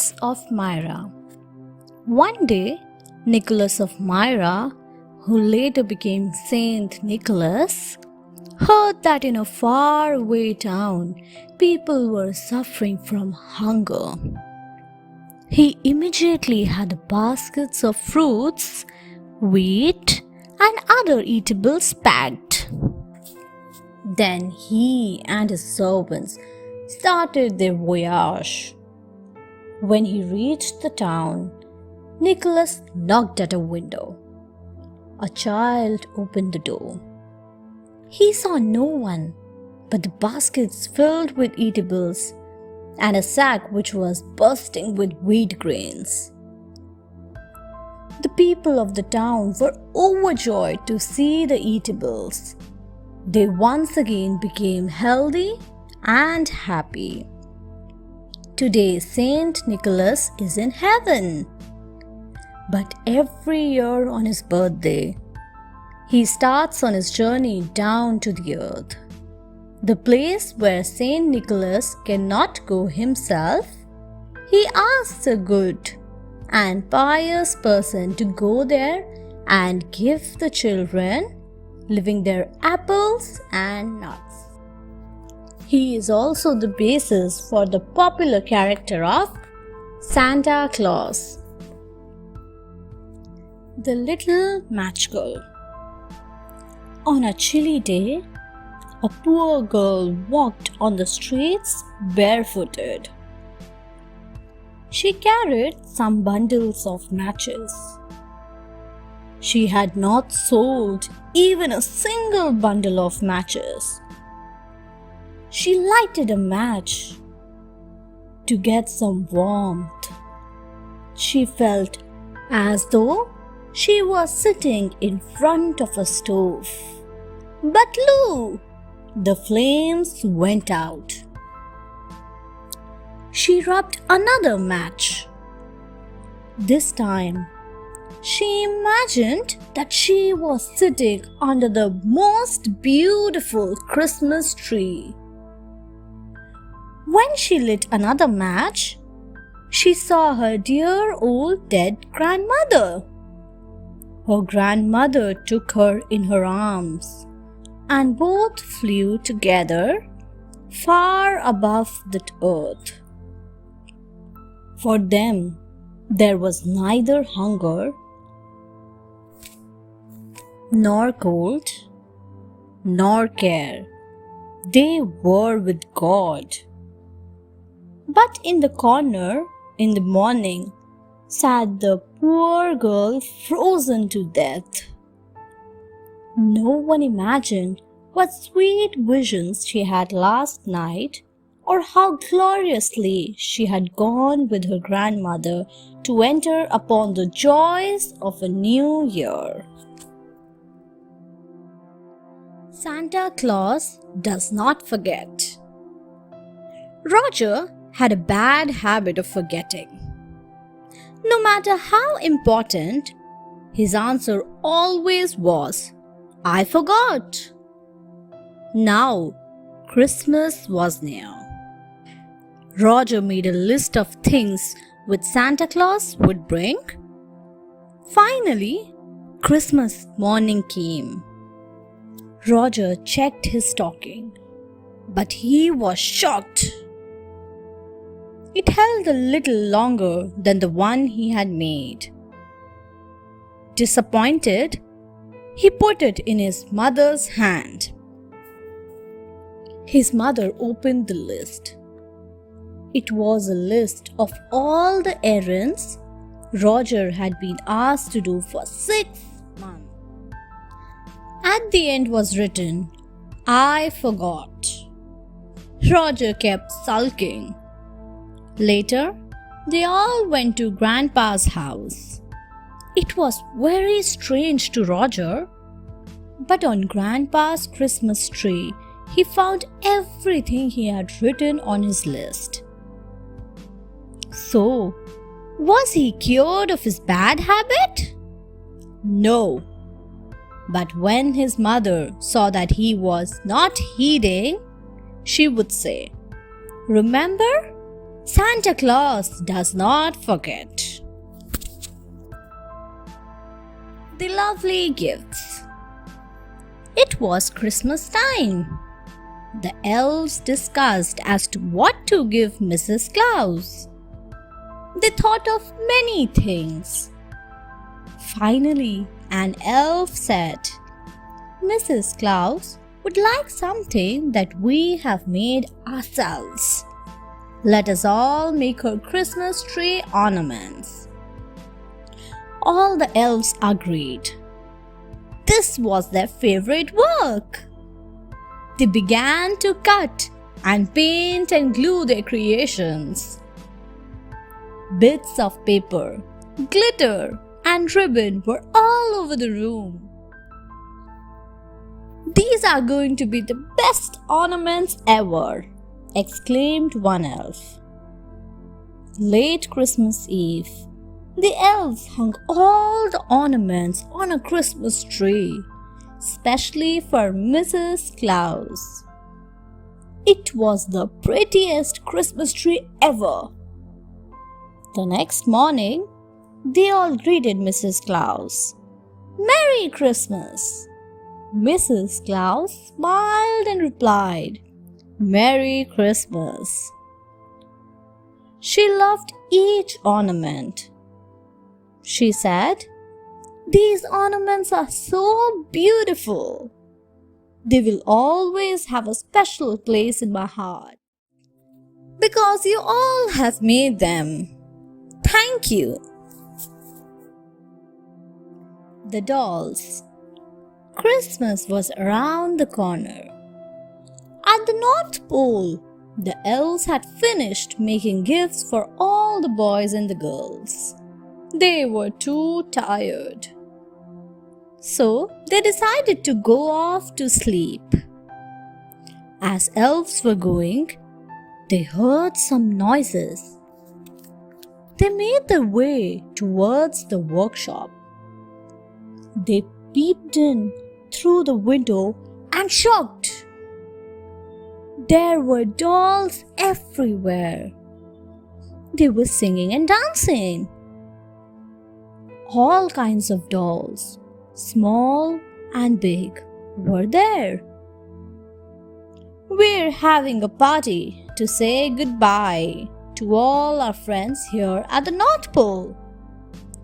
Nicholas of Myra. One day, Nicholas of Myra, who later became Saint Nicholas, heard that in a faraway town, people were suffering from hunger. He immediately had baskets of fruits, wheat, and other eatables packed. Then he and his servants started their voyage. When he reached the town, Nicholas knocked at a window. A child opened the door. He saw no one but the baskets filled with eatables and a sack which was bursting with wheat grains. The people of the town were overjoyed to see the eatables. They once again became healthy and happy. Today, Saint Nicholas is in heaven. But every year on his birthday, he starts on his journey down to the earth. The place where Saint Nicholas cannot go himself, he asks a good and pious person to go there and give the children living there apples and nuts. He is also the basis for the popular character of Santa Claus. The Little Match Girl. On a chilly day, a poor girl walked on the streets barefooted. She carried some bundles of matches. She had not sold even a single bundle of matches. She lighted a match to get some warmth. She felt as though she was sitting in front of a stove. But lo! The flames went out. She rubbed another match. This time, she imagined that she was sitting under the most beautiful Christmas tree. When she lit another match, she saw her dear old dead grandmother. Her grandmother took her in her arms, and both flew together far above the earth. For them, there was neither hunger nor cold nor care. They were with God. But in the corner, in the morning, sat the poor girl frozen to death. No one imagined what sweet visions she had last night, or how gloriously she had gone with her grandmother to enter upon the joys of a new year. Santa Claus does not forget. Roger had a bad habit of forgetting. No matter how important, his answer always was, "I forgot." Now, Christmas was near. Roger made a list of things which Santa Claus would bring. Finally, Christmas morning came. Roger checked his stocking, but he was shocked. It held a little longer than the one he had made. Disappointed, he put it in his mother's hand. His mother opened the list. It was a list of all the errands Roger had been asked to do for 6 months. At the end was written, "I forgot." Roger kept sulking. Later, they all went to Grandpa's house. It was very strange to Roger, but on Grandpa's Christmas tree, he found everything he had written on his list. So, was he cured of his bad habit? No. But when his mother saw that he was not heeding, she would say, "Remember, Santa Claus does not forget. The lovely gifts. It was Christmas time. The elves discussed as to what to give Mrs. Claus. They thought of many things. Finally, an elf said, Mrs. Claus would like something that we have made ourselves. Let us all make her Christmas tree ornaments. All the elves agreed. This was their favorite work. They began to cut and paint and glue their creations. Bits of paper, glitter, and ribbon were all over the room. These are going to be the best ornaments ever, exclaimed one elf. Late Christmas Eve, the elves hung all the ornaments on a Christmas tree, specially for Mrs. Claus. It was the prettiest Christmas tree ever. The next morning, they all greeted Mrs. Claus. Merry Christmas! Mrs. Claus smiled and replied, Merry Christmas. She loved each ornament. She said, These ornaments are so beautiful. They will always have a special place in my heart because you all have made them. Thank you. The dolls. Christmas was around the corner. At the North Pole, the elves had finished making gifts for all the boys and the girls. They were too tired. So they decided to go off to sleep. As elves were going, they heard some noises. They made their way towards the workshop. They peeped in through the window and shocked. There were dolls everywhere. They were singing and dancing. All kinds of dolls, small and big, were there. We're having a party to say goodbye to all our friends here at the North Pole,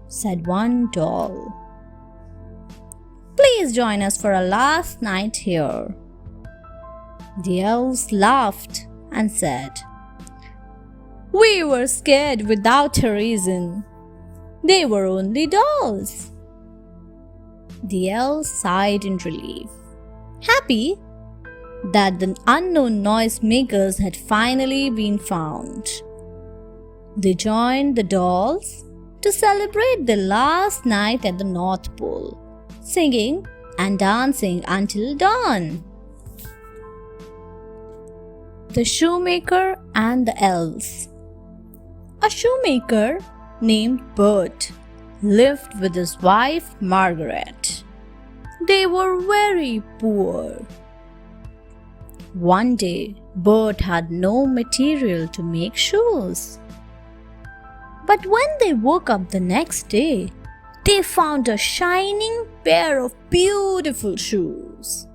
said one doll. Please join us for a last night here. The elves laughed and said, We were scared without a reason. They were only dolls. The elves sighed in relief, happy that the unknown noisemakers had finally been found. They joined the dolls to celebrate the last night at the North Pole, singing and dancing until dawn. The Shoemaker and the Elves. A shoemaker named Bert lived with his wife Margaret. They were very poor. One day, Bert had no material to make shoes. But when they woke up the next day, they found a shining pair of beautiful shoes.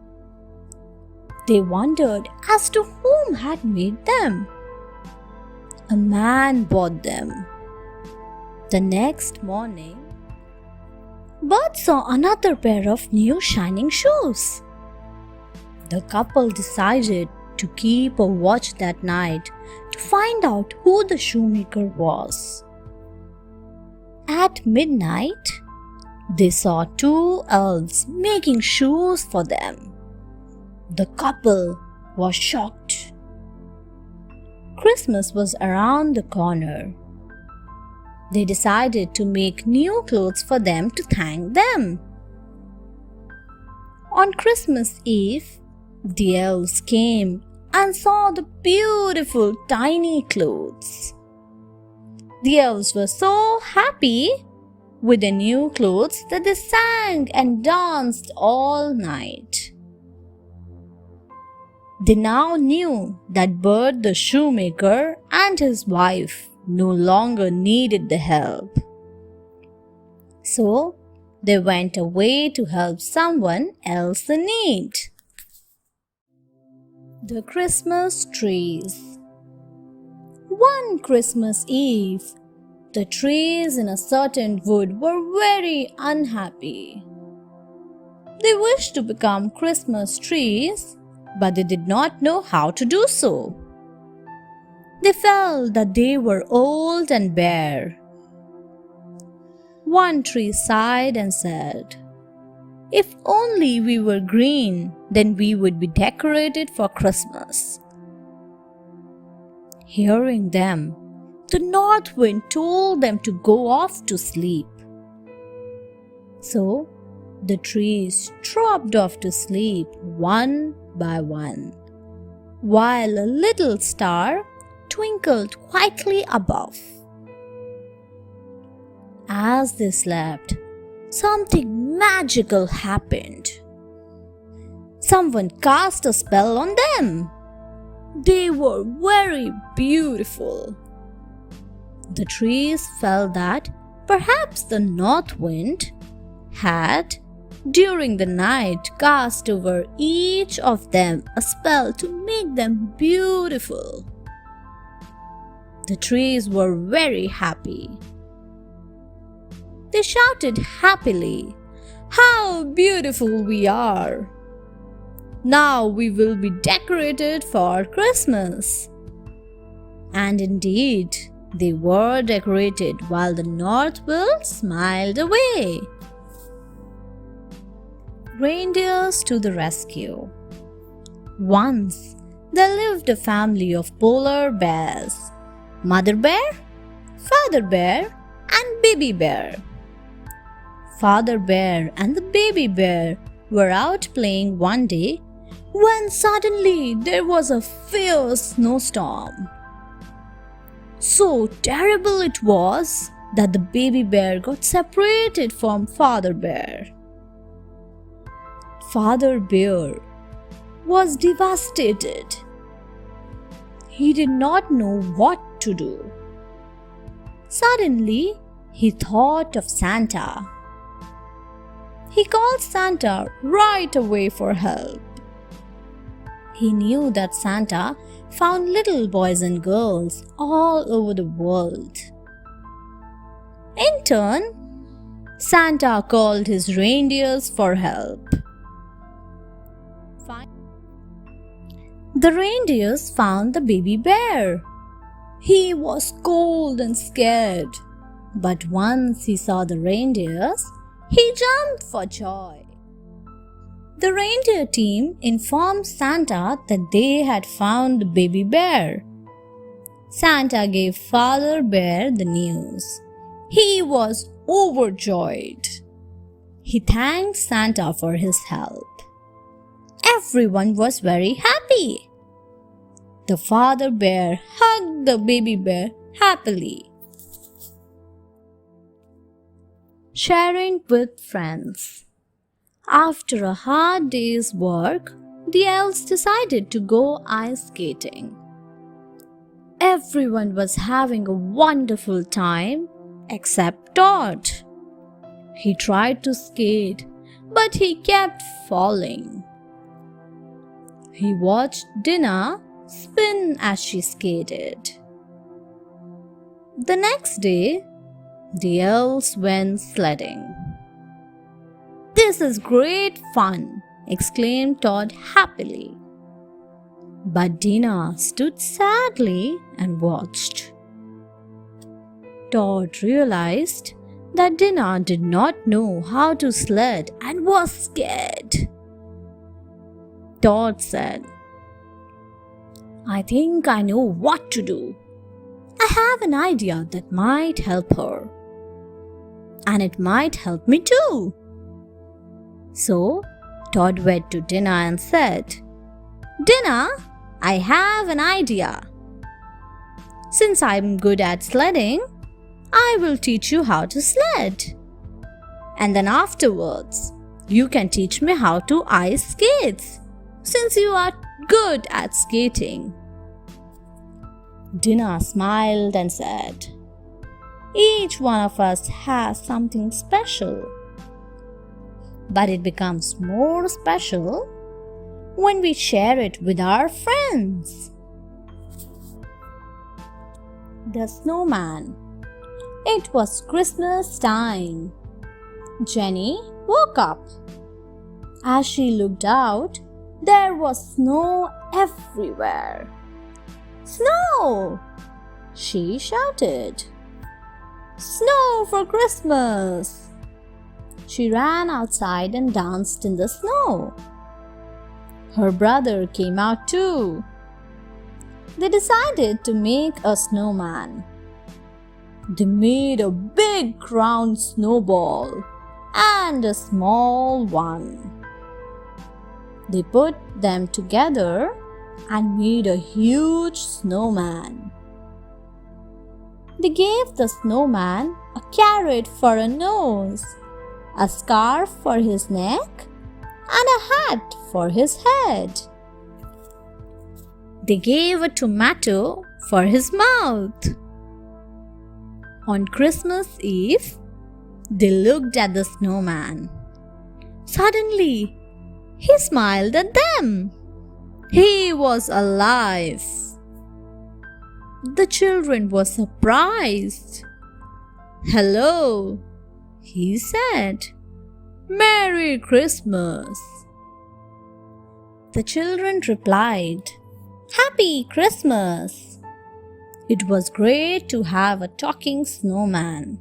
They wondered as to whom had made them. A man bought them. The next morning, Bert saw another pair of new shining shoes. The couple decided to keep a watch that night to find out who the shoemaker was. At midnight, they saw two elves making shoes for them. The couple was shocked. Christmas was around the corner. They decided to make new clothes for them to thank them. On Christmas Eve, the elves came and saw the beautiful tiny clothes. The elves were so happy with their new clothes that they sang and danced all night. They now knew that Bert the shoemaker and his wife no longer needed the help. So, they went away to help someone else in need. The Christmas Trees. One Christmas Eve, the trees in a certain wood were very unhappy. They wished to become Christmas trees, but they did not know how to do so. They felt that they were old and bare. One tree sighed and said, "If only we were green, then we would be decorated for Christmas." Hearing them, the north wind told them to go off to sleep. So, the trees dropped off to sleep one by one, while a little star twinkled quietly above. As they slept, something magical happened. Someone cast a spell on them. They were very beautiful. The trees felt that perhaps the north wind had, during the night, cast over each of them a spell to make them beautiful. The trees were very happy. They shouted happily, "How beautiful we are! Now we will be decorated for Christmas." And indeed, they were decorated while the north wind smiled away. Reindeers to the rescue. Once there lived a family of polar bears: Mother Bear, Father Bear, and Baby Bear. Father Bear and the Baby Bear were out playing one day when suddenly there was a fierce snowstorm. So terrible it was that the Baby Bear got separated from Father Bear. Father Bear was devastated. He did not know what to do. Suddenly, he thought of Santa. He called Santa right away for help. He knew that Santa found little boys and girls all over the world. In turn, Santa called his reindeers for help. The reindeers found the baby bear. He was cold and scared, but once he saw the reindeers, he jumped for joy. The reindeer team informed Santa that they had found the baby bear. Santa gave Father Bear the news. He was overjoyed. He thanked Santa for his help. Everyone was very happy. The Father Bear hugged the baby bear happily. Sharing with friends. After a hard day's work, the elves decided to go ice skating. Everyone was having a wonderful time except Todd. He tried to skate, but he kept falling. He watched Gina spin as she skated. The next day, the elves went sledding. "This is great fun!" exclaimed Todd happily. But Gina stood sadly and watched. Todd realized that Gina did not know how to sled and was scared. Todd said, "I think I know what to do. I have an idea that might help her. And it might help me too." So, Todd went to Gina and said, "Gina, I have an idea. Since I'm good at sledding, I will teach you how to sled. And then afterwards, you can teach me how to ice skates, since you are good at skating." Gina smiled and said, "Each one of us has something special, but it becomes more special when we share it with our friends." The Snowman. It was Christmas time. Jenny woke up. As she looked out, there was snow everywhere. "Snow!" she shouted. "Snow for Christmas!" She ran outside and danced in the snow. Her brother came out too. They decided to make a snowman. They made a big round snowball and a small one. They put them together and made a huge snowman. They gave the snowman a carrot for a nose, a scarf for his neck, and a hat for his head. They gave a tomato for his mouth. On Christmas Eve, they looked at the snowman. Suddenly, he smiled at them. He was alive. The children were surprised. "Hello," he said. "Merry Christmas." The children replied, "Happy Christmas." It was great to have a talking snowman.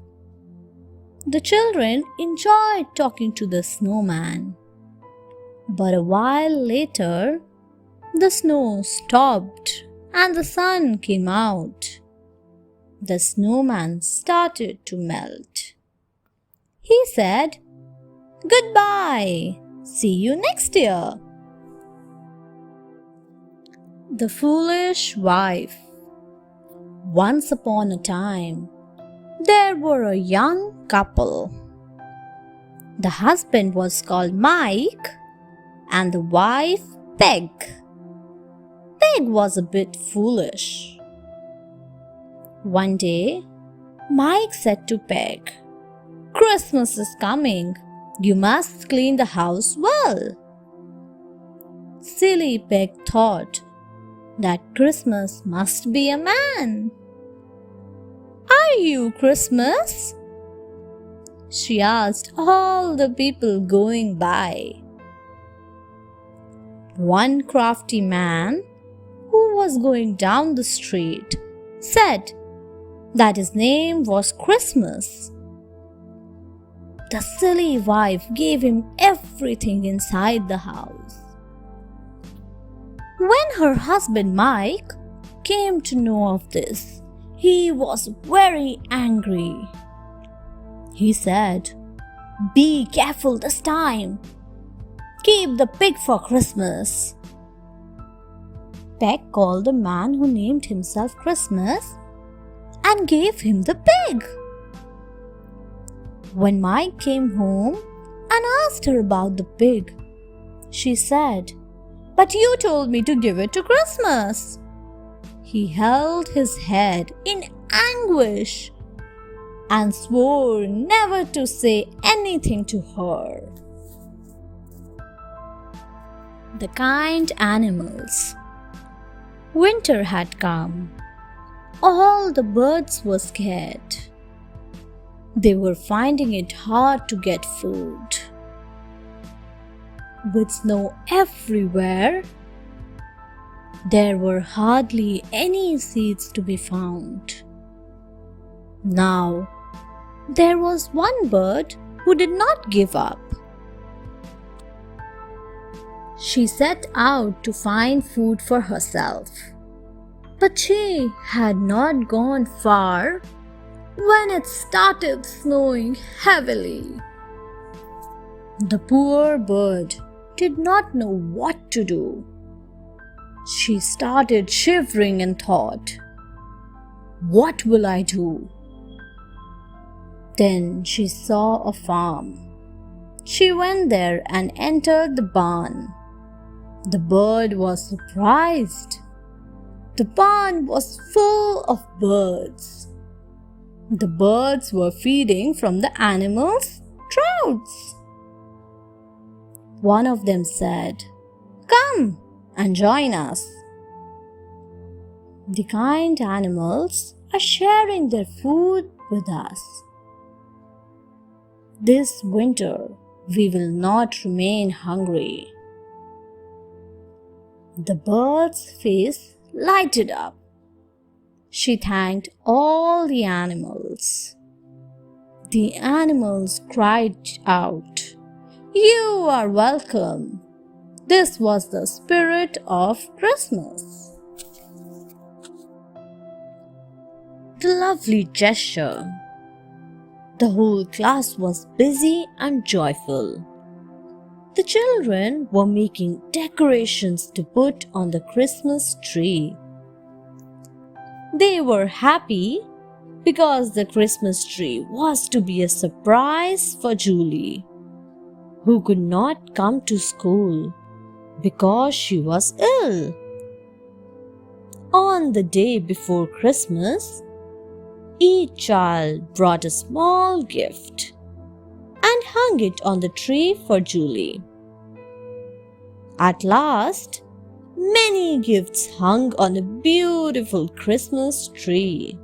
The children enjoyed talking to the snowman. But a while later, the snow stopped and the sun came out. The snowman started to melt. He said, "Goodbye. See you next year." The Foolish Wife. Once upon a time, there were a young couple. The husband was called Mike and the wife Peg. Peg was a bit foolish. One day, Mike said to Peg, "Christmas is coming. You must clean the house well." Silly Peg thought that Christmas must be a man. "Are you Christmas?" she asked all the people going by. One crafty man who was going down the street said that his name was Christmas. The silly wife gave him everything inside the house. When her husband Mike came to know of this, he was very angry. He said, "Be careful this time. Keep the pig for Christmas." Peg called the man who named himself Christmas and gave him the pig. When Mike came home and asked her about the pig, she said, "But you told me to give it to Christmas." He held his head in anguish and swore never to say anything to her. The Kind Animals. Winter had come. All the birds were scared. They were finding it hard to get food. With snow everywhere, there were hardly any seeds to be found. Now, there was one bird who did not give up. She set out to find food for herself. But she had not gone far when it started snowing heavily. The poor bird did not know what to do. She started shivering and thought, "What will I do?" Then she saw a farm. She went there and entered the barn. The bird was surprised. The pond was full of birds. The birds were feeding from the animals' troughs. One of them said, "Come and join us. The kind animals are sharing their food with us. This winter, we will not remain hungry." The bird's face lighted up. She thanked all the animals. The animals cried out, "You are welcome." This was the spirit of Christmas. The lovely gesture. The whole class was busy and joyful. The children were making decorations to put on the Christmas tree. They were happy because the Christmas tree was to be a surprise for Julie, who could not come to school because she was ill. On the day before Christmas, each child brought a small gift and hung it on the tree for Julie. At last, many gifts hung on a beautiful Christmas tree.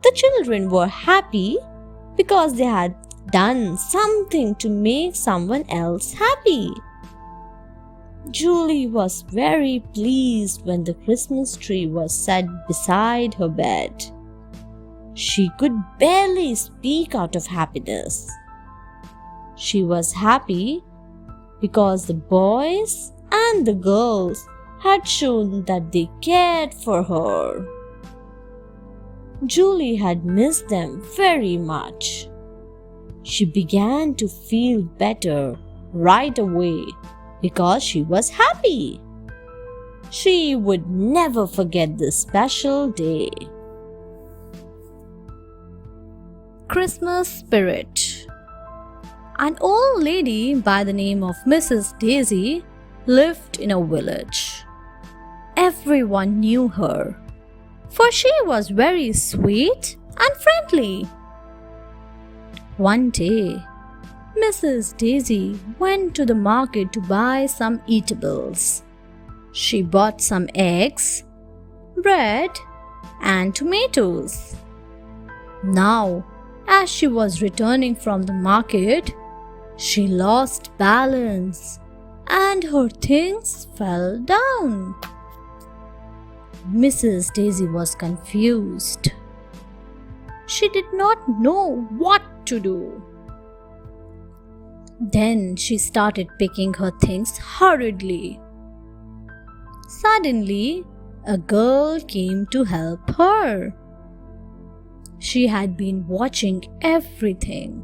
The children were happy because they had done something to make someone else happy. Julie was very pleased when the Christmas tree was set beside her bed. She could barely speak out of happiness. She was happy because the boys and the girls had shown that they cared for her. Julie had missed them very much. She began to feel better right away because she was happy. She would never forget this special day. Christmas spirit. An old lady by the name of Mrs. Daisy lived in a village. Everyone knew her, for she was very sweet and friendly. One day, Mrs. Daisy went to the market to buy some eatables. She bought some eggs, bread, and tomatoes. Now, as she was returning from the market, she lost balance and her things fell down. Mrs. Daisy was confused. She did not know what to do. Then she started picking her things hurriedly. Suddenly, a girl came to help her. She had been watching everything.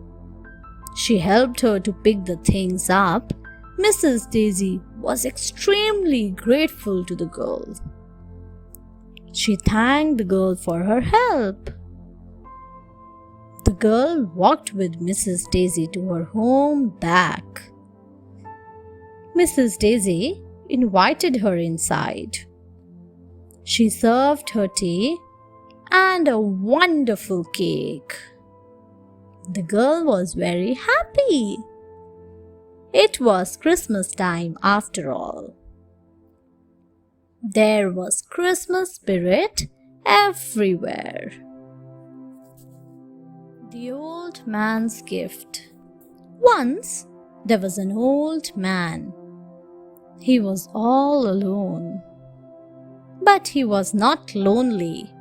She helped her to pick the things up. Mrs. Daisy was extremely grateful to the girl. She thanked the girl for her help. The girl walked with Mrs. Daisy to her home back. Mrs. Daisy invited her inside. She served her tea and a wonderful cake. The girl was very happy. It was Christmas time after all. There was Christmas spirit everywhere. The old man's gift. Once there was an old man. He was all alone. But he was not lonely,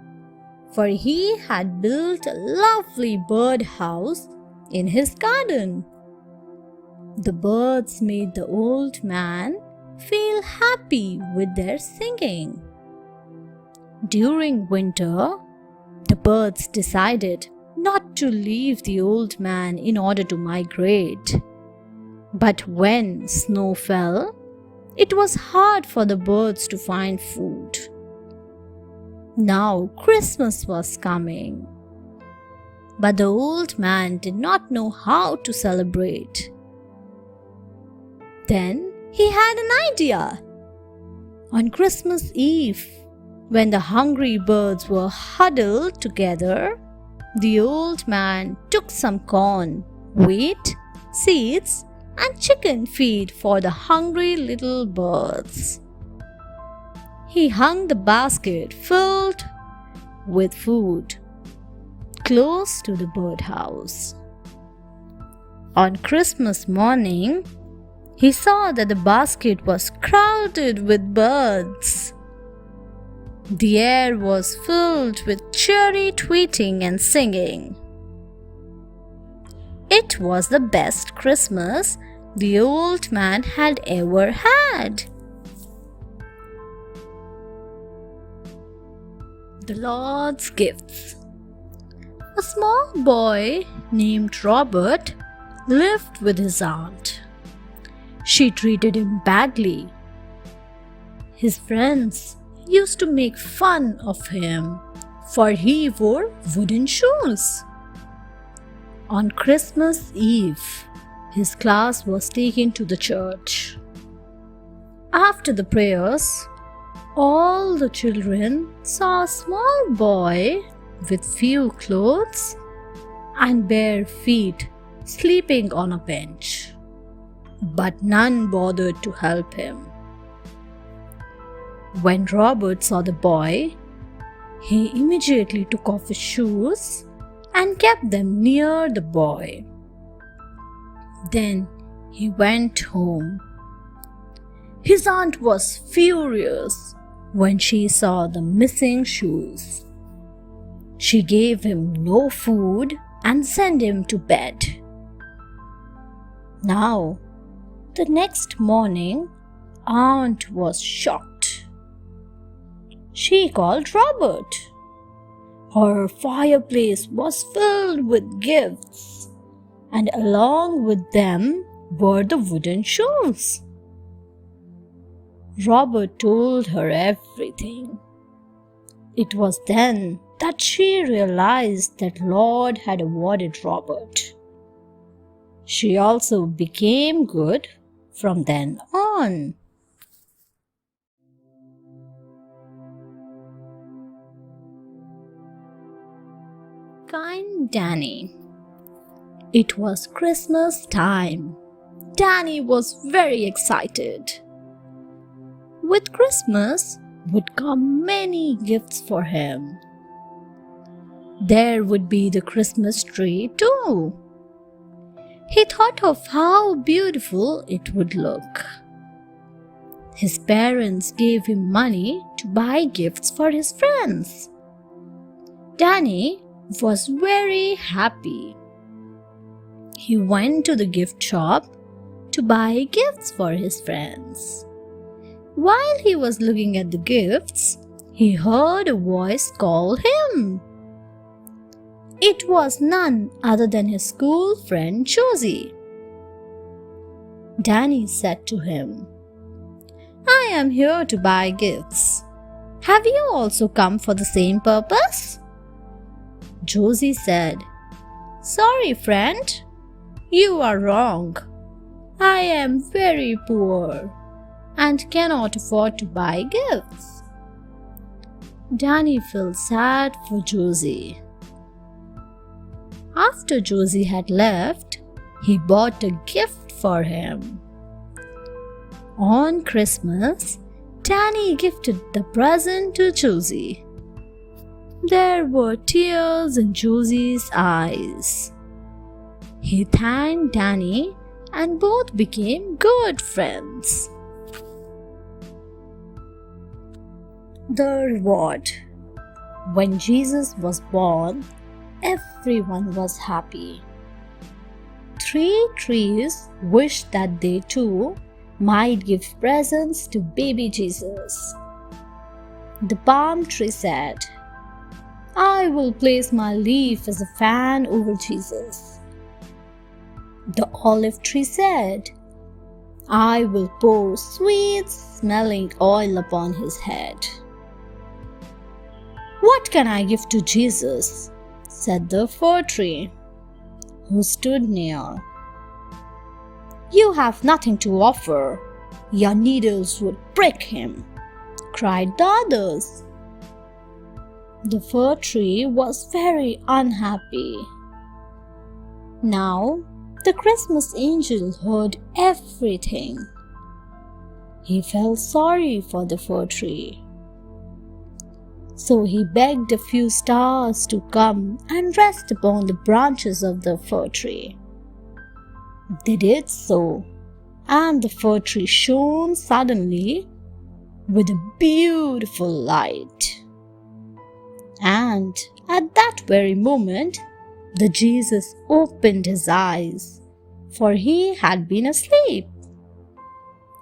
for he had built a lovely birdhouse in his garden. The birds made the old man feel happy with their singing. During winter, the birds decided not to leave the old man in order to migrate. But when snow fell, it was hard for the birds to find food. Now Christmas was coming. But the old man did not know how to celebrate. Then he had an idea. On Christmas Eve, when the hungry birds were huddled together, the old man took some corn, wheat, seeds, and chicken feed for the hungry little birds. He hung the basket filled with food close to the birdhouse. On Christmas morning, he saw that the basket was crowded with birds. The air was filled with cheery tweeting and singing. It was the best Christmas the old man had ever had. The Lord's Gifts. A small boy named Robert lived with his aunt. She treated him badly. His friends used to make fun of him, for he wore wooden shoes. On Christmas Eve, his class was taken to the church. After the prayers, all the children saw a small boy with few clothes and bare feet sleeping on a bench, but none bothered to help him. When Robert saw the boy, he immediately took off his shoes and kept them near the boy. Then he went home. His aunt was furious when she saw the missing shoes. She gave him no food and sent him to bed. Now, the next morning, Aunt was shocked. She called Robert. Her fireplace was filled with gifts, and along with them were the wooden shoes. Robert told her everything. It was then that she realized that Lord had awarded Robert. She also became good from then on. Kind Danny. It was Christmas time. Danny was very excited. With Christmas would come many gifts for him. There would be the Christmas tree too. He thought of how beautiful it would look. His parents gave him money to buy gifts for his friends. Danny was very happy. He went to the gift shop to buy gifts for his friends. While he was looking at the gifts, he heard a voice call him. It was none other than his school friend Josie. Danny said to him, "I am here to buy gifts. Have you also come for the same purpose?" Josie said, "Sorry, friend, you are wrong. I am very poor and cannot afford to buy gifts." Danny felt sad for Josie. After Josie had left, he bought a gift for him. On Christmas, Danny gifted the present to Josie. There were tears in Josie's eyes. He thanked Danny and both became good friends. The reward. When Jesus was born, everyone was happy. 3 trees wished that they too might give presents to baby Jesus. The palm tree said, "I will place my leaf as a fan over Jesus." The olive tree said, "I will pour sweet smelling oil upon his head." "What can I give to Jesus?" said the fir tree, who stood near. "You have nothing to offer," "Your needles would prick him," cried the others. The fir tree was very unhappy. Now, the Christmas angel heard everything. He felt sorry for the fir tree. So he begged a few stars to come and rest upon the branches of the fir tree. They did so, and the fir tree shone suddenly with a beautiful light. And at that very moment, the Jesus opened his eyes, for he had been asleep.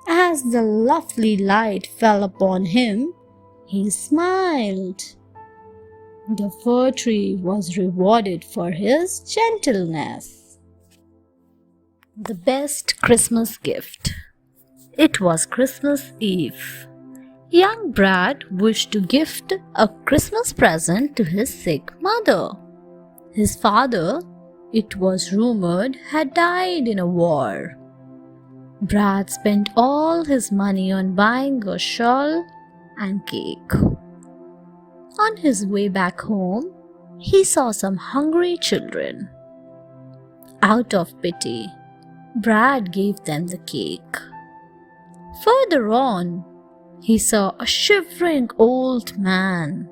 As the lovely light fell upon him, he smiled. The fir tree was rewarded for his gentleness. The best Christmas gift. It was Christmas Eve. Young Brad wished to gift a Christmas present to his sick mother. His father, it was rumored, had died in a war. Brad spent all his money on buying a shawl and cake. On his way back home, he saw some hungry children. Out of pity, Brad gave them the cake. Further on, he saw a shivering old man.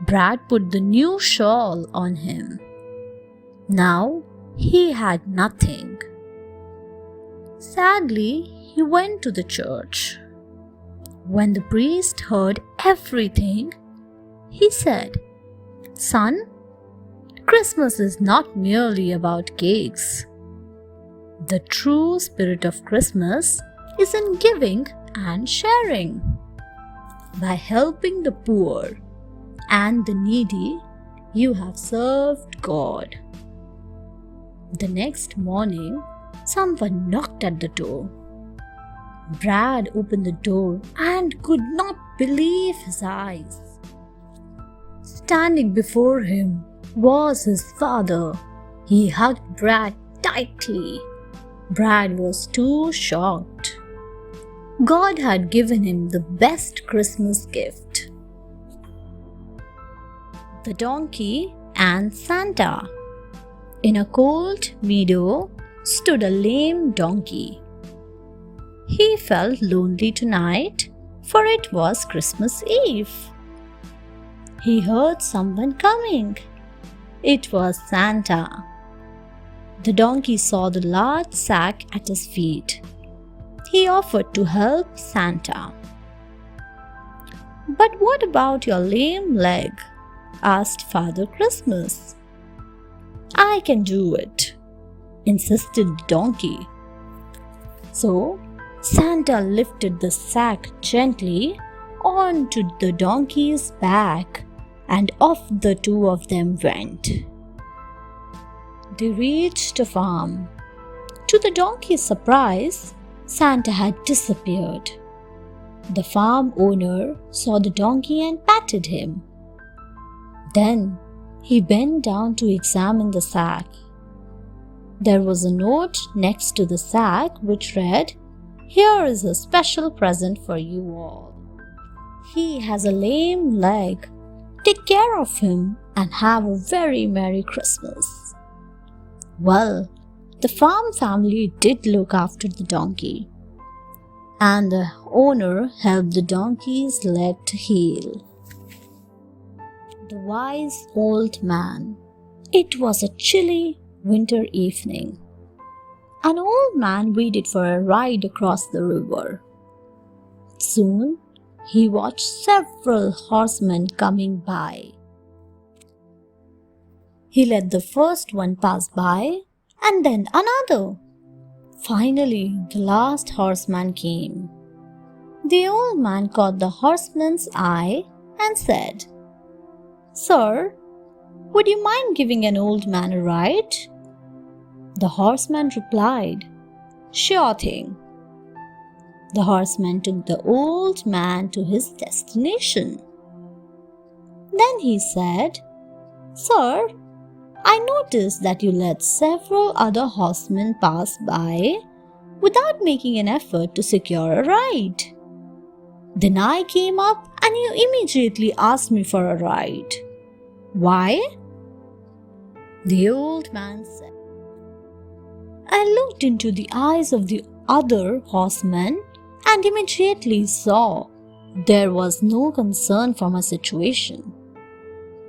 Brad put the new shawl on him. Now he had nothing. Sadly, he went to the church. When the priest heard everything, he said, "Son, Christmas is not merely about cakes. The true spirit of Christmas is in giving and sharing. By helping the poor and the needy, you have served God." The next morning, someone knocked at the door. Brad opened the door and could not believe his eyes. Standing before him was his father. He hugged Brad tightly. Brad was too shocked. God had given him the best Christmas gift. The donkey and Santa. In a cold meadow stood a lame donkey. He felt lonely tonight, for it was Christmas Eve. He heard someone coming. It was Santa. The donkey saw the large sack at his feet. He offered to help Santa. "But what about your lame leg?" asked Father Christmas. "I can do it," insisted the donkey. So Santa lifted the sack gently onto the donkey's back, and off the two of them went. They reached a farm. To the donkey's surprise, Santa had disappeared. The farm owner saw the donkey and patted him. Then he bent down to examine the sack. There was a note next to the sack which read, "Here is a special present for you all. He has a lame leg. Take care of him and have a very Merry Christmas." Well, the farm family did look after the donkey, and the owner helped the donkey's leg to heal. The wise old man. It was a chilly winter evening. An old man waited for a ride across the river. Soon, he watched several horsemen coming by. He let the first one pass by, and then another. Finally, the last horseman came. The old man caught the horseman's eye and said, "Sir, would you mind giving an old man a ride?" The horseman replied, "Sure thing." The horseman took the old man to his destination. Then he said, "Sir, I noticed that you let several other horsemen pass by, without making an effort to secure a ride. Then I came up and you immediately asked me for a ride. Why? The old man said. I looked into the eyes of the other horseman and immediately saw there was no concern for my situation.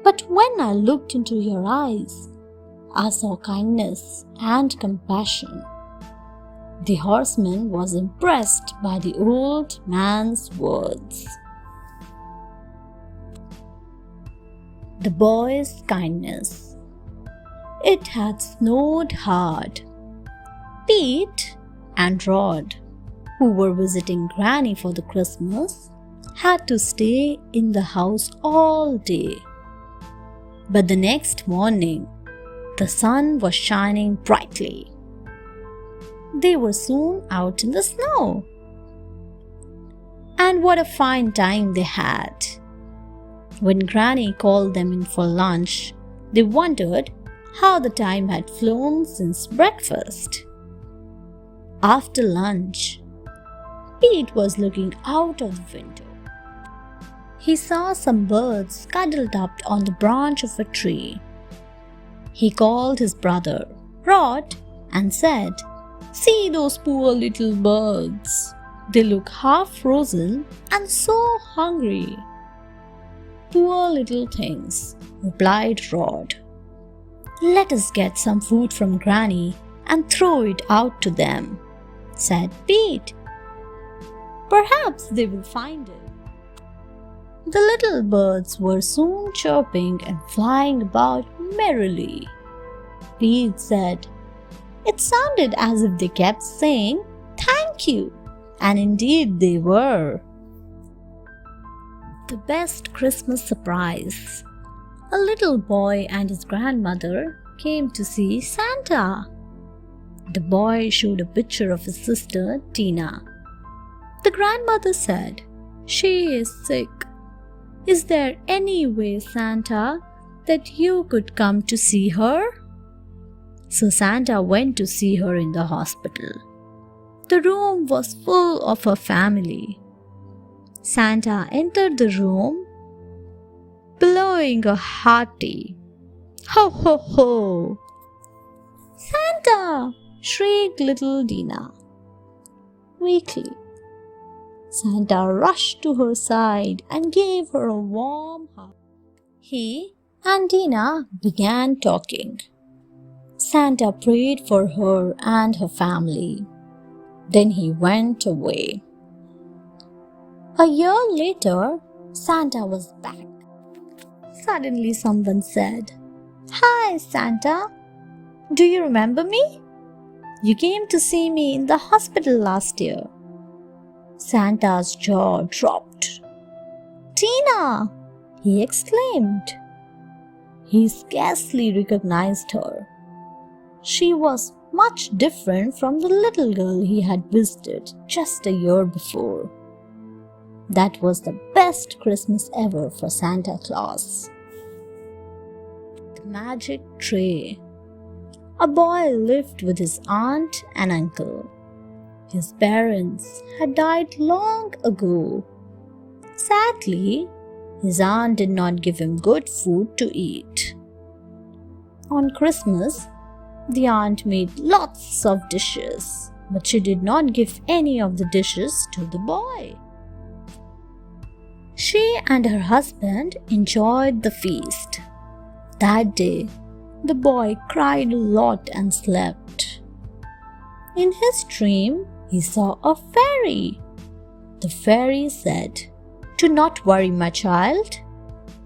But when I looked into your eyes, I saw kindness and compassion. The horseman was impressed by the old man's words. The boy's kindness. It had snowed hard. Pete and Rod, who were visiting Granny for the Christmas, had to stay in the house all day. But the next morning, the sun was shining brightly. They were soon out in the snow. And what a fine time they had! When Granny called them in for lunch, they wondered how the time had flown since breakfast. After lunch, Pete was looking out of the window. He saw some birds cuddled up on the branch of a tree. He called his brother, Rod, and said, "See those poor little birds. They look half frozen and so hungry." "Poor little things," replied Rod. "Let us get some food from Granny and throw it out to them," said Pete. "Perhaps they will find it." The little birds were soon chirping and flying about merrily. Pete said, "It sounded as if they kept saying, 'Thank you,' and indeed they were." The best Christmas surprise. A little boy and his grandmother came to see Santa. The boy showed a picture of his sister, Gina. The grandmother said, "She is sick. Is there any way, Santa, that you could come to see her?" So Santa went to see her in the hospital. The room was full of her family. Santa entered the room, blowing a hearty "Ho, ho, ho!" "Santa!" shrieked little Dina. Weakly, Santa rushed to her side and gave her a warm hug. He and Dina began talking. Santa prayed for her and her family. Then he went away. A year later, Santa was back. Suddenly someone said, "Hi, Santa. Do you remember me? You came to see me in the hospital last year." Santa's jaw dropped. "Tina!" he exclaimed. He scarcely recognized her. She was much different from the little girl he had visited just a year before. That was the best Christmas ever for Santa Claus. The magic tray. A boy lived with his aunt and uncle. His parents had died long ago. Sadly, his aunt did not give him good food to eat. On Christmas, the aunt made lots of dishes, but she did not give any of the dishes to the boy. She and her husband enjoyed the feast. That day, the boy cried a lot and slept. In his dream, he saw a fairy. The fairy said, "Do not worry, my child.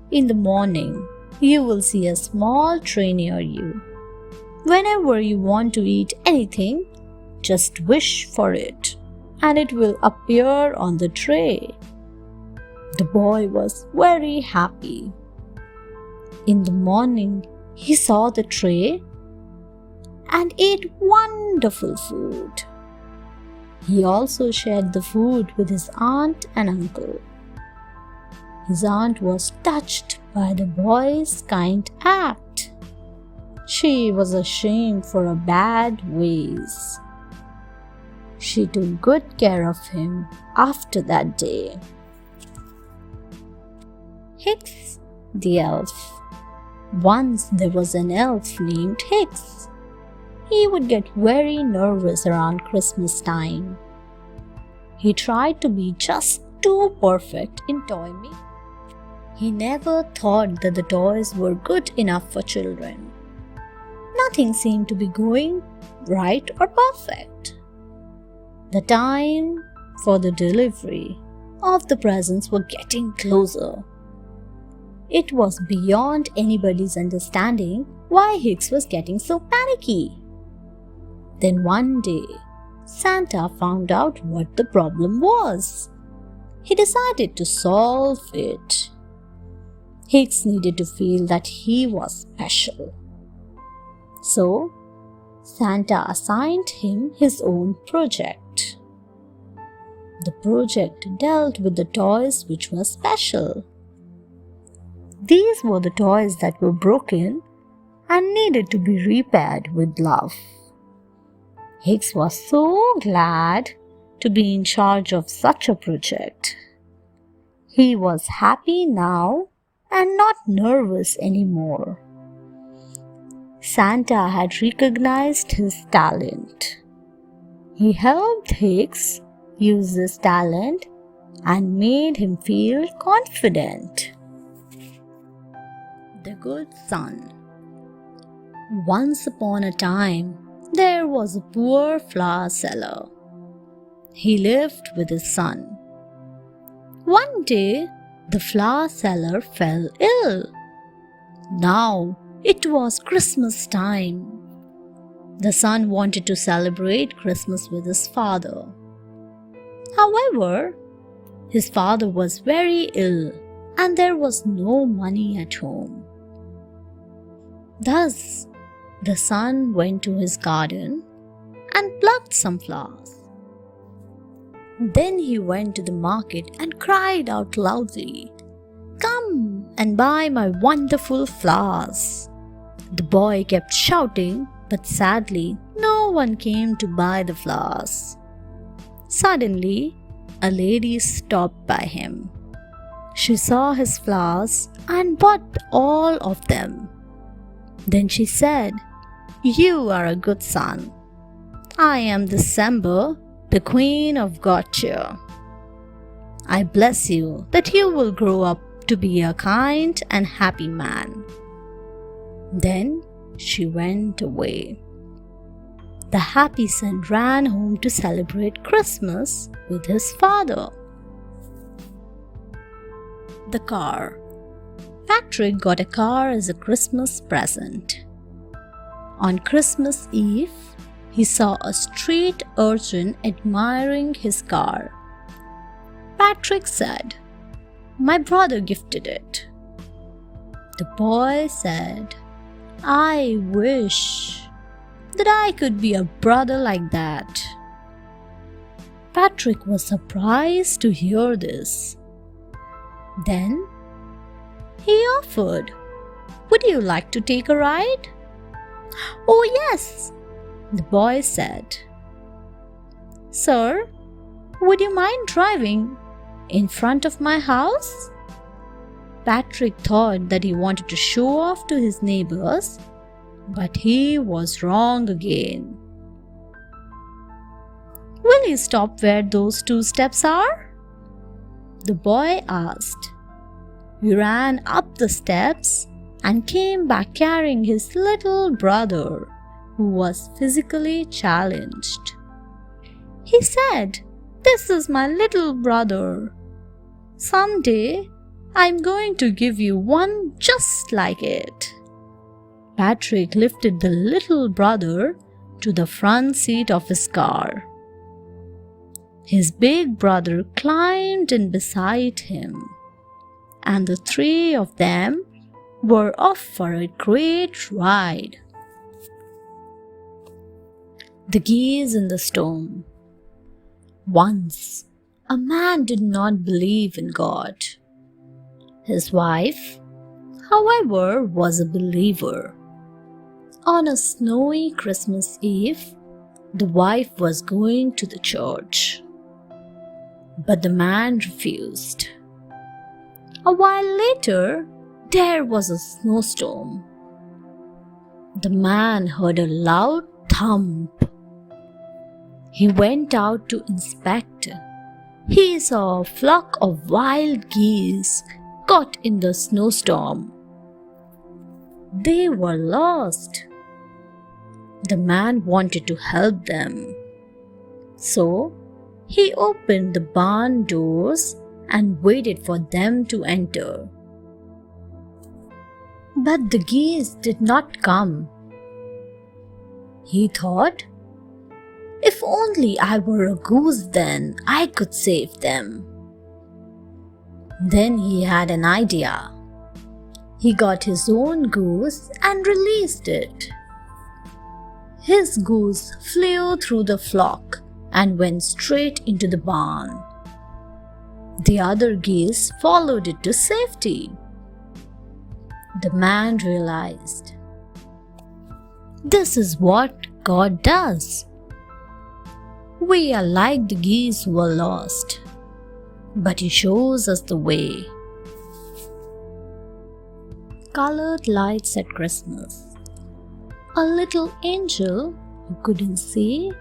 In the morning, you will see a small tray near you. Whenever you want to eat anything, just wish for it, and it will appear on the tray." The boy was very happy. In the morning, he saw the tray and ate wonderful food. He also shared the food with his aunt and uncle. His aunt was touched by the boy's kind act. She was ashamed for her bad ways. She took good care of him after that day. Hicks the Elf. Once there was an elf named Hicks. He would get very nervous around Christmas time. He tried to be just too perfect in toy making. He never thought that the toys were good enough for children. Nothing seemed to be going right or perfect. The time for the delivery of the presents were getting closer. It was beyond anybody's understanding why Hicks was getting so panicky. Then one day, Santa found out what the problem was. He decided to solve it. Hicks needed to feel that he was special. So, Santa assigned him his own project. The project dealt with the toys which were special. These were the toys that were broken and needed to be repaired with love. Hicks was so glad to be in charge of such a project. He was happy now and not nervous anymore. Santa had recognized his talent. He helped Hicks use his talent and made him feel confident. The Good Son. Once upon a time, there was a poor flower seller. He lived with his son. One day, the flower seller fell ill. Now, it was Christmas time. The son wanted to celebrate Christmas with his father. However, his father was very ill and there was no money at home. Thus, the son went to his garden and plucked some flowers. Then he went to the market and cried out loudly, "Come and buy my wonderful flowers." The boy kept shouting, but sadly, no one came to buy the flowers. Suddenly, a lady stopped by him. She saw his flowers and bought all of them. Then she said, "You are a good son. I am December, the queen of God cheer. I bless you that you will grow up to be a kind and happy man." Then she went away. The happy son ran home to celebrate Christmas with his father. The car. Patrick got a car as a Christmas present. On Christmas Eve, he saw a street urchin admiring his car. Patrick said, "My brother gifted it." The boy said, "I wish that I could be a brother like that." Patrick was surprised to hear this. Then he offered, "Would you like to take a ride?" "Oh yes," the boy said. "Sir, would you mind driving in front of my house?" Patrick thought that he wanted to show off to his neighbors, but he was wrong again. "Will you stop where those 2 steps are?" the boy asked. He ran up the steps and came back carrying his little brother, who was physically challenged. He said, "This is my little brother. Someday, I'm going to give you one just like it." Patrick lifted the little brother to the front seat of his car. His big brother climbed in beside him, and the 3 of them were off for a great ride. The geese in the storm. Once, a man did not believe in God. His wife, however, was a believer. On a snowy Christmas Eve, The wife was going to the church, but the man refused. A while later, there was a snowstorm. The man heard a loud thump. He went out to inspect. He saw a flock of wild geese caught in the snowstorm. They were lost. The man wanted to help them. So, he opened the barn doors and waited for them to enter. But the geese did not come. He thought, if only I were a goose, then I could save them. Then he had an idea. He got his own goose and released it. His goose flew through the flock and went straight into the barn. The other geese followed it to safety. The man realized, this is what God does. We are like the geese who are lost, but He shows us the way. Colored lights at Christmas. A little angel who couldn't see,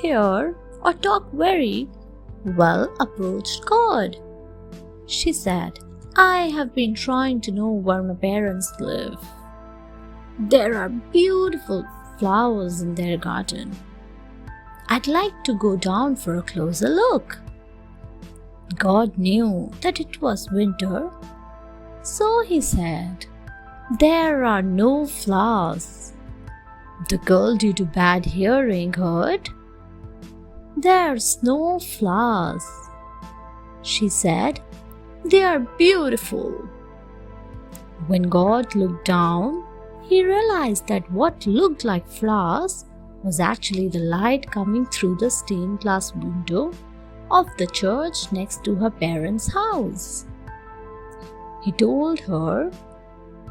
hear, or talk very well approached God. She said, I have been trying to know where my parents live. There are beautiful flowers in their garden. I'd like to go down for a closer look. God knew that it was winter, so He said, there are no flowers. The girl, due to bad hearing, heard, there's no flowers. She said, they are beautiful. When God looked down, He realized that what looked like flowers was actually the light coming through the stained glass window of the church next to her parents' house. He told her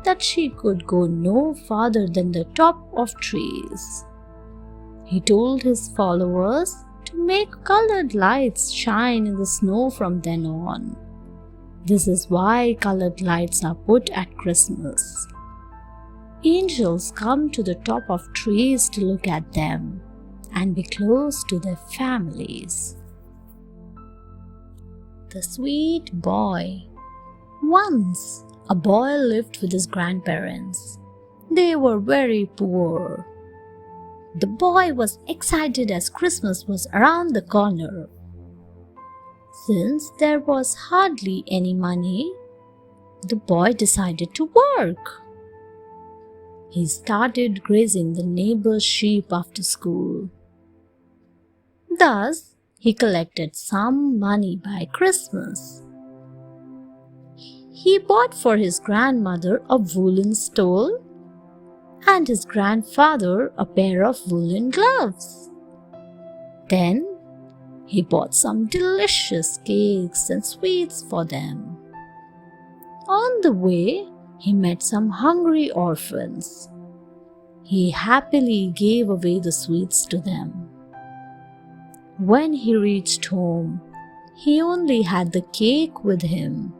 that she could go no farther than the top of trees. He told His followers to make colored lights shine in the snow from then on. This is why colored lights are put at Christmas. Angels come to the top of trees to look at them and be close to their families. The Sweet Boy. Once, a boy lived with his grandparents. They were very poor. The boy was excited as Christmas was around the corner. Since there was hardly any money, the boy decided to work. He started grazing the neighbor's sheep after school. Thus, he collected some money by Christmas. He bought for his grandmother a woolen stole and his grandfather a pair of woolen gloves. Then, he bought some delicious cakes and sweets for them. On the way, he met some hungry orphans. He happily gave away the sweets to them. When he reached home, he only had the cake with him.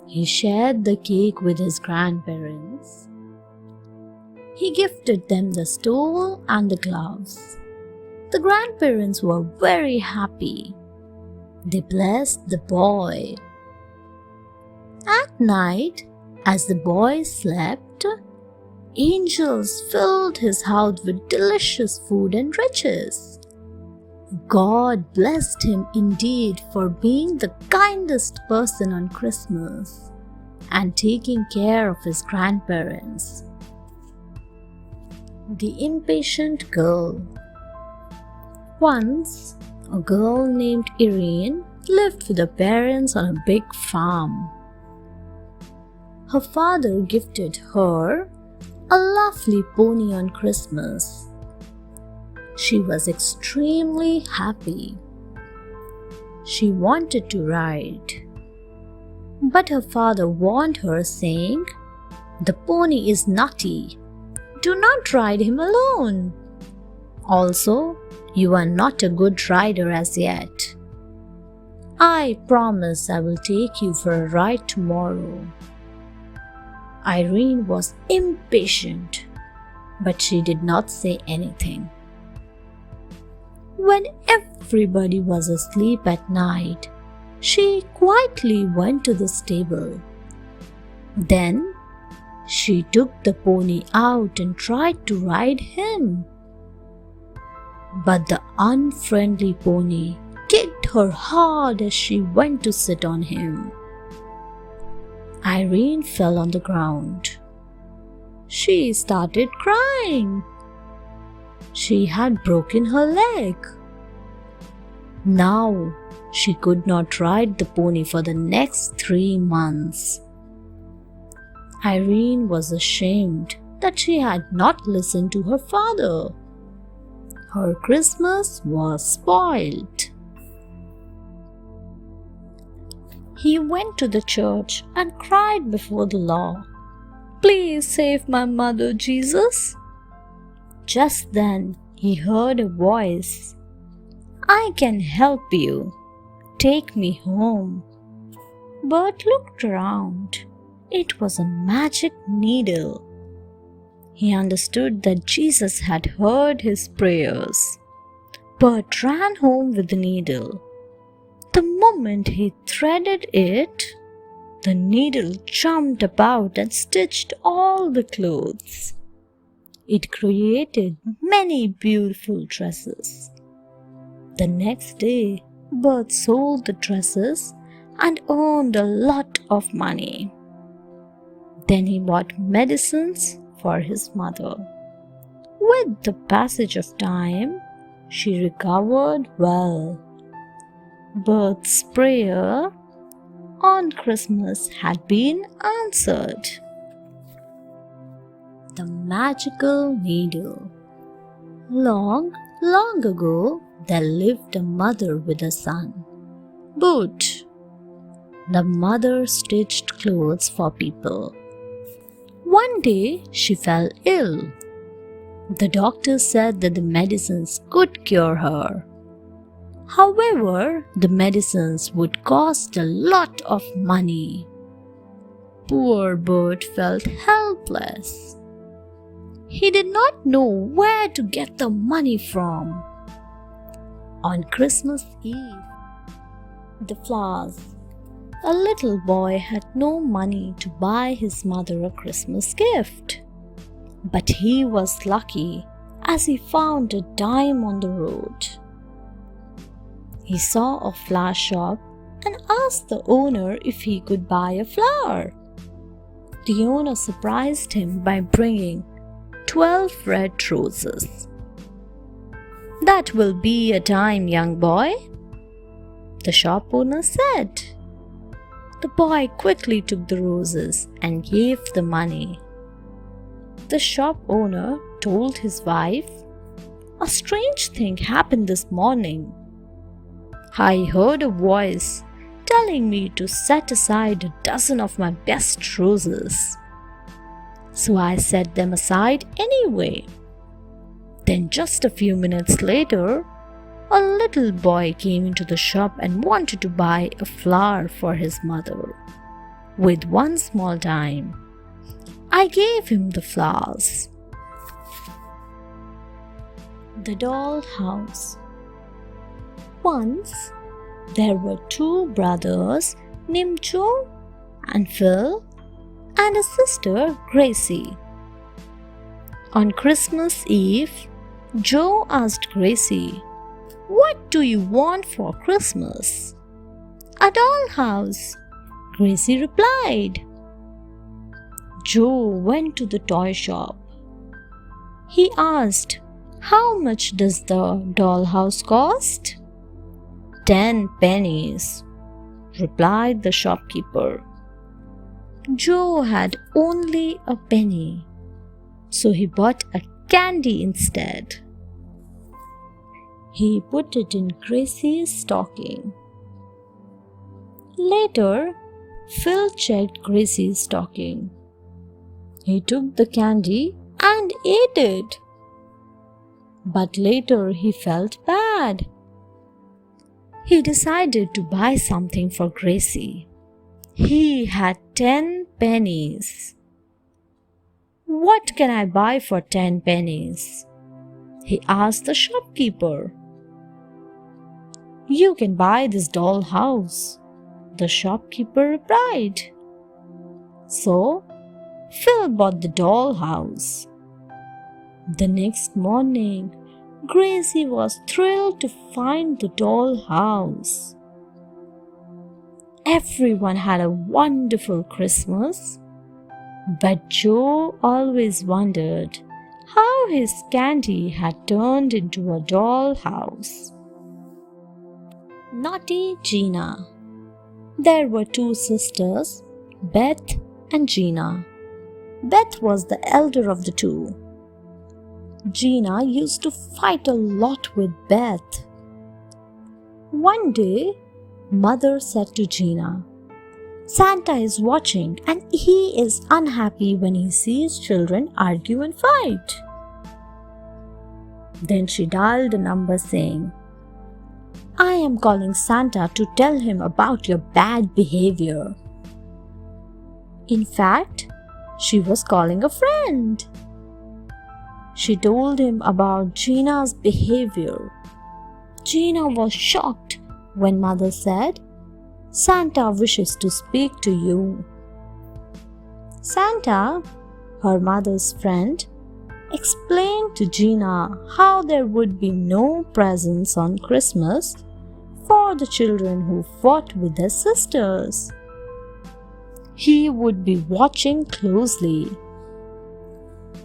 He shared the cake with his grandparents. He gifted them the stole and the gloves. The grandparents were very happy. They blessed the boy. At night, as the boy slept, angels filled his house with delicious food and riches. God blessed him indeed for being the kindest person on Christmas and taking care of his grandparents. The Impatient Girl. Once, a girl named Irene lived with her parents on a big farm. Her father gifted her a lovely pony on Christmas. She was extremely happy. She wanted to ride. But her father warned her, saying, "The pony is naughty. Do not ride him alone. Also, you are not a good rider as yet. I promise I will take you for a ride tomorrow." Irene was impatient, but she did not say anything. When everybody was asleep at night, she quietly went to the stable. Then she took the pony out and tried to ride him. But the unfriendly pony kicked her hard as she went to sit on him. Irene fell on the ground. She started crying. She had broken her leg. Now she could not ride the pony for the next 3 months. Irene was ashamed that she had not listened to her father. Her Christmas was spoiled. He went to the church and cried before the law, "Please save my mother, Jesus." Just then he heard a voice, "I can help you. Take me home." Bert looked around. It was a magic needle. He understood that Jesus had heard his prayers. Bert ran home with the needle. The moment he threaded it, the needle jumped about and stitched all the clothes. It created many beautiful dresses. The next day, Bert sold the dresses and earned a lot of money. Then he bought medicines for his mother. With the passage of time, she recovered well. Bert's prayer on Christmas had been answered. The magical needle. Long, long ago, there lived a mother with a son. Boot. The mother stitched clothes for people. One day, she fell ill. The doctor said that the medicines could cure her. However, the medicines would cost a lot of money. Poor Bert felt helpless. He did not know where to get the money from. On Christmas Eve, the flowers. A little boy had no money to buy his mother a Christmas gift. But he was lucky as he found a dime on the road. He saw a flower shop and asked the owner if he could buy a flower. The owner surprised him by bringing 12 red roses. "That will be a dime, young boy," the shop owner said. The boy quickly took the roses and gave the money. The shop owner told his wife, "A strange thing happened this morning. I heard a voice telling me to set aside a dozen of my best roses. So I set them aside anyway." Then just a few minutes later, a little boy came into the shop and wanted to buy a flower for his mother. With one small dime, I gave him the flowers. The Doll House. Once, there were 2 brothers named Joe and Phil and a sister, Gracie. On Christmas Eve, Joe asked Gracie, "What do you want for Christmas?" "A dollhouse," Gracie replied. Joe went to the toy shop. He asked, "How much does the dollhouse cost?" 10 pennies, replied the shopkeeper. Joe had only a penny, so he bought a candy instead. He put it in Gracie's stocking. Later, Phil checked Gracie's stocking. He took the candy and ate it. But later he felt bad. He decided to buy something for Gracie. He had 10 pennies. "What can I buy for 10 pennies?" he asked the shopkeeper. "You can buy this doll house," the shopkeeper replied. So, Phil bought the doll house. The next morning, Gracie was thrilled to find the doll house. Everyone had a wonderful Christmas, but Joe always wondered how his candy had turned into a doll house. Naughty Gina. There were two sisters, Beth and Gina. Beth was the elder of the two. Gina used to fight a lot with Beth. One day, Mother said to Gina, "Santa is watching and he is unhappy when he sees children argue and fight." Then she dialed a number saying, "I am calling Santa to tell him about your bad behavior." In fact, she was calling a friend. She told him about Gina's behavior. Gina was shocked when Mother said, "Santa wishes to speak to you." Santa, her mother's friend, explained to Gina how there would be no presents on Christmas for the children who fought with their sisters. He would be watching closely.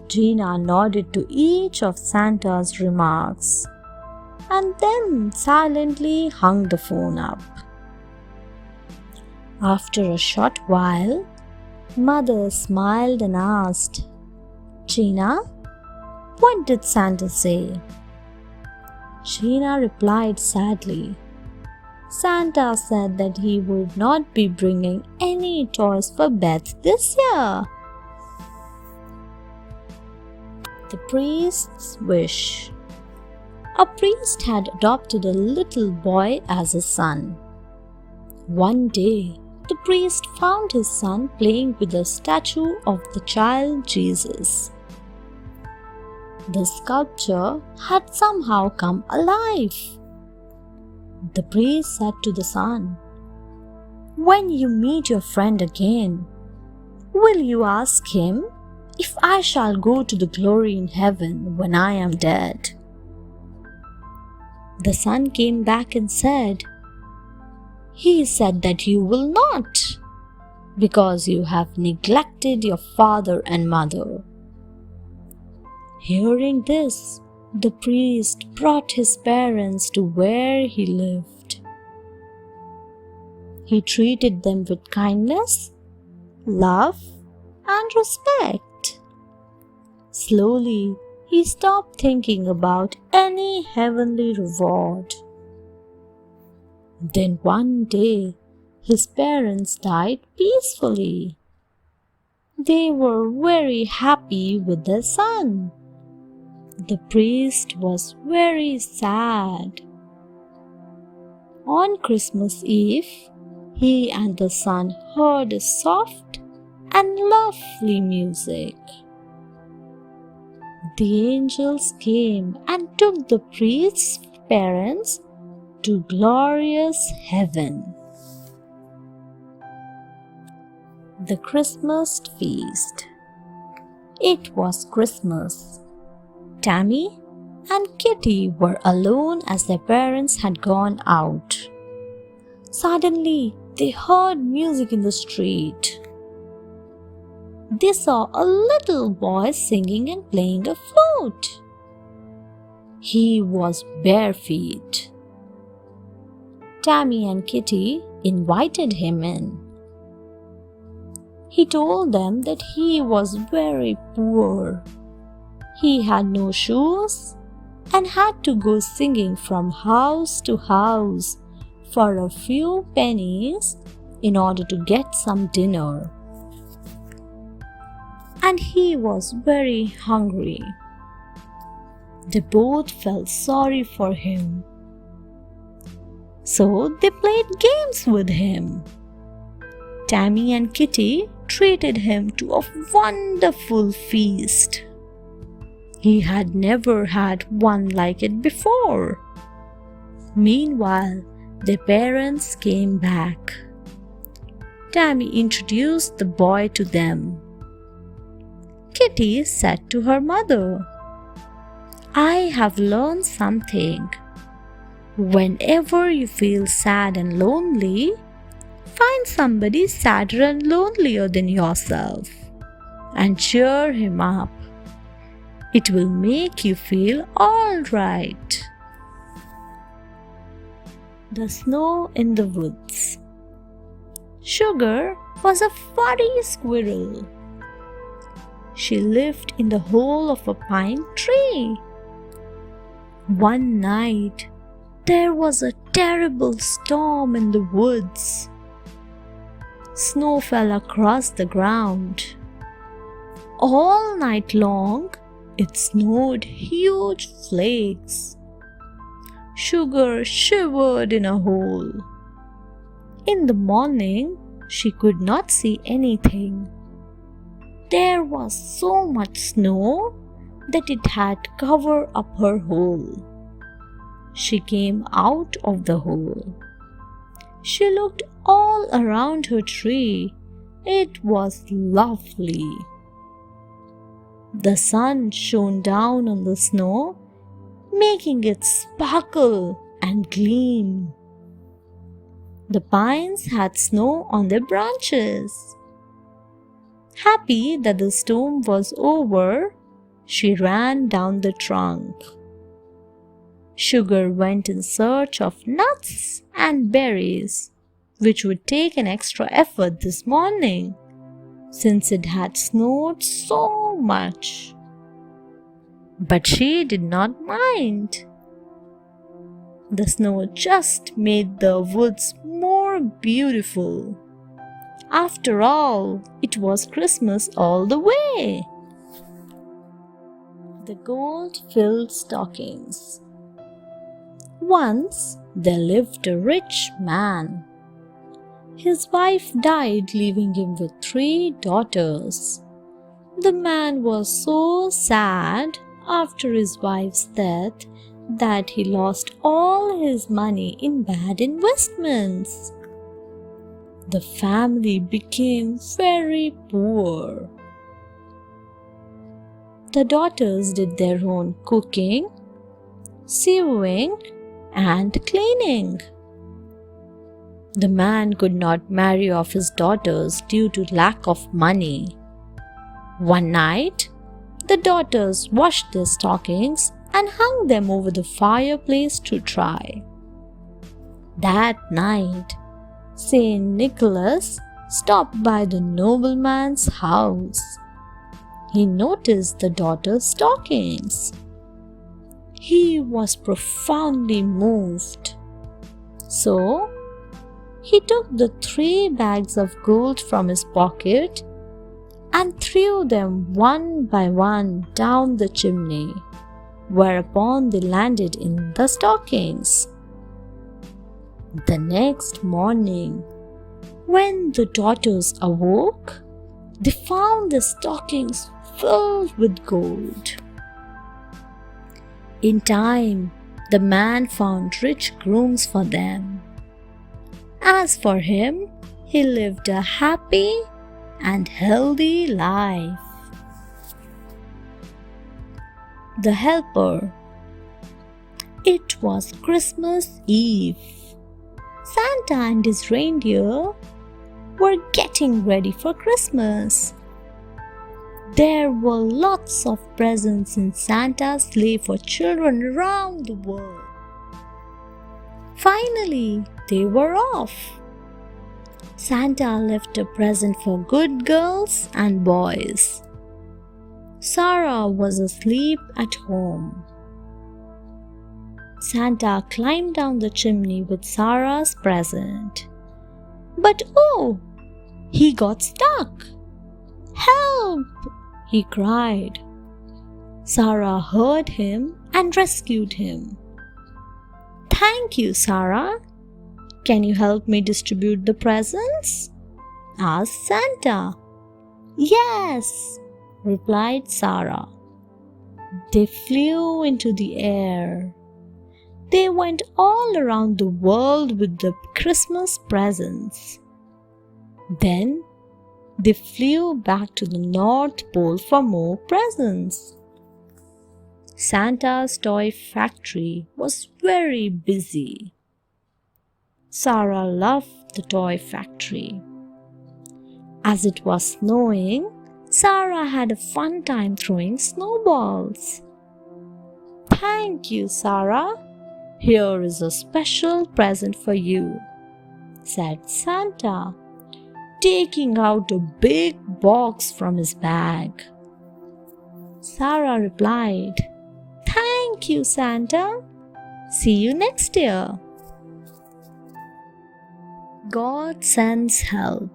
Gina nodded to each of Santa's remarks and then silently hung the phone up. After a short while, Mother smiled and asked, "Gina, what did Santa say?" Gina replied sadly, "Santa said that he would not be bringing any toys for Beth this year." The priest's wish. A priest had adopted a little boy as a son. One day, the priest found his son playing with a statue of the child Jesus. The sculpture had somehow come alive. The priest said to the son, "When you meet your friend again, will you ask him if I shall go to the glory in heaven when I am dead?" The son came back and said, "He said that you will not, because you have neglected your father and mother." Hearing this, the priest brought his parents to where he lived. He treated them with kindness, love, and respect. Slowly, he stopped thinking about any heavenly reward. Then one day, his parents died peacefully. They were very happy with their son. The priest was very sad. On Christmas Eve, he and the son heard soft and lovely music. The angels came and took the priest's parents to glorious heaven. The Christmas Feast. It was Christmas. Tammy and Kitty were alone as their parents had gone out. Suddenly, they heard music in the street. They saw a little boy singing and playing a flute. He was bare feet. Tammy and Kitty invited him in. He told them that he was very poor. He had no shoes and had to go singing from house to house for a few pennies in order to get some dinner. And he was very hungry. They both felt sorry for him. So they played games with him. Tammy and Kitty treated him to a wonderful feast. He had never had one like it before. Meanwhile, their parents came back. Tammy introduced the boy to them. Kitty said to her mother, "I have learned something. Whenever you feel sad and lonely, find somebody sadder and lonelier than yourself and cheer him up. It will make you feel all right." The snow in the woods. Sugar was a furry squirrel. She lived in the hole of a pine tree. One night, there was a terrible storm in the woods. Snow fell across the ground. All night long, it snowed huge flakes. Sugar shivered in a hole. In the morning, she could not see anything. There was so much snow that it had covered up her hole. She came out of the hole. She looked all around her tree. It was lovely. The sun shone down on the snow, making it sparkle and gleam. The pines had snow on their branches. Happy that the storm was over, she ran down the trunk. Sugar went in search of nuts and berries, which would take an extra effort this morning, since it had snowed so much. But she did not mind. The snow just made the woods more beautiful. After all, it was Christmas all the way. The gold-filled stockings. Once there lived a rich man. His wife died, leaving him with 3 daughters. The man was so sad after his wife's death that he lost all his money in bad investments. The family became very poor. The daughters did their own cooking, sewing, and cleaning. The man could not marry off his daughters due to lack of money. One night, the daughters washed their stockings and hung them over the fireplace to dry. That night, Saint Nicholas stopped by the nobleman's house. He noticed the daughters' stockings. He was profoundly moved. So, he took the 3 bags of gold from his pocket and threw them one by one down the chimney, whereupon they landed in the stockings. The next morning, when the daughters awoke, they found the stockings filled with gold. In time, the man found rich grooms for them. As for him, he lived a happy and healthy life. The Helper. It was Christmas Eve. Santa and his reindeer were getting ready for Christmas. There were lots of presents in Santa's sleigh for children around the world. Finally, they were off. Santa left a present for good girls and boys. Sarah was asleep at home. Santa climbed down the chimney with Sarah's present. But oh, he got stuck. "Help!" he cried. Sarah heard him and rescued him. "Thank you, Sarah. Can you help me distribute the presents?" asked Santa. "Yes," replied Sarah. They flew into the air. They went all around the world with the Christmas presents. Then they flew back to the North Pole for more presents. Santa's toy factory was very busy. Sarah loved the toy factory. As it was snowing, Sarah had a fun time throwing snowballs. "Thank you, Sarah. Here is a special present for you," said Santa, taking out a big box from his bag. Sarah replied, "Thank you, Santa. See you next year." God sends help.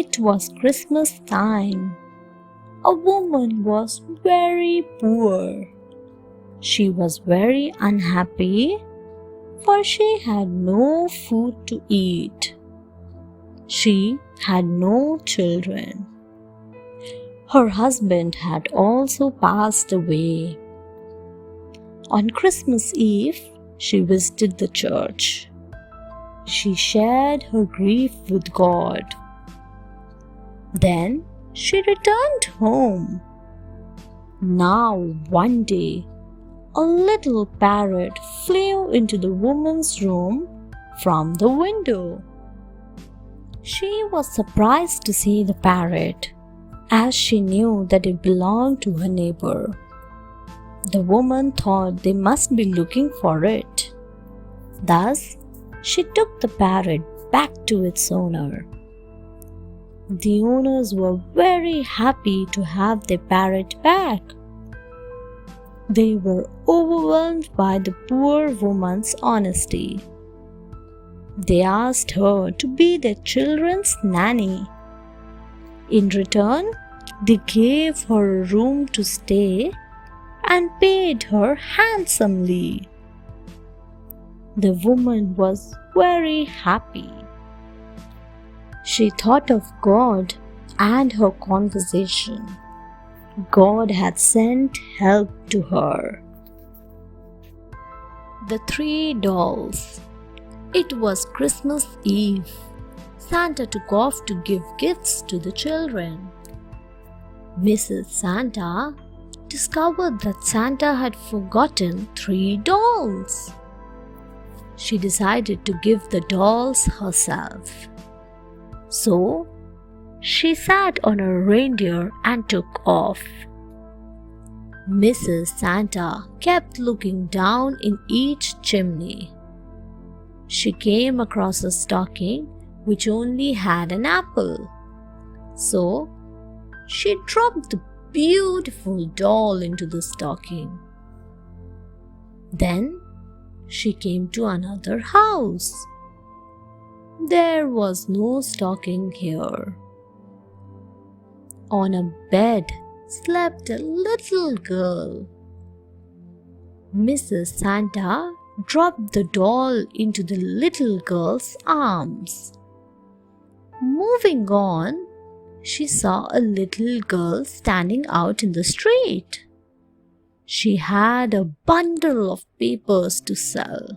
It was Christmas time. A woman was very poor. She was very unhappy, for she had no food to eat. She had no children. Her husband had also passed away. On Christmas Eve, she visited the church. She shared her grief with God. Then she returned home. Now, one day, a little parrot flew into the woman's room from the window. She was surprised to see the parrot, as she knew that it belonged to her neighbor. The woman thought they must be looking for it. Thus, she took the parrot back to its owner. The owners were very happy to have their parrot back. They were overwhelmed by the poor woman's honesty. They asked her to be their children's nanny. In return, they gave her a room to stay and paid her handsomely. The woman was very happy. She thought of God and her conversation. God had sent help to her. The three dolls. It was Christmas Eve. Santa took off to give gifts to the children. Mrs. Santa discovered that Santa had forgotten 3 dolls. She decided to give the dolls herself. So, she sat on a reindeer and took off. Mrs. Santa kept looking down in each chimney. She came across a stocking which only had an apple. So, she dropped the beautiful doll into the stocking. Then, she came to another house. There was no stocking here. On a bed slept a little girl. Mrs. Santa dropped the doll into the little girl's arms. Moving on, she saw a little girl standing out in the street. She had a bundle of papers to sell.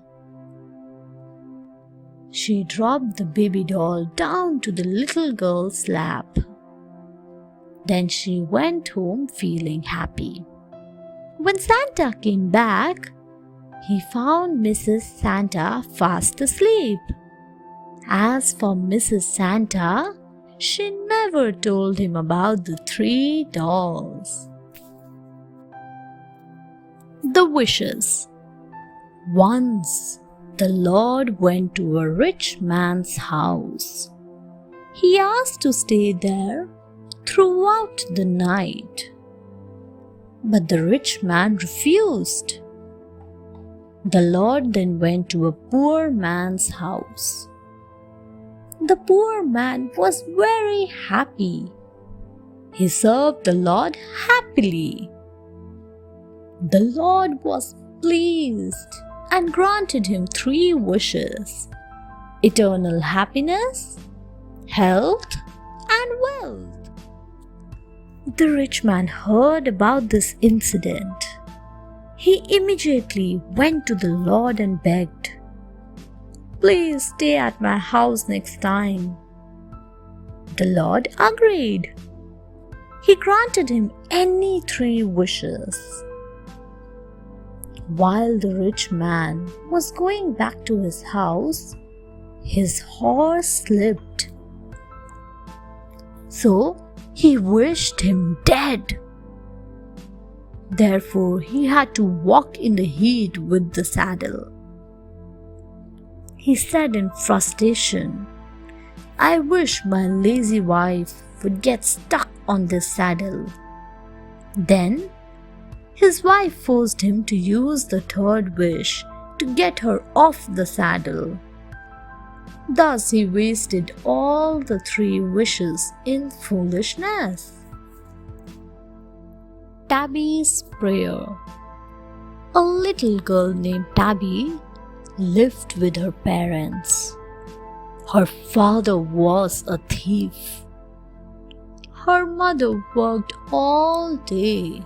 She dropped the baby doll down to the little girl's lap. Then she went home feeling happy. When Santa came back, he found Mrs. Santa fast asleep. As for Mrs. Santa, she never told him about the 3 dolls. The wishes. Once, the Lord went to a rich man's house. He asked to stay there throughout the night. But the rich man refused. The Lord then went to a poor man's house. The poor man was very happy. He served the Lord happily. The Lord was pleased and granted him 3 wishes: eternal happiness, health, and wealth. The rich man heard about this incident. He immediately went to the Lord and begged, "Please stay at my house next time." The Lord agreed. He granted him any 3 wishes. While the rich man was going back to his house, his horse slipped. So he wished him dead. Therefore, he had to walk in the heat with the saddle. He said in frustration, "I wish my lazy wife would get stuck on this saddle." Then, his wife forced him to use the 3rd wish to get her off the saddle. Thus, he wasted all the 3 wishes in foolishness. Tabby's Prayer. A little girl named Tabby lived with her parents. Her father was a thief. Her mother worked all day.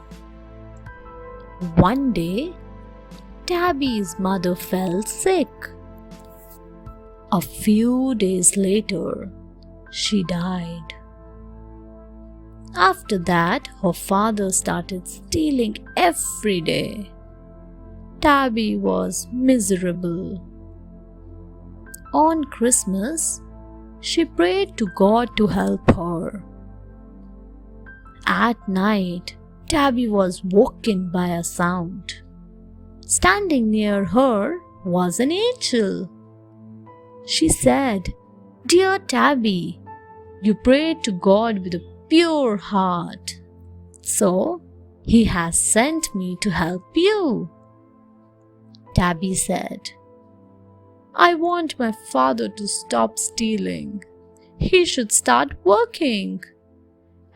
One day, Tabby's mother fell sick. A few days later, she died. After that, her father started stealing every day. Tabby was miserable. On Christmas, she prayed to God to help her. At night, Tabby was woken by a sound. Standing near her was an angel. She said, "Dear Tabby, you prayed to God with a pure heart, so He has sent me to help you." Tabby said, "I want my father to stop stealing. He should start working.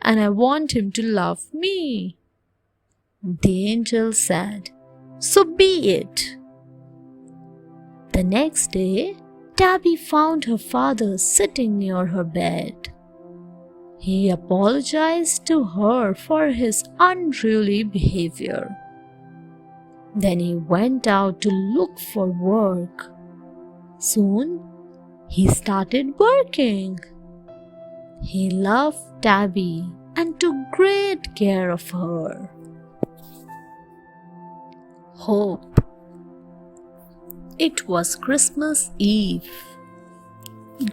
And I want him to love me." The angel said, "So be it." The next day, Tabby found her father sitting near her bed. He apologized to her for his unruly behavior. Then he went out to look for work. Soon, he started working. He loved Tabby and took great care of her. Hope. It was Christmas Eve.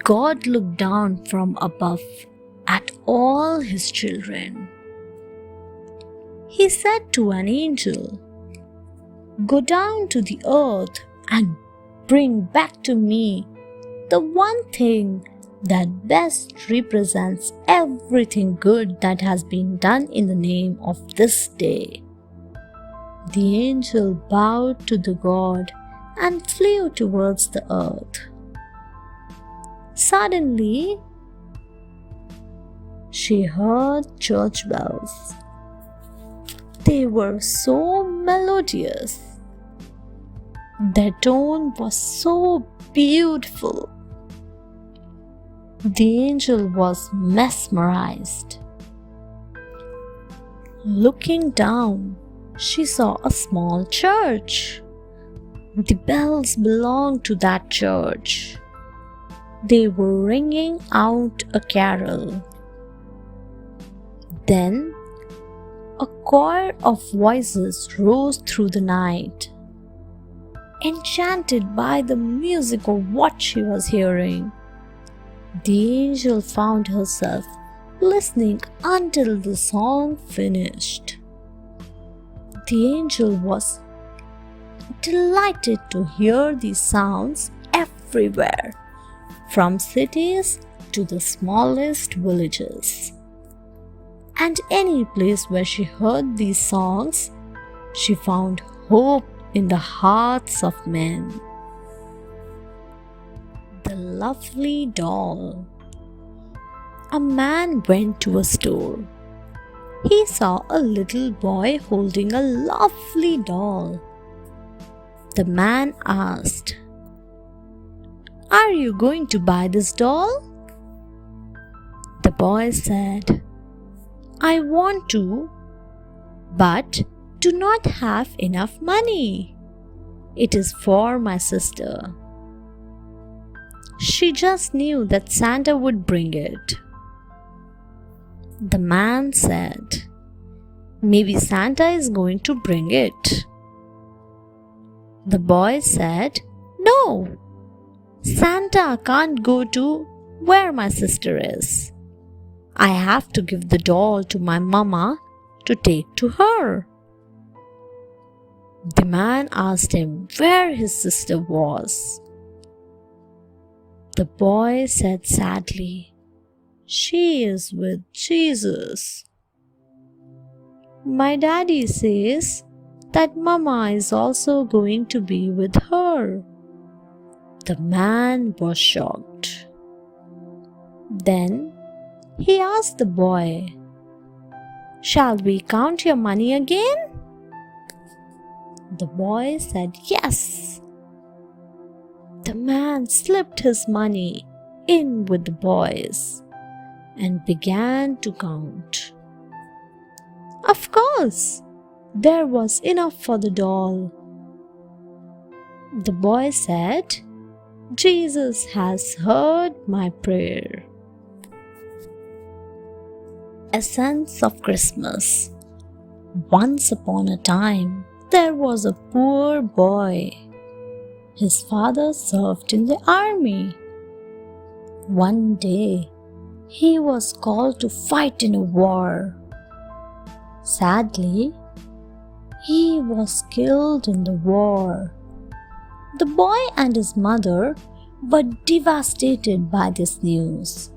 God looked down from above at all his children. He said to an angel, "Go down to the earth and bring back to me the one thing that best represents everything good that has been done in the name of this day." The angel bowed to the god and flew towards the earth. Suddenly, she heard church bells. They were so melodious. Their tone was so beautiful. The angel was mesmerized. Looking down, she saw a small church. The bells belonged to that church. They were ringing out a carol. Then, a choir of voices rose through the night. Enchanted by the music of what she was hearing, the angel found herself listening until the song finished. The angel was delighted to hear these sounds everywhere, from cities to the smallest villages. And any place where she heard these songs, she found hope in the hearts of men. The lovely doll. A man went to a store. he saw a little boy holding a lovely doll. The man asked, "Are you going to buy this doll?" The boy said, "I want to, but do not have enough money. It is for my sister. She just knew that Santa would bring it." The man said, "Maybe Santa is going to bring it." The boy said, "No, Santa can't go to where my sister is. I have to give the doll to my mama to take to her." The man asked him where his sister was. The boy said sadly, "She is with Jesus. My daddy says that mama is also going to be with her." The man was shocked. Then he asked the boy, "Shall we count your money again?" The boy said yes. The man slipped his money in with the boys and began to count. Of course, there was enough for the doll. The boy said, "Jesus has heard my prayer." Essence of Christmas. Once upon a time, there was a poor boy. His father served in the army. One day, he was called to fight in a war. Sadly, he was killed in the war. The boy and his mother were devastated by this news.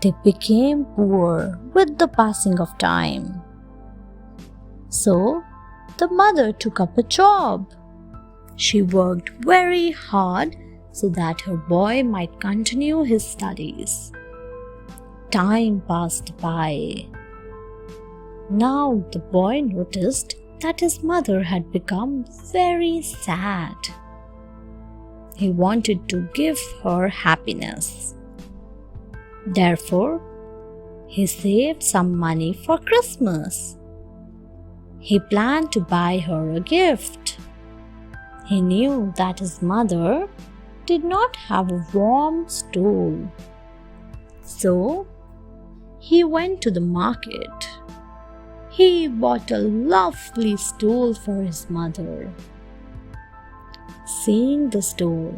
They became poor with the passing of time. So, the mother took up a job. She worked very hard so that her boy might continue his studies. Time passed by. Now the boy noticed that his mother had become very sad. He wanted to give her happiness. Therefore, he saved some money for Christmas. He planned to buy her a gift. He knew that his mother did not have a warm stove. So, he went to the market. He bought a lovely stool for his mother. Seeing the stool,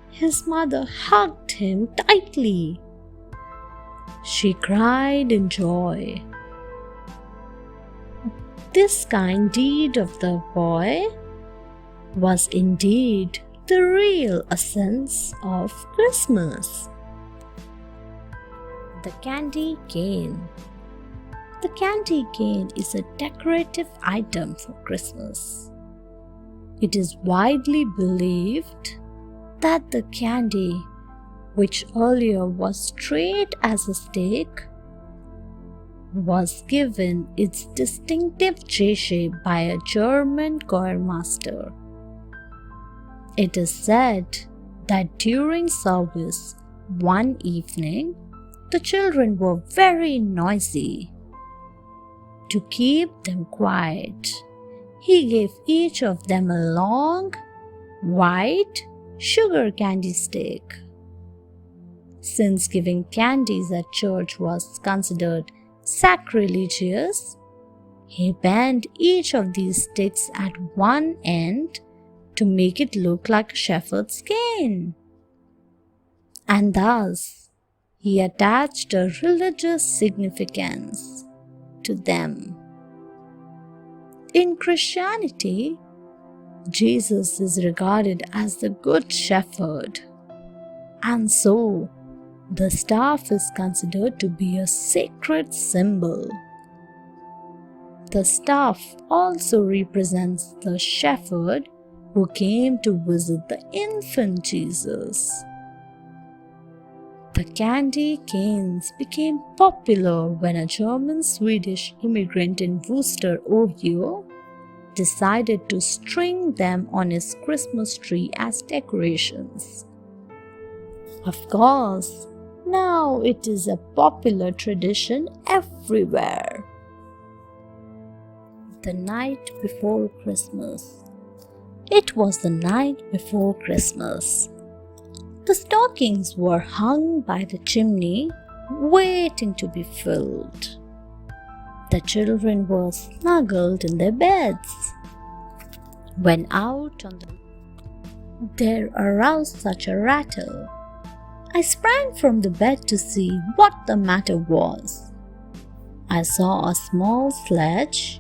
his mother hugged him tightly. She cried in joy. This kind deed of the boy was indeed the real essence of Christmas. The candy cane. The candy cane is a decorative item for Christmas. It is widely believed that the candy, which earlier was straight as a stake, was given its distinctive J-shape by a German choirmaster. It is said that during service one evening, the children were very noisy. To keep them quiet, he gave each of them a long, white sugar candy stick. Since giving candies at church was considered sacrilegious, he bent each of these sticks at one end to make it look like a shepherd's cane. And thus, he attached a religious significance to them. In Christianity, Jesus is regarded as the Good Shepherd, and so the staff is considered to be a sacred symbol. The staff also represents the shepherd who came to visit the infant Jesus. The candy canes became popular when a German-Swedish immigrant in Worcester, Ohio, decided to string them on his Christmas tree as decorations. Of course, now it is a popular tradition everywhere. The night before Christmas. It was the night before Christmas. The stockings were hung by the chimney, waiting to be filled. The children were snuggled in their beds. When out on there aroused such a rattle. I sprang from the bed to see what the matter was. I saw a small sledge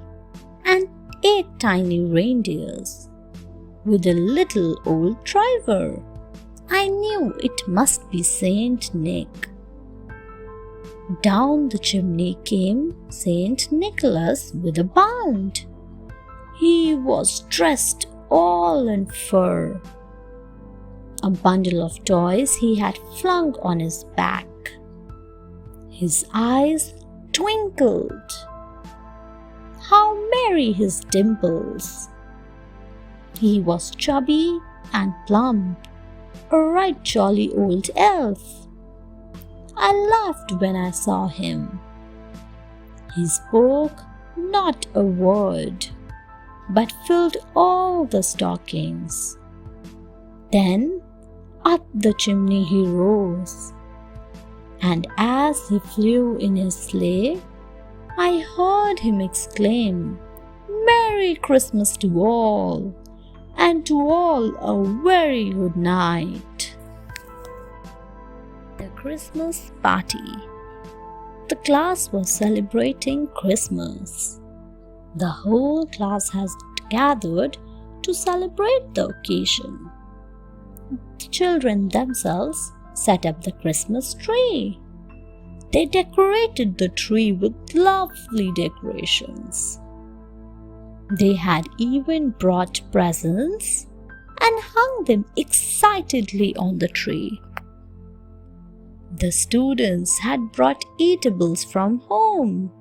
and 8 tiny reindeers with a little old driver. I knew it must be Saint Nick. Down the chimney came Saint Nicholas with a bound. He was dressed all in fur. A bundle of toys he had flung on his back. His eyes twinkled. How merry his dimples! He was chubby and plump, a right jolly old elf. I laughed when I saw him. He spoke not a word, but filled all the stockings. Then up the chimney he rose, and as he flew in his sleigh, I heard him exclaim, "Merry Christmas to all, and to all a very good night." The Christmas party. The class was celebrating Christmas. The whole class has gathered to celebrate the occasion. The children themselves set up the Christmas tree. They decorated the tree with lovely decorations. They had even brought presents and hung them excitedly on the tree. The students had brought eatables from home.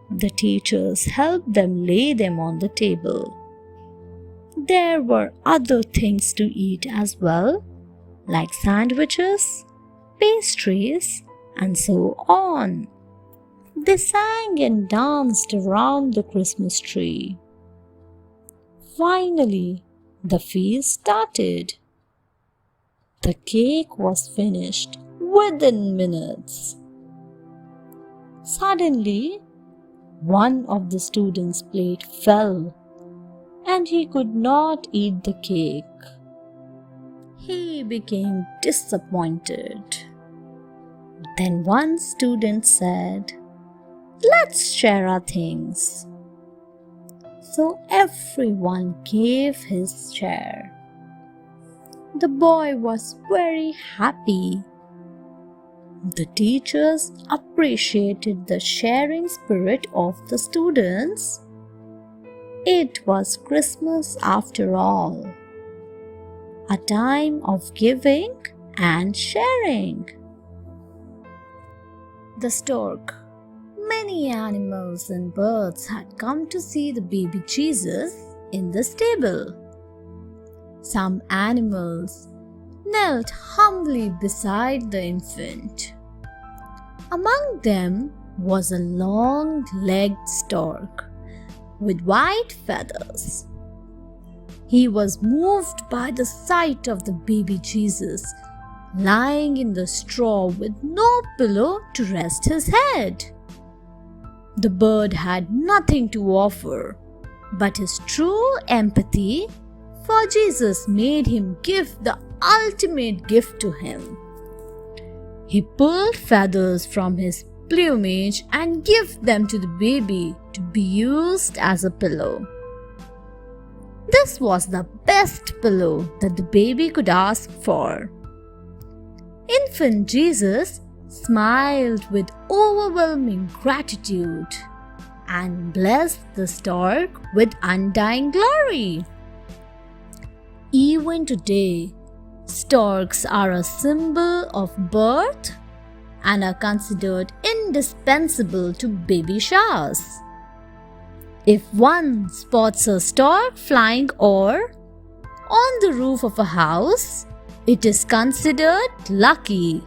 The teachers helped them lay them on the table. There were other things to eat as well, like sandwiches, pastries, and so on. They sang and danced around the Christmas tree. Finally, the feast started. The cake was finished within minutes. Suddenly, one of the students' plate fell, and he could not eat the cake. He became disappointed. Then one student said, "Let's share our things." So everyone gave his share. The boy was very happy. The teachers appreciated the sharing spirit of the students. It was Christmas after all, a time of giving and sharing. The stork. Many animals and birds had come to see the baby Jesus in the stable. Some animals knelt humbly beside the infant. Among them was a long-legged stork with white feathers. He was moved by the sight of the baby Jesus lying in the straw with no pillow to rest his head. The bird had nothing to offer, but his true empathy for Jesus made him give the ultimate gift to him. He pulled feathers from his plumage and gave them to the baby to be used as a pillow. This was the best pillow that the baby could ask for. Infant Jesus smiled with overwhelming gratitude and blessed the stork with undying glory. Even today, Storks are a symbol of birth and are considered indispensable to baby showers. If one spots a stork flying or on the roof of a house, it is considered lucky,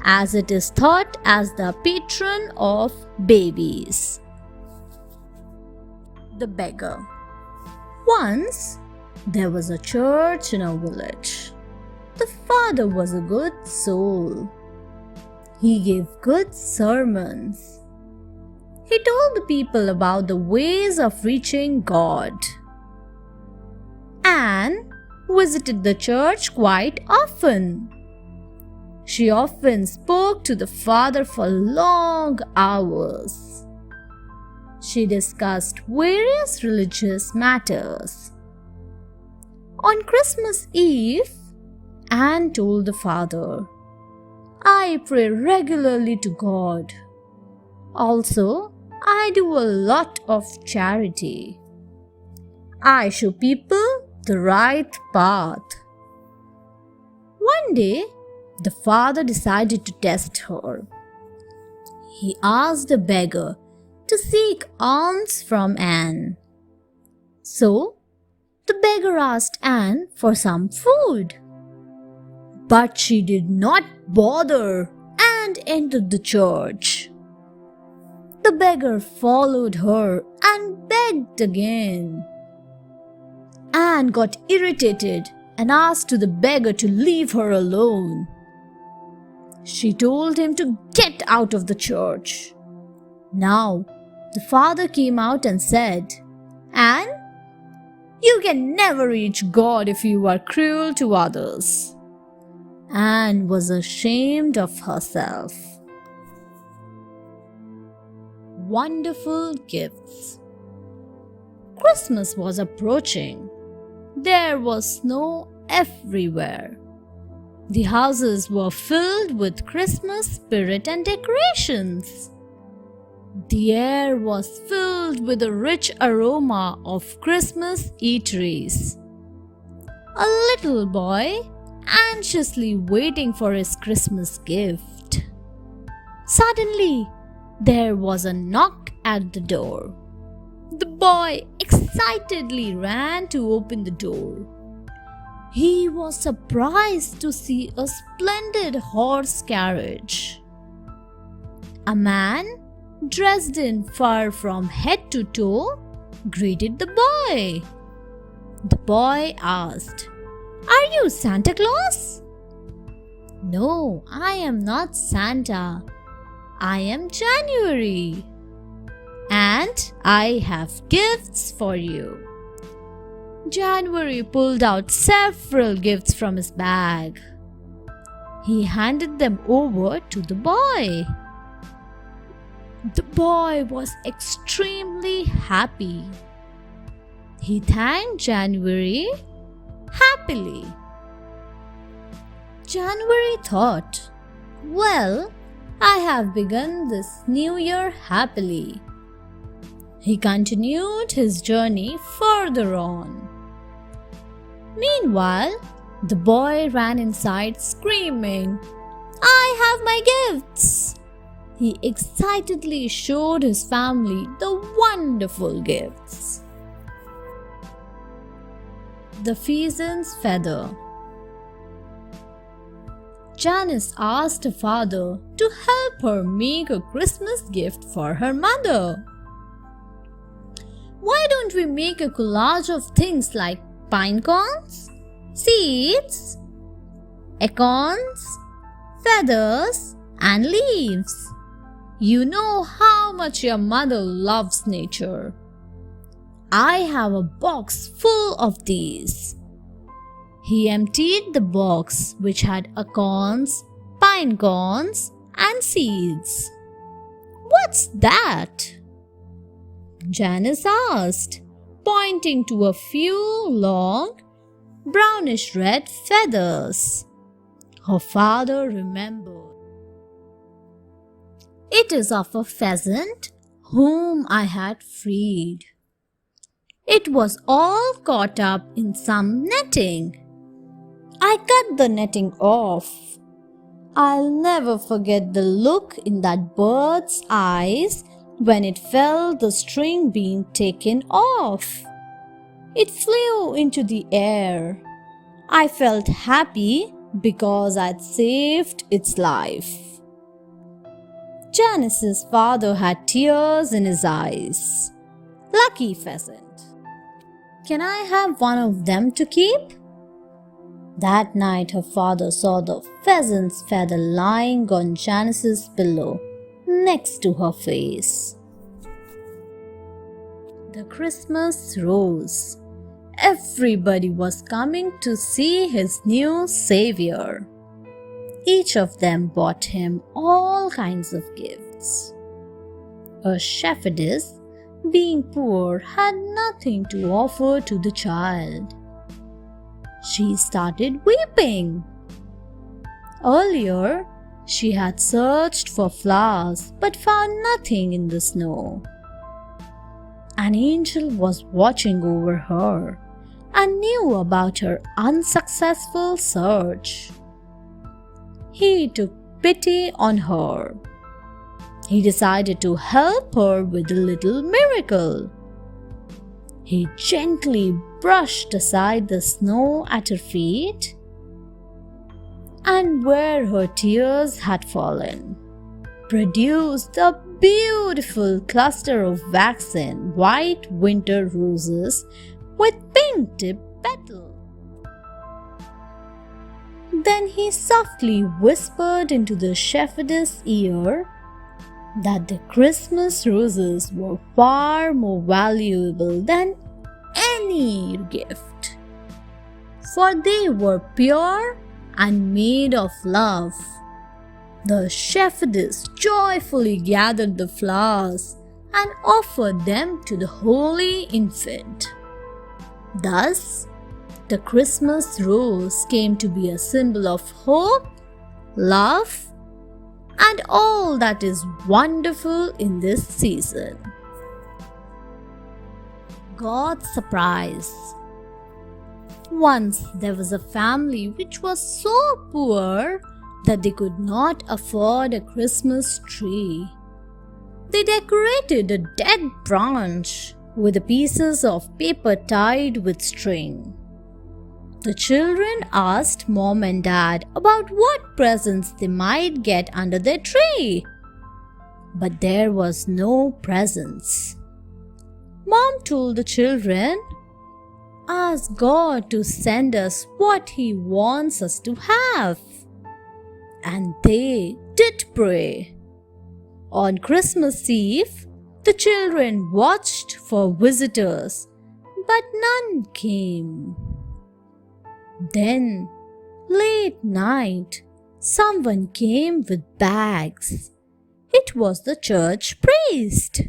as it is thought as the patron of babies. The beggar. Once there was a church in a village. The father was a good soul. He gave good sermons. He told the people about the ways of reaching God. Anne visited the church quite often. She often spoke to the father for long hours. She discussed various religious matters. On Christmas Eve, Anne told the father, "I pray regularly to God. Also, I do a lot of charity. I show people the right path." One day, the father decided to test her. He asked the beggar to seek alms from Anne. So, the beggar asked Anne for some food. But she did not bother and entered the church. The beggar followed her and begged again. Anne got irritated and asked the beggar to leave her alone. She told him to get out of the church. Now, the father came out and said, "Anne, you can never reach God if you are cruel to others." Anne was ashamed of herself. Wonderful gifts. Christmas was approaching. There was snow everywhere. The houses were filled with Christmas spirit and decorations. The air was filled with a rich aroma of Christmas eateries. A little boy anxiously waiting for his Christmas gift. Suddenly, there was a knock at the door. The boy excitedly ran to open the door. He was surprised to see a splendid horse carriage. A man, dressed in fur from head to toe, greeted the boy. The boy asked, "Are you Santa Claus?" "No, I am not Santa. I am January. And I have gifts for you." January pulled out several gifts from his bag. He handed them over to the boy. The boy was extremely happy. He thanked January happily. January thought, "Well, I have begun this new year happily." He continued his journey further on. Meanwhile, the boy ran inside screaming, "I have my gifts!" He excitedly showed his family the wonderful gifts. The pheasant's feather. Janice asked her father to help her make a Christmas gift for her mother. "Why don't we make a collage of things like pine cones, seeds, acorns, feathers, and leaves? You know how much your mother loves nature. I have a box full of these." He emptied the box, which had acorns, pine cones, and seeds. "What's that?" Janice asked, pointing to a few long, brownish red feathers. Her father remembered. "It is of a pheasant whom I had freed. It was all caught up in some netting. I cut the netting off. I'll never forget the look in that bird's eyes when it felt the string being taken off. It flew into the air. I felt happy because I'd saved its life. Janice's father had tears in his eyes. Lucky pheasant. Can I have one of them to keep? That night her father saw the pheasant's feather lying on Janice's pillow next to her face. The Christmas rose. Everybody was coming to see his new savior. Each of them bought him all kinds of gifts. A shepherdess, being poor, had nothing to offer to the child. She started weeping. Earlier, she had searched for flowers but found nothing in the snow. An angel was watching over her and knew about her unsuccessful search. He took pity on her. He decided to help her with a little miracle. He gently brushed aside the snow at her feet and where her tears had fallen, produced a beautiful cluster of waxen white winter roses with pink-tipped petals. Then he softly whispered into the shepherdess' ear that the Christmas roses were far more valuable than any gift, for they were pure and made of love. The shepherdess joyfully gathered the flowers and offered them to the holy infant. Thus, the Christmas rose came to be a symbol of hope, love, and all that is wonderful in this season. God's surprise. Once there was a family which was so poor that they could not afford a Christmas tree. They decorated a dead branch with the pieces of paper tied with string. The children asked Mom and Dad about what presents they might get under their tree. But there was no presents. Mom told the children, "Ask God to send us what He wants us to have." And they did pray. On Christmas Eve, the children watched for visitors, but none came. Then, late night, someone came with bags. It was the church priest.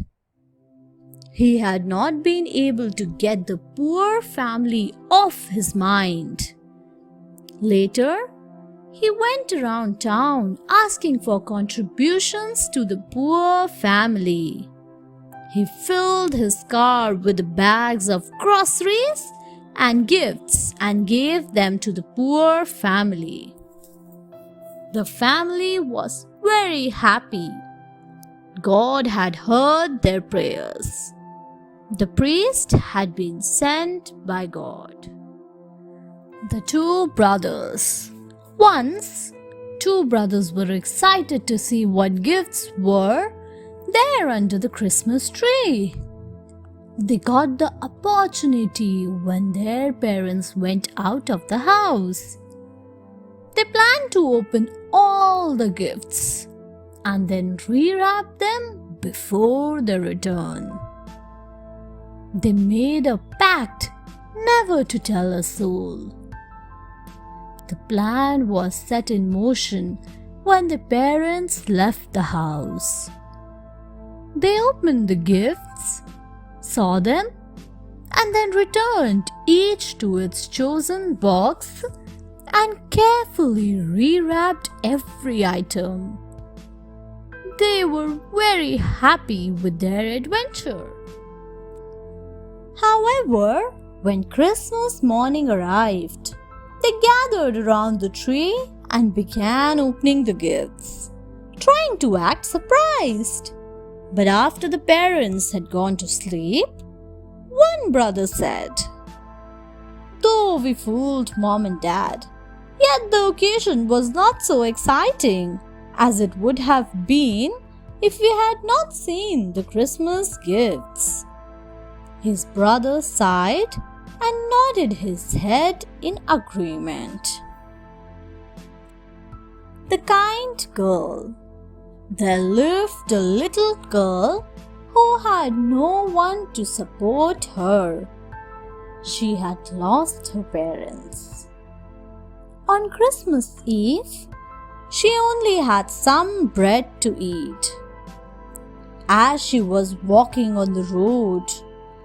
He had not been able to get the poor family off his mind. Later, he went around town asking for contributions to the poor family. He filled his car with bags of groceries and gifts and gave them to the poor family. The family was very happy. God had heard their prayers. The priest had been sent by God. The two brothers. Once, two brothers were excited to see what gifts were there under the Christmas tree. They got the opportunity when their parents went out of the house. They planned to open all the gifts and then rewrap them before their return. They made a pact never to tell a soul. The plan was set in motion when the parents left the house. They opened the gifts, saw them, and then returned each to its chosen box and carefully rewrapped every item. They were very happy with their adventure. However, when Christmas morning arrived, They gathered around the tree and began opening the gifts, trying to act surprised. But after the parents had gone to sleep, one brother said, "Though we fooled Mom and Dad, yet the occasion was not so exciting as it would have been if we had not seen the Christmas gifts." His brother sighed and nodded his head in agreement. The Kind Girl. There lived a little girl who had no one to support her. She had lost her parents. On Christmas Eve, she only had some bread to eat. As she was walking on the road,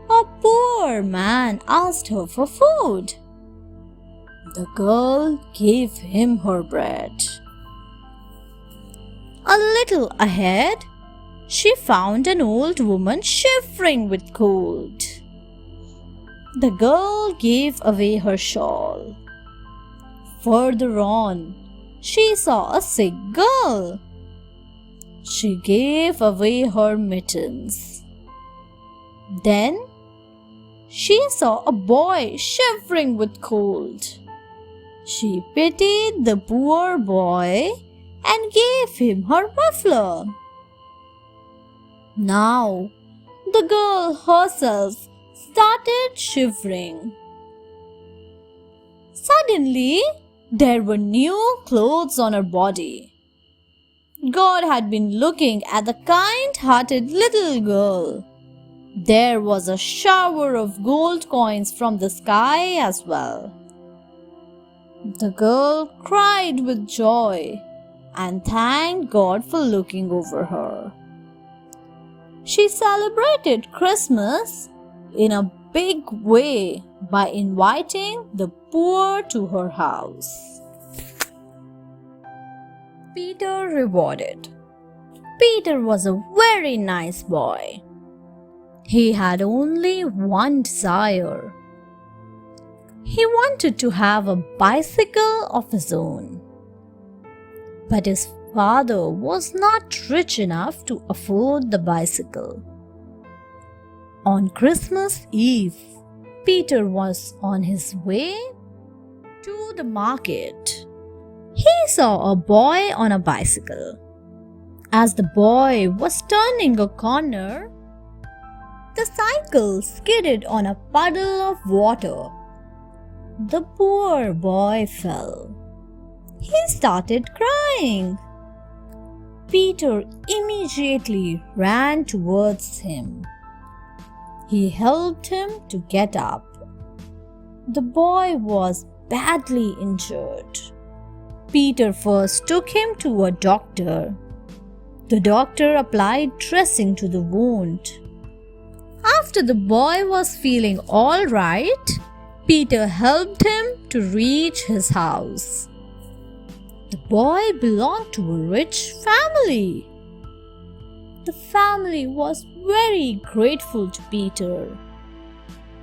a poor man asked her for food. The girl gave him her bread. A little ahead, she found an old woman shivering with cold. The girl gave away her shawl. Further on, she saw a sick girl. She gave away her mittens. Then, she saw a boy shivering with cold. She pitied the poor boy and gave him her muffler. Now, the girl herself started shivering. Suddenly, there were new clothes on her body. God had been looking at the kind-hearted little girl. There was a shower of gold coins from the sky as well. The girl cried with joy and thanked God for looking over her. She celebrated Christmas in a big way by inviting the poor to her house. Peter rewarded. Peter was a very nice boy. He had only one desire. He wanted to have a bicycle of his own. But his father was not rich enough to afford the bicycle. On Christmas Eve, Peter was on his way to the market. He saw a boy on a bicycle. As the boy was turning a corner, the cycle skidded on a puddle of water. The poor boy fell. He started crying. Peter immediately ran towards him. He helped him to get up. The boy was badly injured. Peter first took him to a doctor. The doctor applied dressing to the wound. After the boy was feeling all right, Peter helped him to reach his house. The boy belonged to a rich family. The family was very grateful to Peter.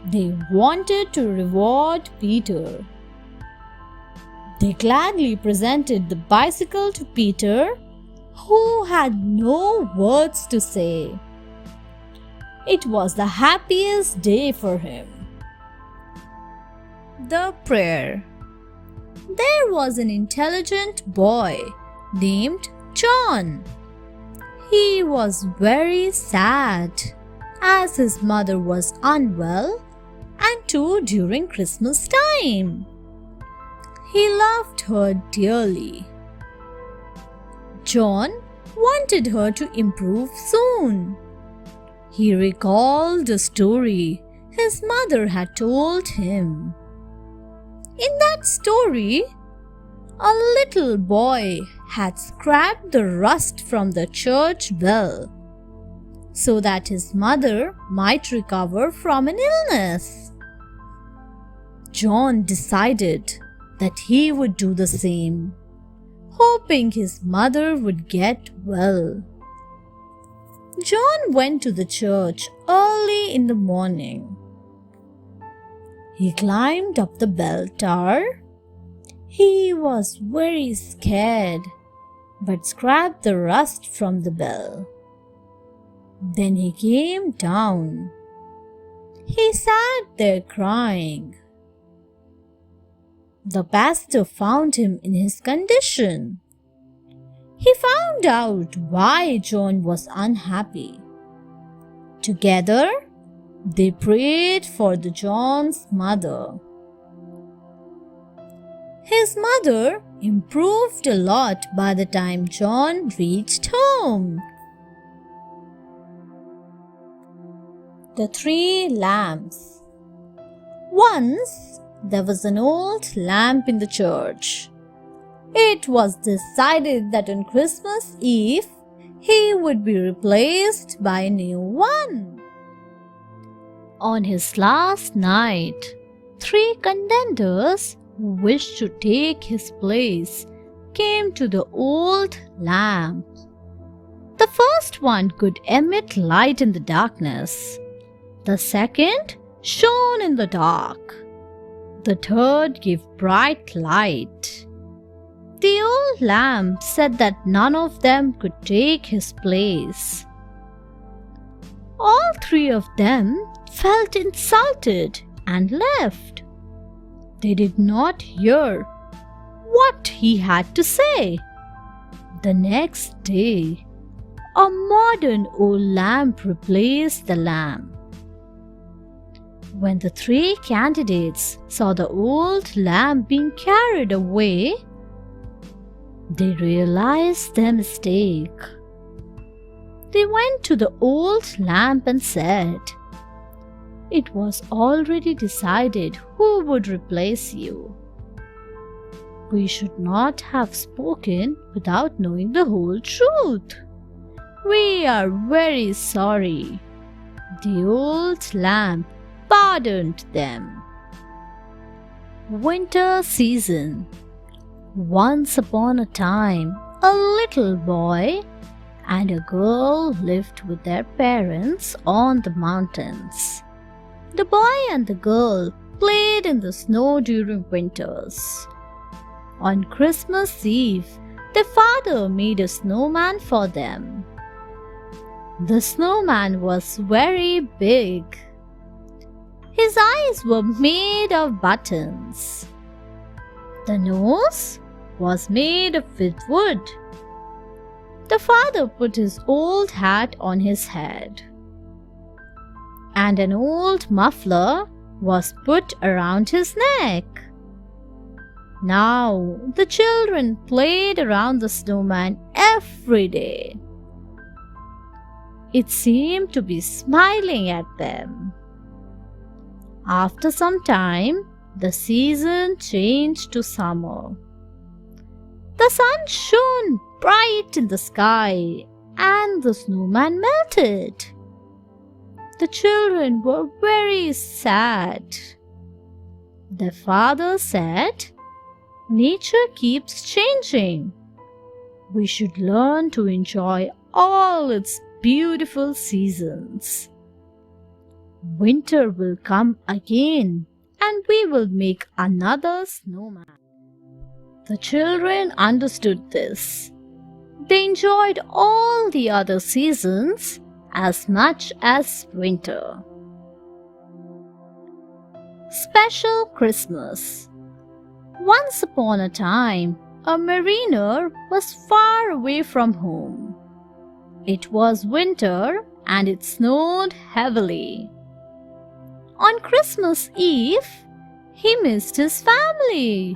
They wanted to reward Peter. They gladly presented the bicycle to Peter, who had no words to say. It was the happiest day for him. The prayer. There was an intelligent boy named John. He was very sad as his mother was unwell and too during Christmas time. He loved her dearly. John wanted her to improve soon. He recalled a story his mother had told him. In that story, a little boy had scraped the rust from the church bell so that his mother might recover from an illness. John decided that he would do the same, hoping his mother would get well. John went to the church early in the morning. He climbed up the bell tower He was very scared, but scraped the rust from the bell. Then he came down. He sat there crying. The pastor found him in his condition. He found out why John was unhappy. Together, they prayed for John's mother. His mother improved a lot by the time John reached home. The Three Lamps. Once there was an old lamp in the church. It was decided that on Christmas Eve he would be replaced by a new one. On his last night, 3 contenders who wished to take his place came to the old lamp. The first one could emit light in the darkness. The second shone in the dark. The third gave bright light. The old lamp said that none of them could take his place. All 3 of them felt insulted and left. They did not hear what he had to say. The next day, a modern old lamp replaced the lamp. When the 3 candidates saw the old lamp being carried away, they realized their mistake. They went to the old lamp and said, "It was already decided who would replace you. We should not have spoken without knowing the whole truth. We are very sorry." The old lamp pardoned them. Winter season. Once upon a time, a little boy and a girl lived with their parents on the mountains. The boy and the girl played in the snow during winters. On Christmas Eve, their father made a snowman for them. The snowman was very big. His eyes were made of buttons. The nose was made of wood. The father put his old hat on his head, and an old muffler was put around his neck. Now the children played around the snowman every day. It seemed to be smiling at them. After some time, the season changed to summer. The sun shone bright in the sky and the snowman melted. The children were very sad. Their father said, "Nature keeps changing. We should learn to enjoy all its beautiful seasons. Winter will come again and we will make another snowman." The children understood this. They enjoyed all the other seasons as much as winter. Special Christmas. Once upon a time, a mariner was far away from home. It was winter and it snowed heavily. On Christmas Eve, he missed his family.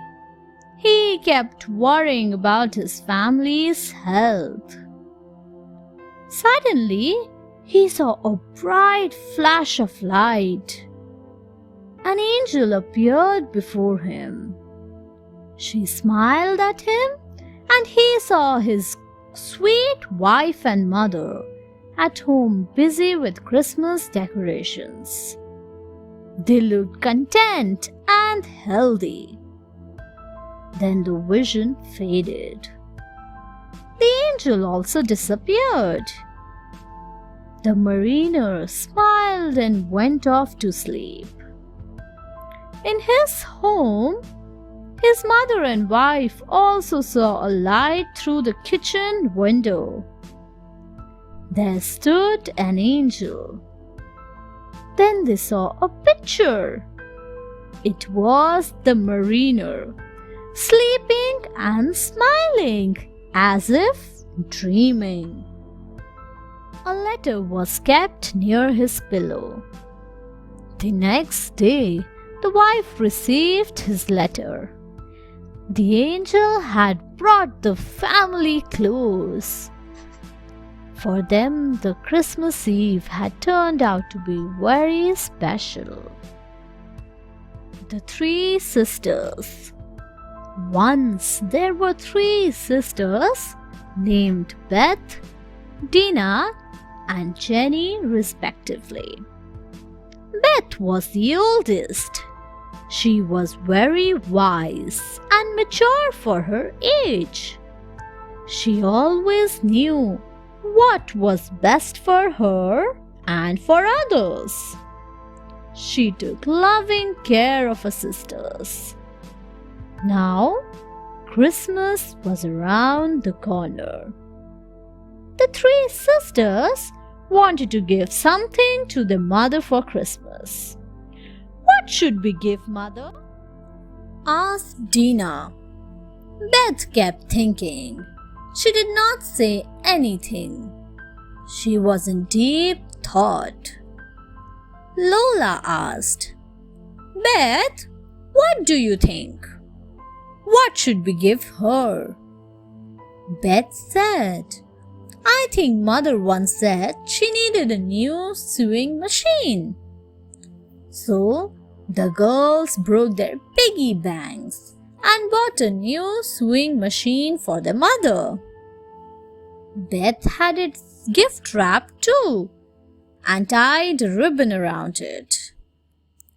He kept worrying about his family's health. Suddenly, he saw a bright flash of light. An angel appeared before him. She smiled at him, and he saw his sweet wife and mother at home busy with Christmas decorations. They looked content and healthy. Then the vision faded. The angel also disappeared. The mariner smiled and went off to sleep. In his home, His mother and wife also saw a light through the kitchen window. There stood an angel. Then they saw a picture. It was the mariner, sleeping and smiling as if dreaming. A letter was kept near his pillow. The next day, the wife received his letter. The angel had brought the family close. For them, the Christmas Eve had turned out to be very special. The three sisters. Once there were three sisters named Beth, Dina, and Jenny respectively. Beth was the oldest. She was very wise and mature for her age. She always knew what was best for her and for others. She took loving care of her sisters. Now, Christmas was around the corner. The three sisters wanted to give something to their mother for Christmas. What should we give mother? Asked Dina. Beth kept thinking. She did not say anything. She was in deep thought. Lola asked, Beth, what do you think? What should we give her? Beth said, I think mother once said she needed a new sewing machine. So the girls broke their piggy banks and bought a new sewing machine for their mother. Beth had its gift wrapped too and tied a ribbon around it.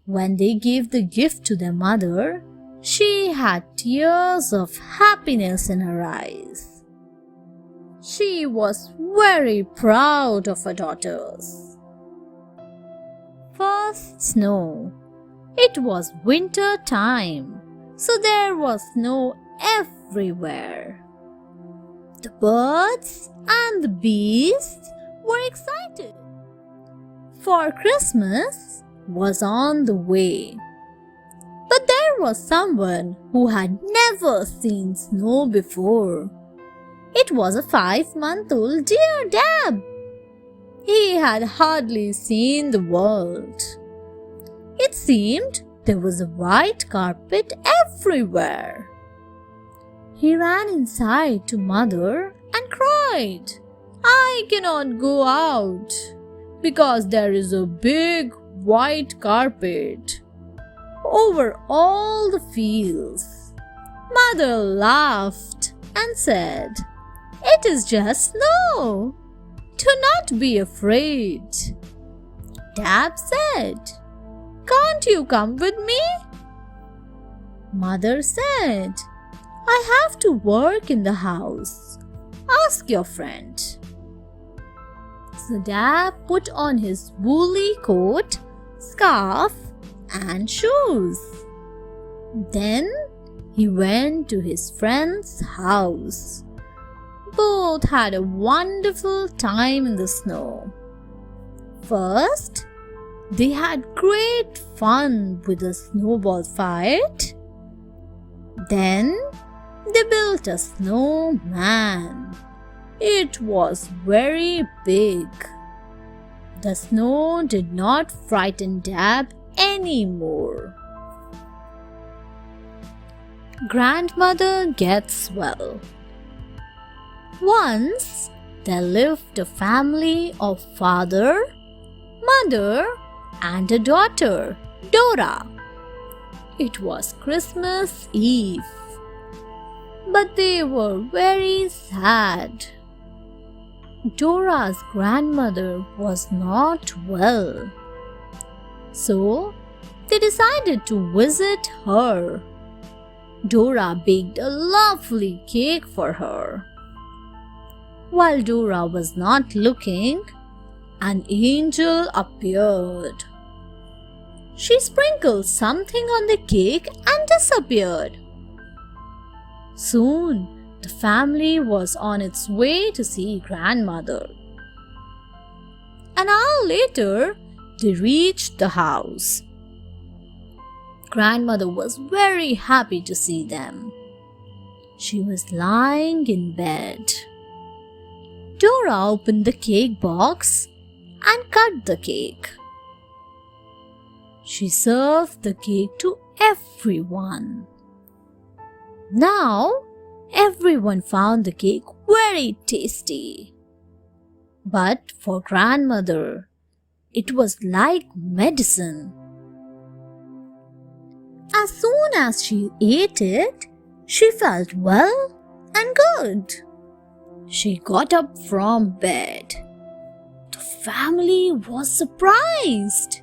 When they gave the gift to their mother, she had tears of happiness in her eyes. She was very proud of her daughters. First snow. It was winter time, so there was snow everywhere. The birds and the beasts were excited, for Christmas was on the way. But there was someone who had never seen snow before. It was a 5-month-old dear Dab. He had hardly seen the world. It seemed there was a white carpet everywhere. He ran inside to mother and cried, I cannot go out because there is a big white carpet over all the fields. Mother laughed and said, It is just snow. Do not be afraid. Dab said, Can't you come with me? Mother said, I have to work in the house. Ask your friend. So Dab put on his woolly coat, scarf, and shoes. Then he went to his friend's house. Both had a wonderful time in the snow. First, they had great fun with a snowball fight. Then, they built a snowman. It was very big. The snow did not frighten Dab anymore. Grandmother gets well. Once there lived a family of father, mother, and a daughter, Dora. It was Christmas Eve, but they were very sad. Dora's grandmother was not well, so they decided to visit her. Dora baked a lovely cake for her. While Dora was not looking, an angel appeared. She sprinkled something on the cake and disappeared. Soon, the family was on its way to see grandmother. An hour later, they reached the house. Grandmother was very happy to see them. She was lying in bed. Dora opened the cake box and cut the cake. She served the cake to everyone. Now, everyone found the cake very tasty. But for grandmother, it was like medicine. As soon as she ate it, she felt well and good. She got up from bed. The family was surprised,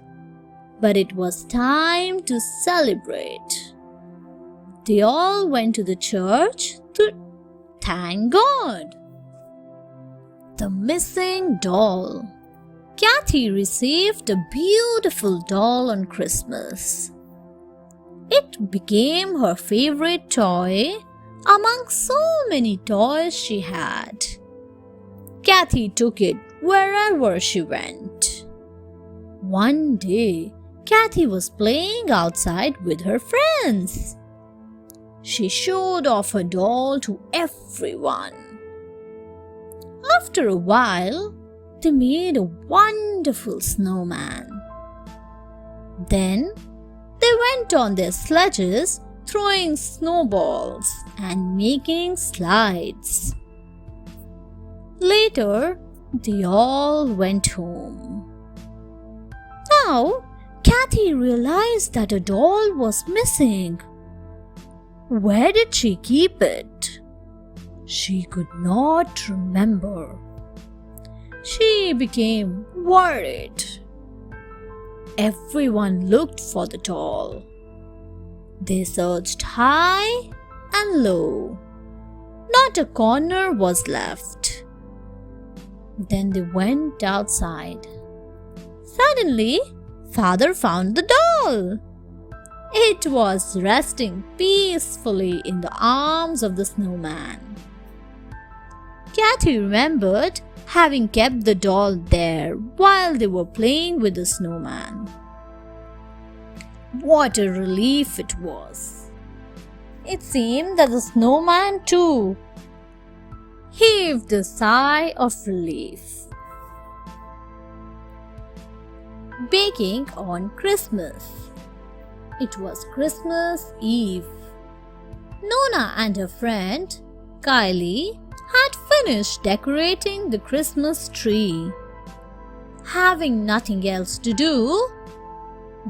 but it was time to celebrate. They all went to the church to thank God. The missing doll. Kathy received a beautiful doll on Christmas. It became her favorite toy among so many toys she had. Kathy took it wherever she went. One day, Kathy was playing outside with her friends. She showed off her doll to everyone. After a while, they made a wonderful snowman. Then, they went on their sledges, throwing snowballs and making slides. Later, they all went home. Now, Kathy realized that a doll was missing. Where did she keep it? She could not remember. She became worried. Everyone looked for the doll. They searched high and low. Not a corner was left. Then they went outside. Suddenly, Father found the doll. It was resting peacefully in the arms of the snowman. Kathy remembered having kept the doll there while they were playing with the snowman. What a relief it was! It seemed that the snowman too heaved a sigh of relief. Baking on Christmas. It was Christmas Eve. Nona and her friend, Kylie, had finished decorating the Christmas tree. Having nothing else to do,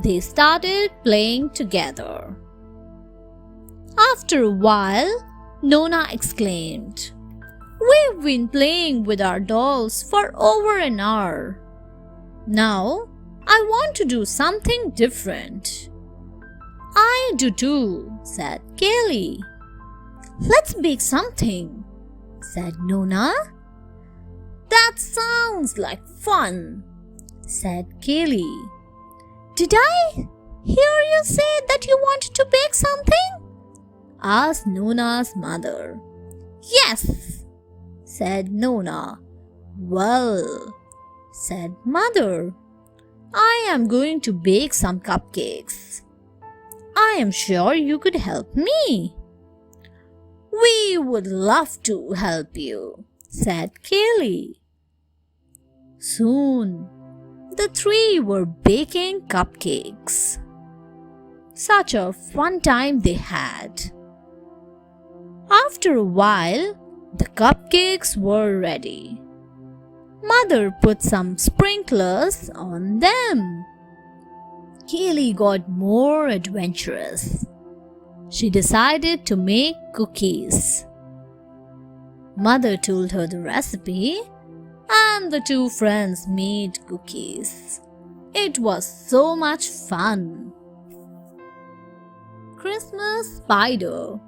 they started playing together. After a while, Nona exclaimed, "We've been playing with our dolls for over an hour. Now, I want to do something different." "I do too," said Kaylee. "Let's bake something," said Nona. "That sounds like fun," said Kaylee. "Did I hear you say that you wanted to bake something?" asked Nona's mother. "Yes," said Nona. "Well," said Mother, "I am going to bake some cupcakes. I am sure you could help me." "We would love to help you," said Kaylee. Soon, the three were baking cupcakes. Such a fun time they had. After a while, the cupcakes were ready. Mother put some sprinklers on them. Kaylee got more adventurous. She decided to make cookies. Mother told her the recipe, and the two friends made cookies. It was so much fun. Christmas Spider.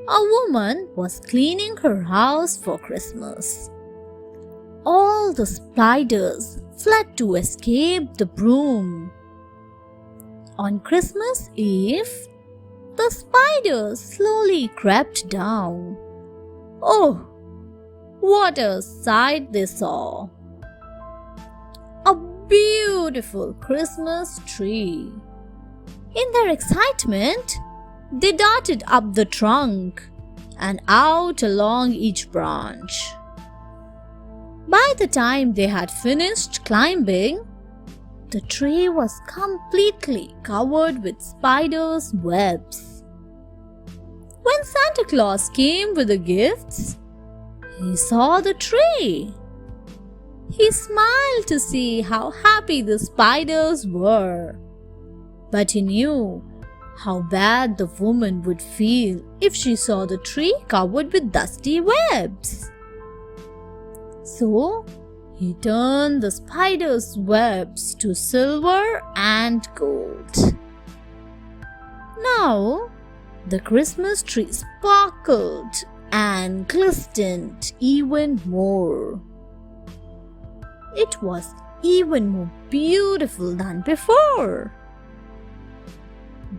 A woman was cleaning her house for Christmas. All the spiders fled to escape the broom. On Christmas Eve, the spiders slowly crept down. Oh, what a sight they saw! A beautiful Christmas tree. In their excitement, they darted up the trunk and out along each branch. By the time they had finished climbing, the tree was completely covered with spiders' webs. When Santa Claus came with the gifts, he saw the tree. He smiled to see how happy the spiders were, but he knew how bad the woman would feel if she saw the tree covered with dusty webs. So, he turned the spiders' webs to silver and gold. Now, the Christmas tree sparkled and glistened even more. It was even more beautiful than before.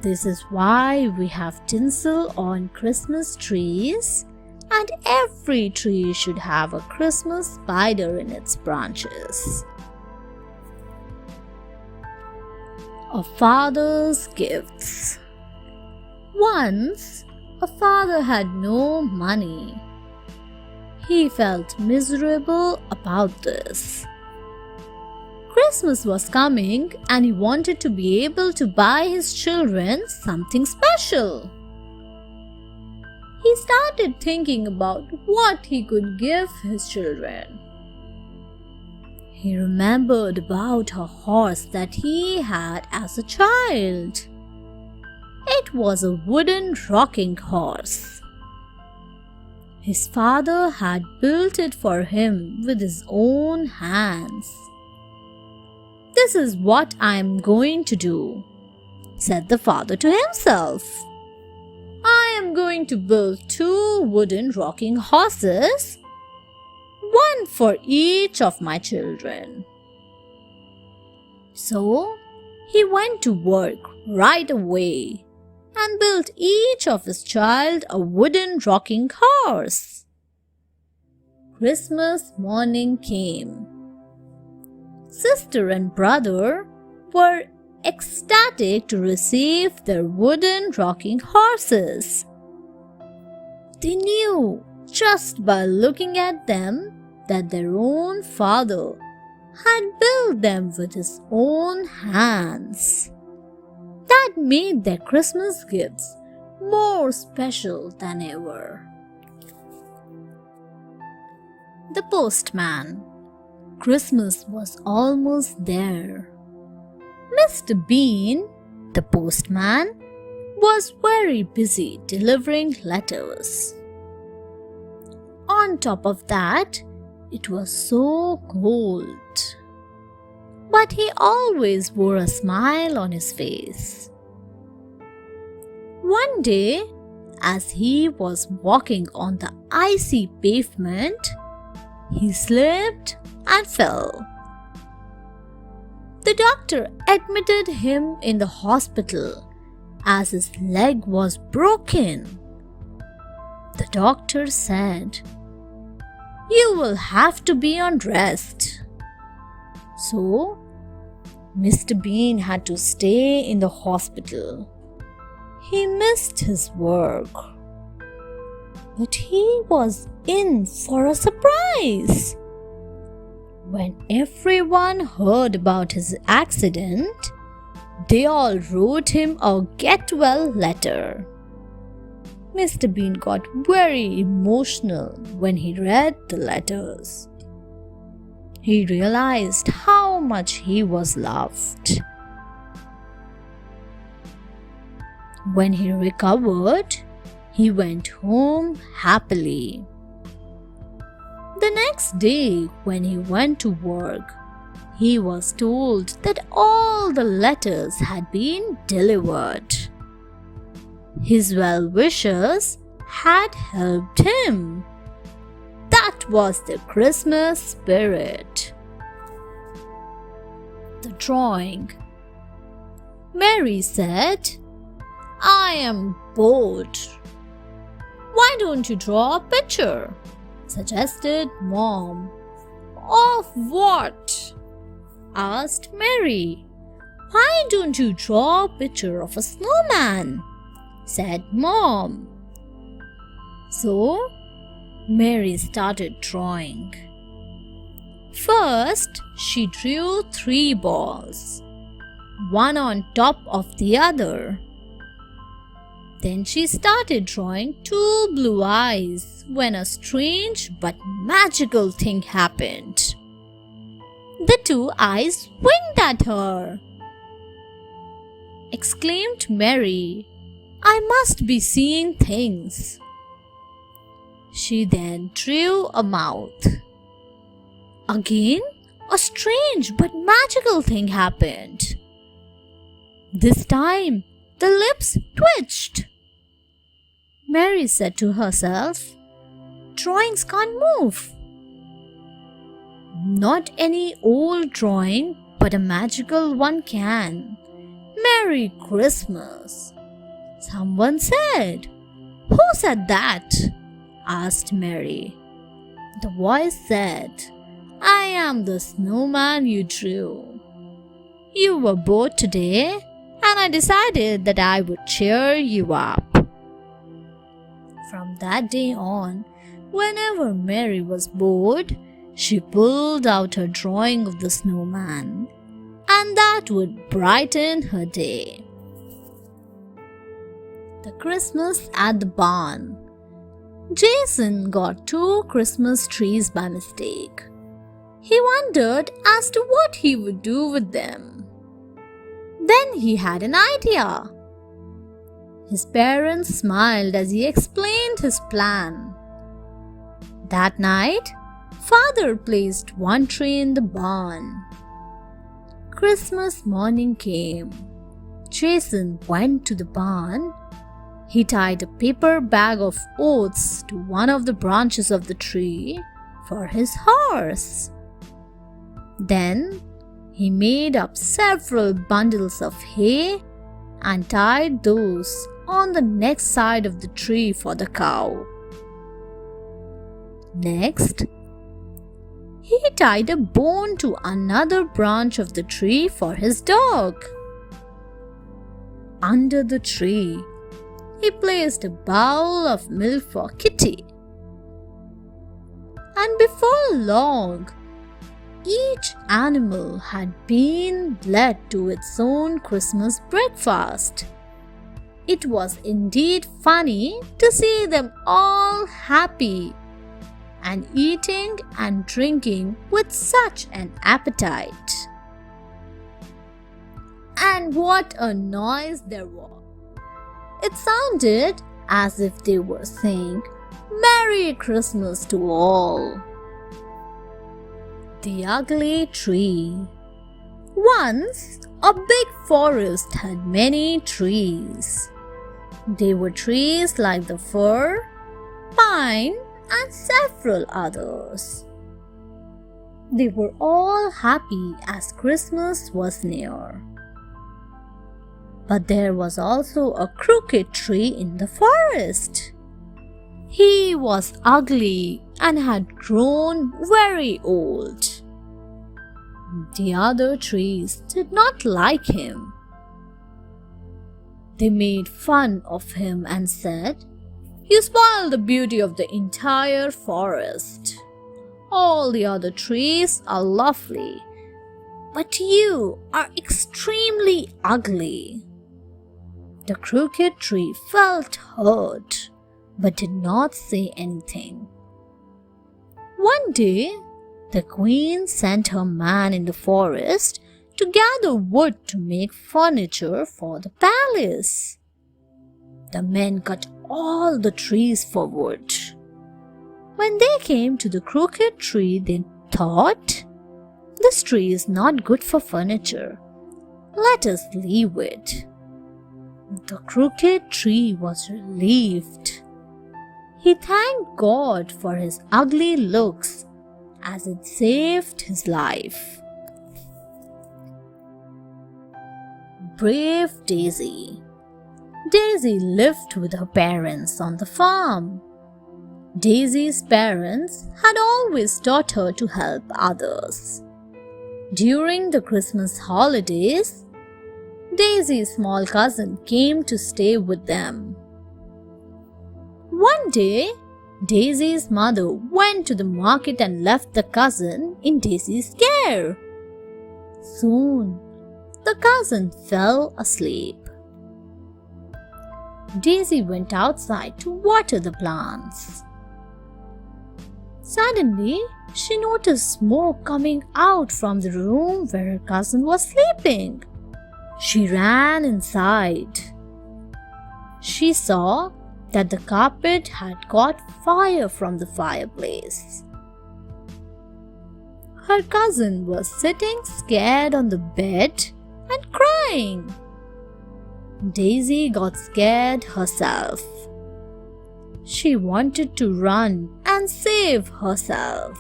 This is why we have tinsel on Christmas trees, and every tree should have a Christmas spider in its branches. A father's gifts. Once, a father had no money. He felt miserable about this. Christmas was coming and he wanted to be able to buy his children something special. He started thinking about what he could give his children. He remembered about a horse that he had as a child. It was a wooden rocking horse. His father had built it for him with his own hands. "This is what I am going to do," said the father to himself. "I am going to build 2 wooden rocking horses, one for each of my children." So, he went to work right away and built each of his child a wooden rocking horse. Christmas morning came. Sister and brother were ecstatic to receive their wooden rocking horses. They knew just by looking at them that their own father had built them with his own hands. That made their Christmas gifts more special than ever. The postman. Christmas was almost there. Mr. Bean, the postman, was very busy delivering letters. On top of that, it was so cold. But he always wore a smile on his face. One day, as he was walking on the icy pavement, he slipped and fell. The doctor admitted him in the hospital as his leg was broken. The doctor said, "You will have to be on rest." So, Mr. Bean had to stay in the hospital. He missed his work. But he was in for a surprise. When everyone heard about his accident, they all wrote him a get well letter. Mr. Bean got very emotional when he read the letters. He realized how much he was loved. When he recovered, he went home happily. The next day, when he went to work, he was told that all the letters had been delivered. His well-wishers had helped him. That was the Christmas spirit. The drawing. Mary said, I am bored. Why don't you draw a picture? Suggested Mom. Of what? Asked Mary. Why don't you draw a picture of a snowman? Said Mom. So, Mary started drawing. First, she drew 3 balls, one on top of the other. Then she started drawing 2 blue eyes when a strange but magical thing happened. The 2 eyes winked at her. Exclaimed Mary, I must be seeing things. She then drew a mouth. Again, a strange but magical thing happened. This time, the lips twitched. Mary said to herself, Drawings can't move. Not any old drawing, but a magical one can. Merry Christmas. Someone said. Who said that? Asked Mary. The voice said, I am the snowman you drew. You were bored today, and I decided that I would cheer you up. From that day on, whenever Mary was bored, she pulled out her drawing of the snowman, and that would brighten her day. The Christmas at the barn. Jason got 2 Christmas trees by mistake. He wondered as to what he would do with them. Then he had an idea. His parents smiled as he explained his plan. That night, Father placed 1 tree in the barn. Christmas morning came. Jason went to the barn. He tied a paper bag of oats to one of the branches of the tree for his horse. Then he made up several bundles of hay and tied those on the next side of the tree for the cow. Next, he tied a bone to another branch of the tree for his dog. Under the tree, he placed a bowl of milk for Kitty. And before long, each animal had been led to its own Christmas breakfast. It was indeed funny to see them all happy and eating and drinking with such an appetite. And what a noise there was! It sounded as if they were saying, Merry Christmas to all. The Ugly Tree. Once, a big forest had many trees. They were trees like the fir, pine, and several others. They were all happy as Christmas was near. But there was also a crooked tree in the forest. He was ugly and had grown very old. The other trees did not like him. They made fun of him and said, You spoil the beauty of the entire forest. All the other trees are lovely, but you are extremely ugly. The crooked tree felt hurt, but did not say anything. One day, the queen sent her man in the forest to gather wood to make furniture for the palace. The men cut all the trees for wood. When they came to the crooked tree, they thought, This tree is not good for furniture. Let us leave it. The crooked tree was relieved. He thanked God for his ugly looks as it saved his life. Brave Daisy. Daisy lived with her parents on the farm. Daisy's parents had always taught her to help others. During the Christmas holidays, Daisy's small cousin came to stay with them. One day, Daisy's mother went to the market and left the cousin in Daisy's care. Soon, the cousin fell asleep. Daisy went outside to water the plants. Suddenly, she noticed smoke coming out from the room where her cousin was sleeping. She ran inside. She saw that the carpet had caught fire from the fireplace. Her cousin was sitting scared on the bed and crying. Daisy got scared herself. She wanted to run and save herself.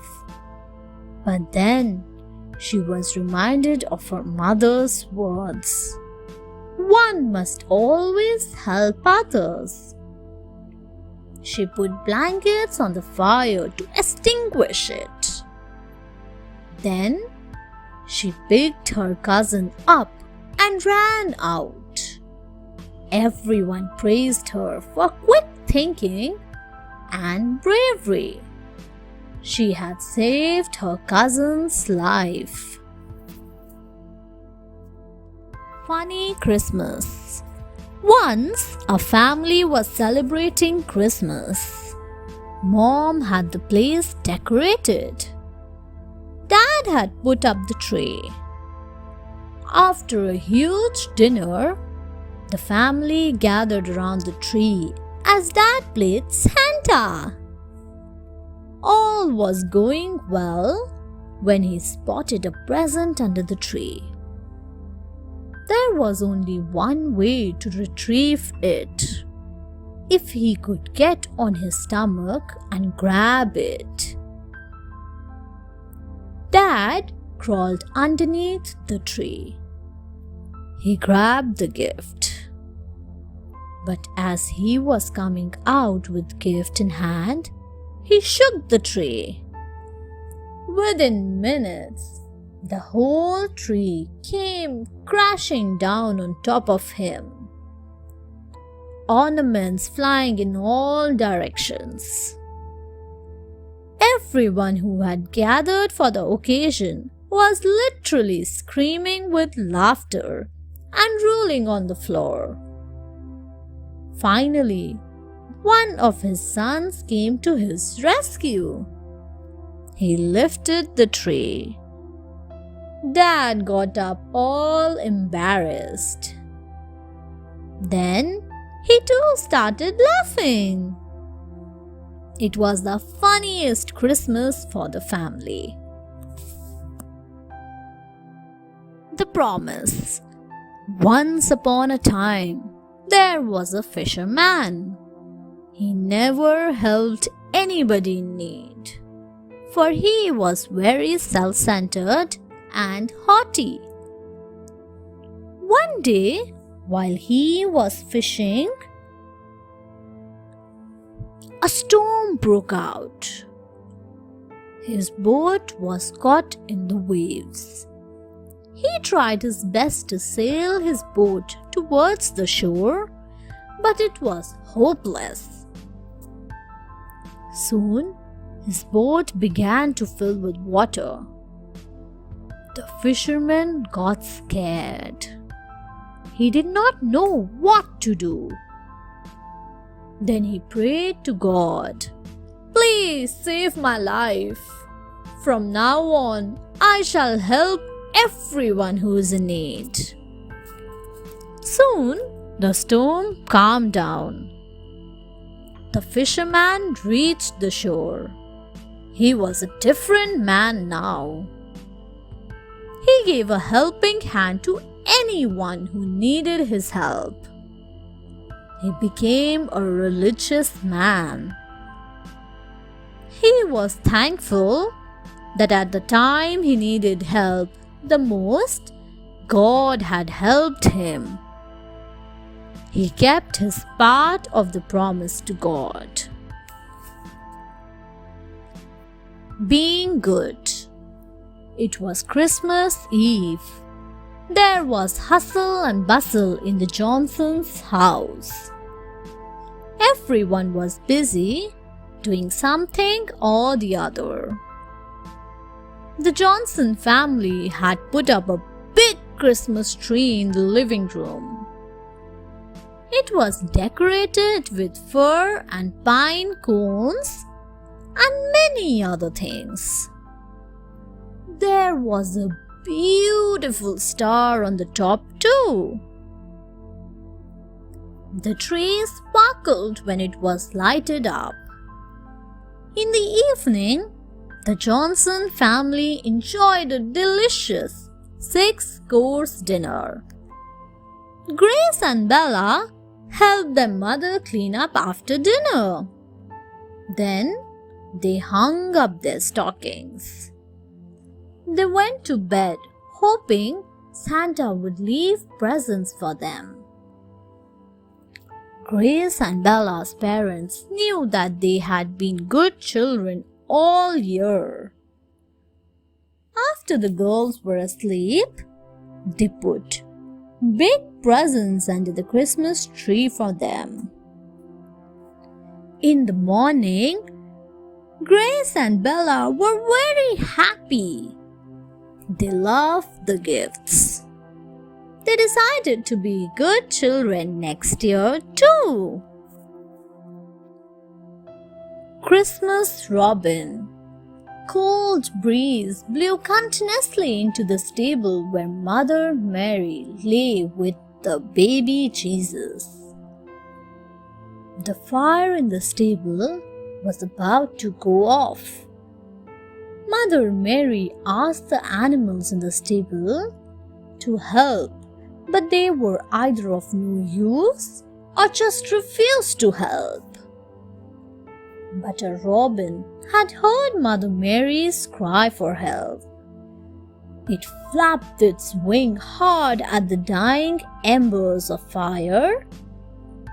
But then she was reminded of her mother's words. One must always help others. She put blankets on the fire to extinguish it. Then she picked her cousin up and ran out. Everyone praised her for quick thinking and bravery. She had saved her cousin's life. Funny Christmas. Once, a family was celebrating Christmas. Mom had the place decorated. Dad had put up the tree. After a huge dinner, the family gathered around the tree as Dad played Santa. All was going well when he spotted a present under the tree. There was only one way to retrieve it: if he could get on his stomach and grab it. Dad crawled underneath the tree. He grabbed the gift. But as he was coming out with gift in hand, he shook the tree. Within minutes, the whole tree came crashing down on top of him. Ornaments flying in all directions. Everyone who had gathered for the occasion was literally screaming with laughter and rolling on the floor. Finally, one of his sons came to his rescue. He lifted the tree. Dad got up all embarrassed. Then he too started laughing. It was the funniest Christmas for the family. The Promise. Once upon a time, there was a fisherman. He never helped anybody in need, for he was very self-centered and haughty. One day, while he was fishing, a storm broke out. His boat was caught in the waves. He tried his best to sail his boat towards the shore, but it was hopeless. Soon, his boat began to fill with water. The fisherman got scared. He did not know what to do. Then he prayed to God, "Please save my life. From now on, I shall help everyone who is in need." Soon, the storm calmed down. The fisherman reached the shore. He was a different man now. He gave a helping hand to anyone who needed his help. He became a religious man. He was thankful that at the time he needed help the most, God had helped him. he kept his part of the promise to God. Being good. It was Christmas Eve. There was hustle and bustle in the Johnsons' house. Everyone was busy doing something or the other. The Johnson family had put up a big Christmas tree in the living room. It was decorated with fir and pine cones and many other things. There was a beautiful star on the top too. The tree sparkled when it was lighted up. In the evening, the Johnson family enjoyed a delicious 6-course dinner. Grace and Bella helped their mother clean up after dinner. Then they hung up their stockings. They went to bed hoping Santa would leave presents for them. Grace and Bella's parents knew that they had been good children all year. After the girls were asleep, they put big presents under the Christmas tree for them. In the morning, Grace and Bella were very happy. They loved the gifts. They decided to be good children next year too. Christmas Robin. Cold breeze blew continuously into the stable where Mother Mary lay with the baby Jesus. The fire in the stable was about to go off. Mother Mary asked the animals in the stable to help, but they were either of no use or just refused to help. But a robin had heard Mother Mary's cry for help. It flapped its wing hard at the dying embers of fire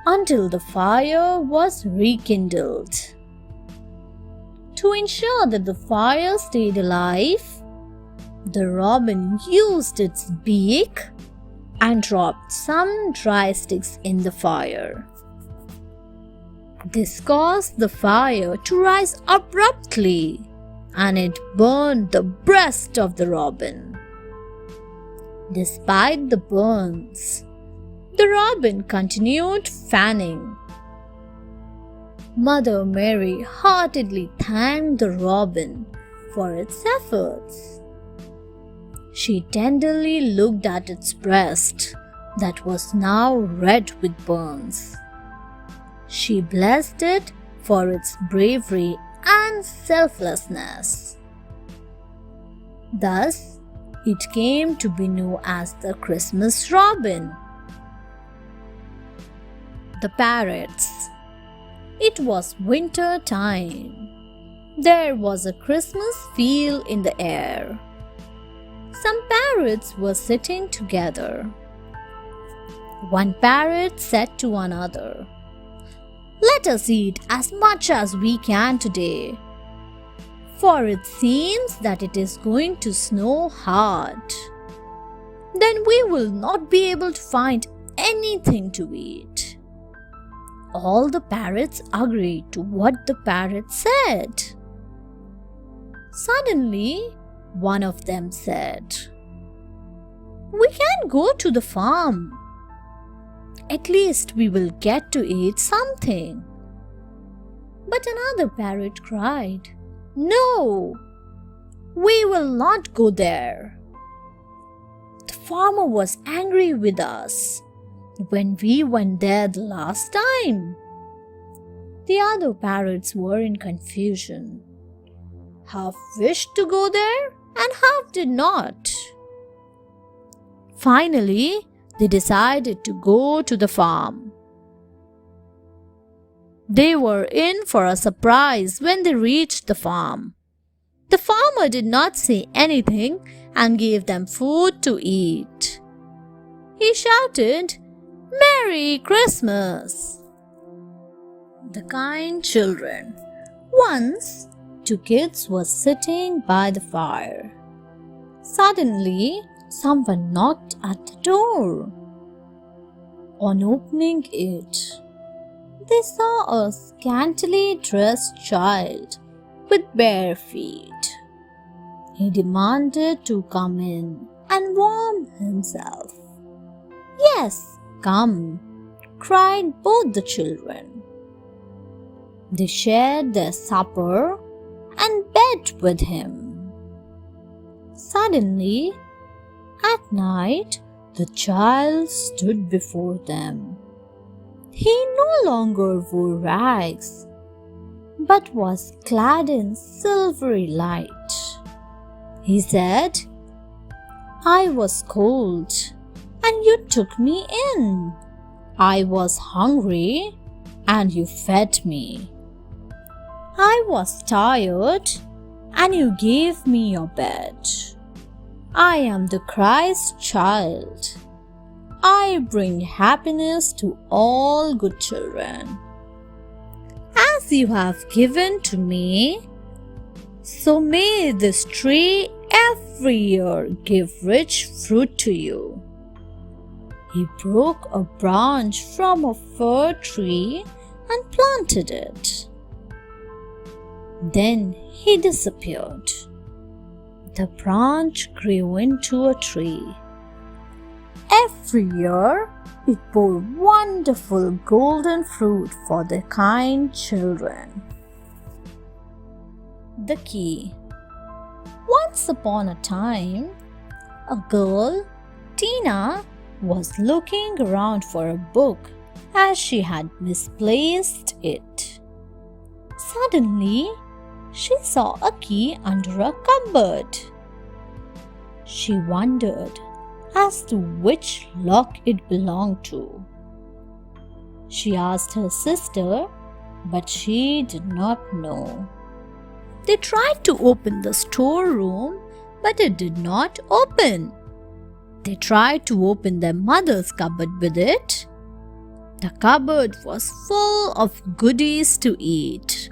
until the fire was rekindled. To ensure that the fire stayed alive, the robin used its beak and dropped some dry sticks in the fire. This caused the fire to rise abruptly, and it burned the breast of the robin. Despite the burns, the robin continued fanning. Mother Mary heartily thanked the robin for its efforts. She tenderly looked at its breast that was now red with burns. She blessed it for its bravery and selflessness. Thus, it came to be known as the Christmas Robin. The parrots. It was winter time. There was a Christmas feel in the air. Some parrots were sitting together. One parrot said to another, "Let us eat as much as we can today, for it seems that it is going to snow hard. Then we will not be able to find anything to eat." All the parrots agreed to what the parrot said. Suddenly, one of them said, "We can go to the farm. At least we will get to eat something." But another parrot cried, "No, we will not go there. The farmer was angry with us when we went there the last time." The other parrots were in confusion. Half wished to go there and half did not. Finally, they decided to go to the farm. They were in for a surprise when they reached the farm. The farmer did not say anything and gave them food to eat. He shouted, Merry Christmas! The kind children. Once, two kids were sitting by the fire. Suddenly, someone knocked at the door. On opening it, they saw a scantily dressed child with bare feet. He demanded to come in and warm himself. "Yes, come," cried both the children. They shared their supper and bed with him. Suddenly, at night, the child stood before them. He no longer wore rags, but was clad in silvery light. He said, "I was cold, and you took me in. I was hungry, and you fed me. I was tired, and you gave me your bed. I am the Christ child. I bring happiness to all good children. As you have given to me, so may this tree every year give rich fruit to you." He broke a branch from a fir tree and planted it. Then he disappeared. The branch grew into a tree. Every year, it bore wonderful golden fruit for the kind children. The key. Once upon a time, a girl, Tina, was looking around for a book as she had misplaced it. Suddenly, she saw a key under a cupboard. She wondered as to which lock it belonged to. She asked her sister, but she did not know. They tried to open the storeroom, but it did not open. They tried to open their mother's cupboard with it. The cupboard was full of goodies to eat,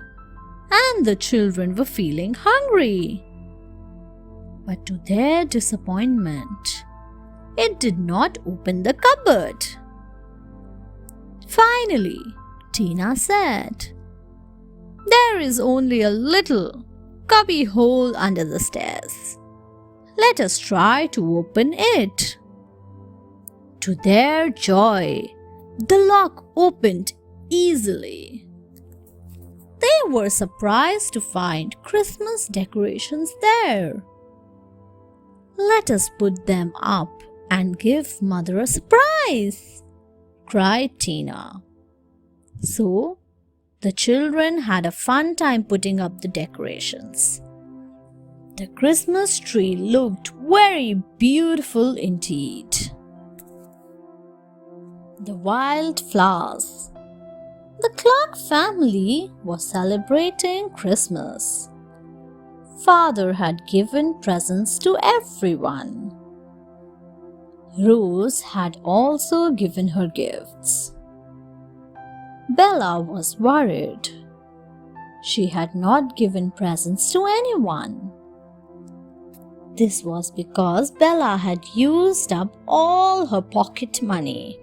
and the children were feeling hungry. But to their disappointment, it did not open the cupboard. Finally, Tina said, "There is only a little cubby hole under the stairs. Let us try to open it." To their joy, the lock opened easily. They were surprised to find Christmas decorations there. "Let us put them up and give Mother a surprise," cried Tina. So, the children had a fun time putting up the decorations. The Christmas tree looked very beautiful indeed. The wild flowers. The Clark family was celebrating Christmas. Father had given presents to everyone. Rose had also given her gifts. Bella was worried. She had not given presents to anyone. This was because Bella had used up all her pocket money.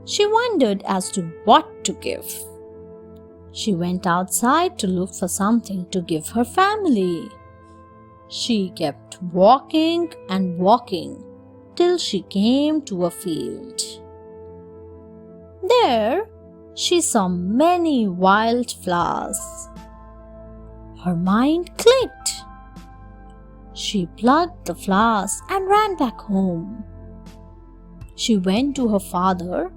She wondered as to what to give. She went outside to look for something to give her family. She kept walking and walking till she came to a field. There, she saw many wild flowers. Her mind clicked. She plucked the flowers and ran back home. She went to her father,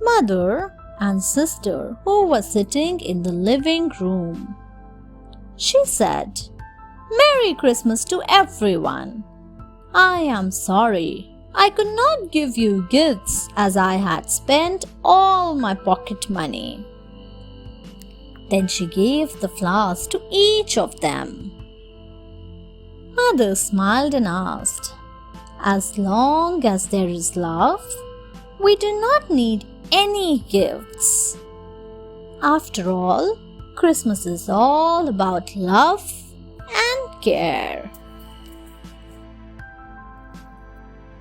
mother, and sister who were sitting in the living room. She said, "Merry Christmas to everyone. I am sorry I could not give you gifts as I had spent all my pocket money." Then she gave the flowers to each of them. Mother smiled and asked, "As long as there is love, We do not need any gifts. After all, Christmas is all about love and care.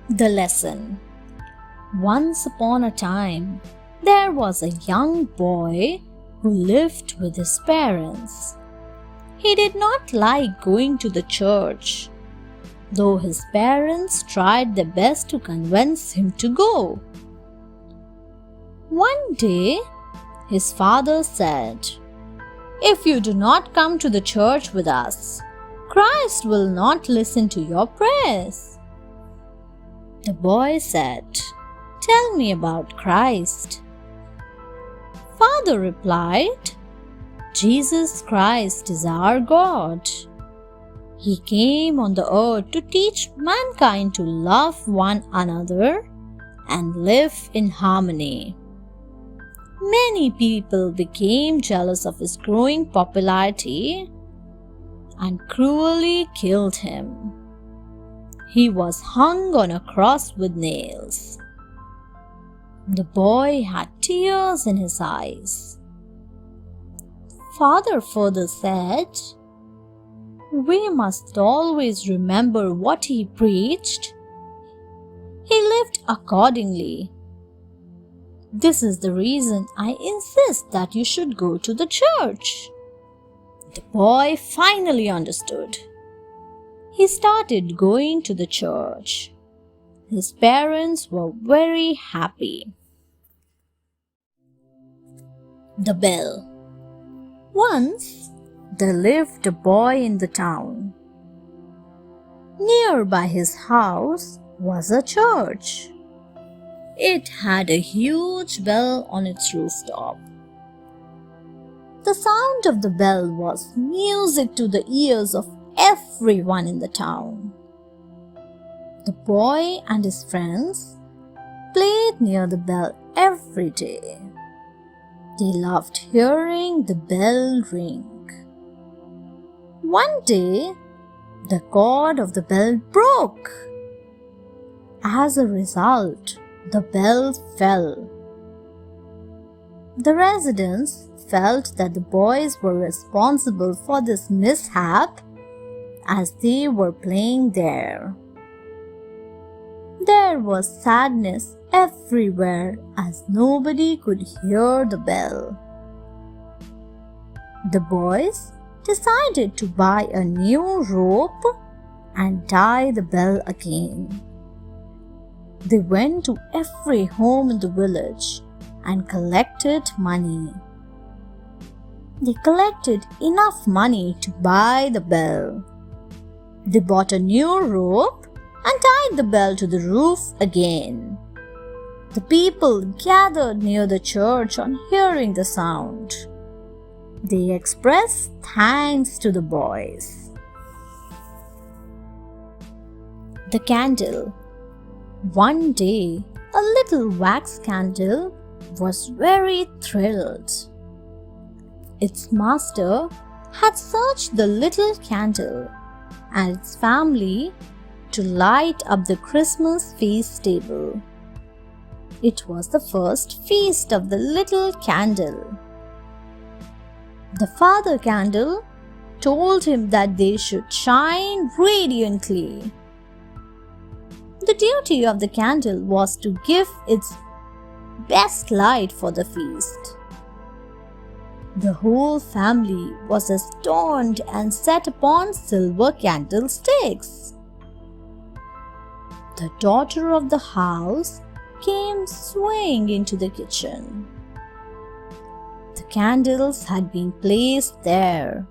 The lesson. Once upon a time, there was a young boy who lived with his parents. He did not like going to the church, though his parents tried their best to convince him to go. One day, his father said, "If you do not come to the church with us, Christ will not listen to your prayers." The boy said, "Tell me about Christ." Father replied, "Jesus Christ is our God. He came on the earth to teach mankind to love one another and live in harmony. Many people became jealous of his growing popularity and cruelly killed him. He was hung on a cross with nails." The boy had tears in his eyes. Father further said, "We must always remember what he preached. He lived accordingly. This is the reason I insist that you should go to the church." The boy finally understood. He started going to the church. His parents were very happy. The bell. Once there lived a boy in the town. Nearby his house was a church. It had a huge bell on its rooftop. The sound of the bell was music to the ears of everyone in the town. The boy and his friends played near the bell every day. They loved hearing the bell ring. One day, the cord of the bell broke. As a result, the bell fell. The residents felt that the boys were responsible for this mishap as they were playing there. There was sadness everywhere as nobody could hear the bell. The boys decided to buy a new rope and tie the bell again. They went to every home in the village and collected money. They collected enough money to buy the bell. They bought a new rope and tied the bell to the roof again. The people gathered near the church on hearing the sound. They expressed thanks to the boys. The candle. One day, a little wax candle was very thrilled. Its master had searched the little candle and its family to light up the Christmas feast table. It was the first feast of the little candle. The father candle told him that they should shine radiantly. The duty of the candle was to give its best light for the feast. The whole family was astonished and set upon silver candlesticks. The daughter of the house came swaying into the kitchen. The candles had been placed there.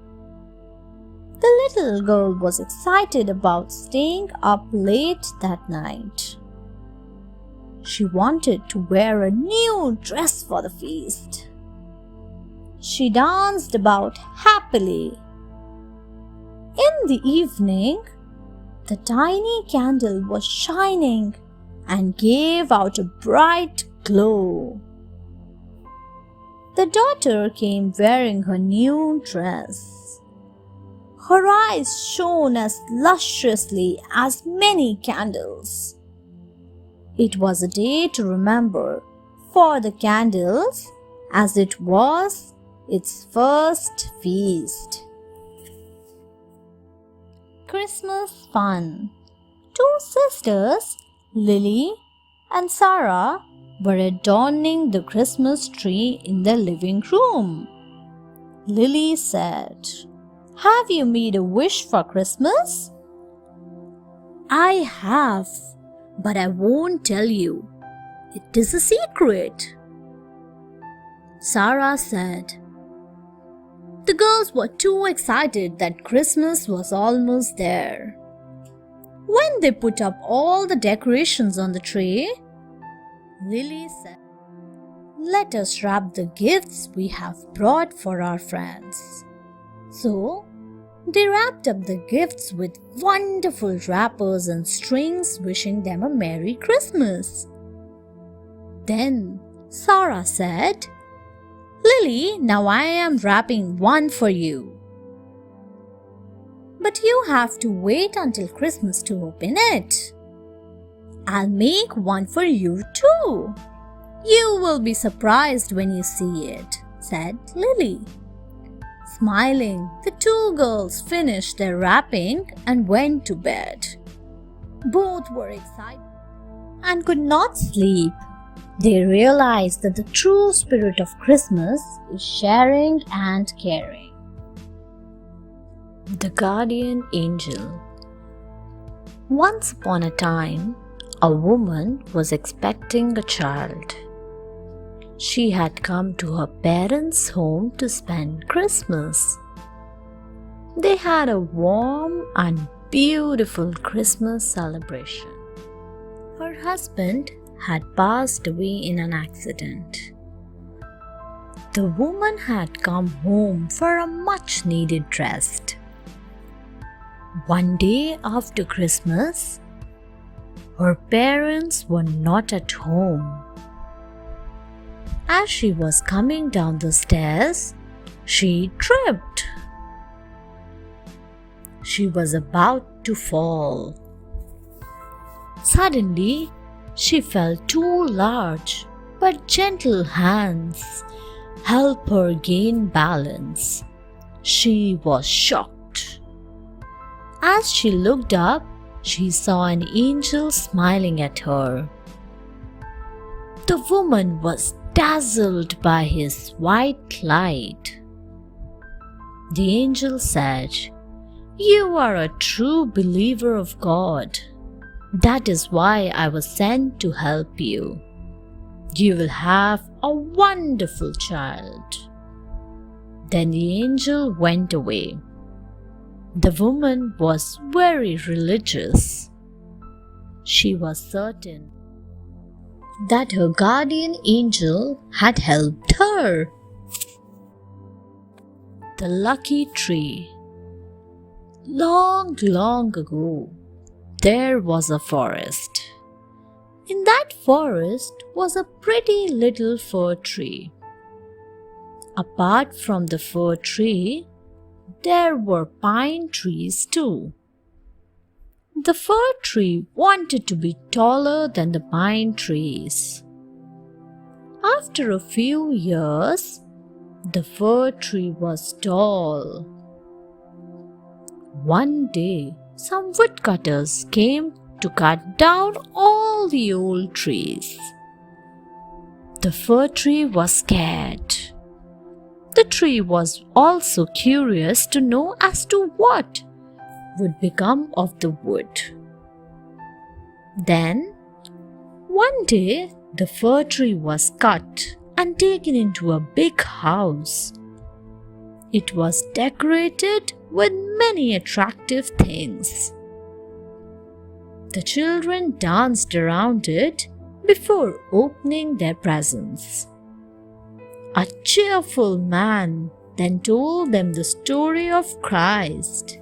The little girl was excited about staying up late that night. She wanted to wear a new dress for the feast. She danced about happily. In the evening, the tiny candle was shining and gave out a bright glow. The daughter came wearing her new dress. Her eyes shone as lusciously as many candles. It was a day to remember for the candles, as it was its first feast. Christmas fun. Two sisters, Lily and Sarah, were adorning the Christmas tree in the living room. Lily said, "Have you made a wish for Christmas?" "I have, but I won't tell you. It is a secret," Sarah said. The girls were too excited that Christmas was almost there. When they put up all the decorations on the tree, Lily said, "Let us wrap the gifts we have brought for our friends." So, they wrapped up the gifts with wonderful wrappers and strings, wishing them a Merry Christmas. Then Sarah said, "Lily, now I am wrapping one for you. But you have to wait until Christmas to open it. I'll make one for you too. You will be surprised when you see it," said Lily. Smiling, the two girls finished their wrapping and went to bed. Both were excited and could not sleep. They realized that the true spirit of Christmas is sharing and caring. The Guardian Angel. Once upon a time, a woman was expecting a child. She had come to her parents' home to spend Christmas. They had a warm and beautiful Christmas celebration. Her husband had passed away in an accident. The woman had come home for a much-needed rest. One day after Christmas, her parents were not at home. As she was coming down the stairs, she tripped. She was about to fall. Suddenly, she felt two large but gentle hands help her gain balance. She was shocked. As she looked up, she saw an angel smiling at her. The woman was dazzled by his white light. The angel said, "You are a true believer of God. That is why I was sent to help you. You will have a wonderful child." Then the angel went away. The woman was very religious. She was certain that her guardian angel had helped her. The Lucky Tree. Long, long ago, there was a forest. In that forest was a pretty little fir tree. Apart from the fir tree, there were pine trees too. The fir tree wanted to be taller than the pine trees. After a few years, the fir tree was tall. One day, some woodcutters came to cut down all the old trees. The fir tree was scared. The tree was also curious to know as to what would become of the wood. Then, one day, the fir tree was cut and taken into a big house. It was decorated with many attractive things. The children danced around it before opening their presents. A cheerful man then told them the story of Christ.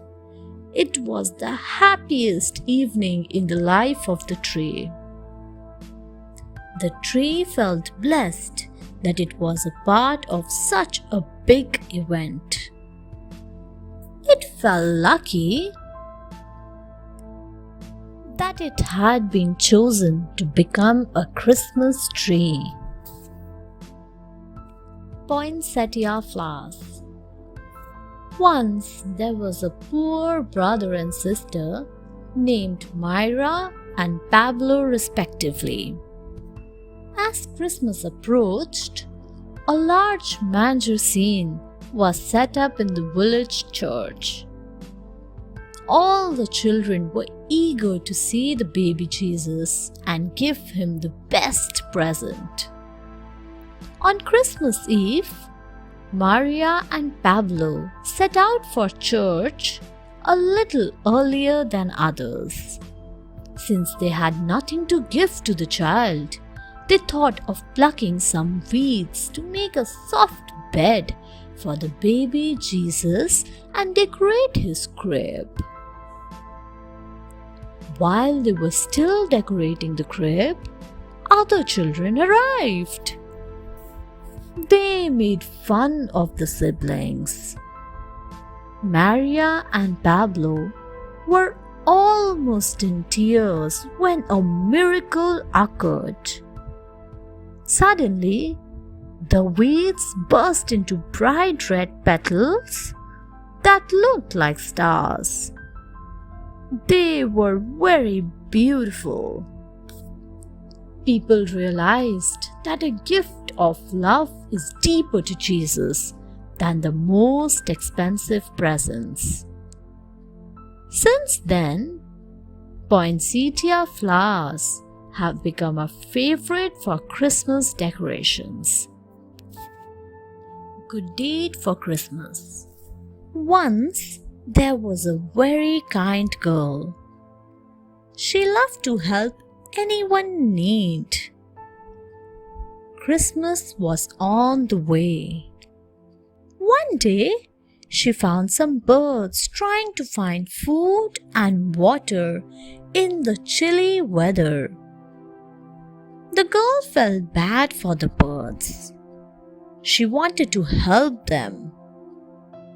It was the happiest evening in the life of the tree. The tree felt blessed that it was a part of such a big event. It felt lucky that that it had been chosen to become a Christmas tree. Poinsettia flowers. Once there was a poor brother and sister named Myra and Pablo respectively. As Christmas approached, a large manger scene was set up in the village church. All the children were eager to see the baby Jesus and give him the best present. On Christmas Eve, Maria and Pablo set out for church a little earlier than others. Since they had nothing to give to the child, they thought of plucking some weeds to make a soft bed for the baby Jesus and decorate his crib. While they were still decorating the crib, other children arrived. They made fun of the siblings. Maria and Pablo were almost in tears when a miracle occurred. Suddenly, the weeds burst into bright red petals that looked like stars. They were very beautiful. People realized that a gift of love is deeper to Jesus than the most expensive presents. Since then, poinsettia flowers have become a favorite for Christmas decorations. Good deed for Christmas. Once there was a very kind girl. She loved to help anyone in need. Christmas was on the way. One day, she found some birds trying to find food and water in the chilly weather. The girl felt bad for the birds. She wanted to help them.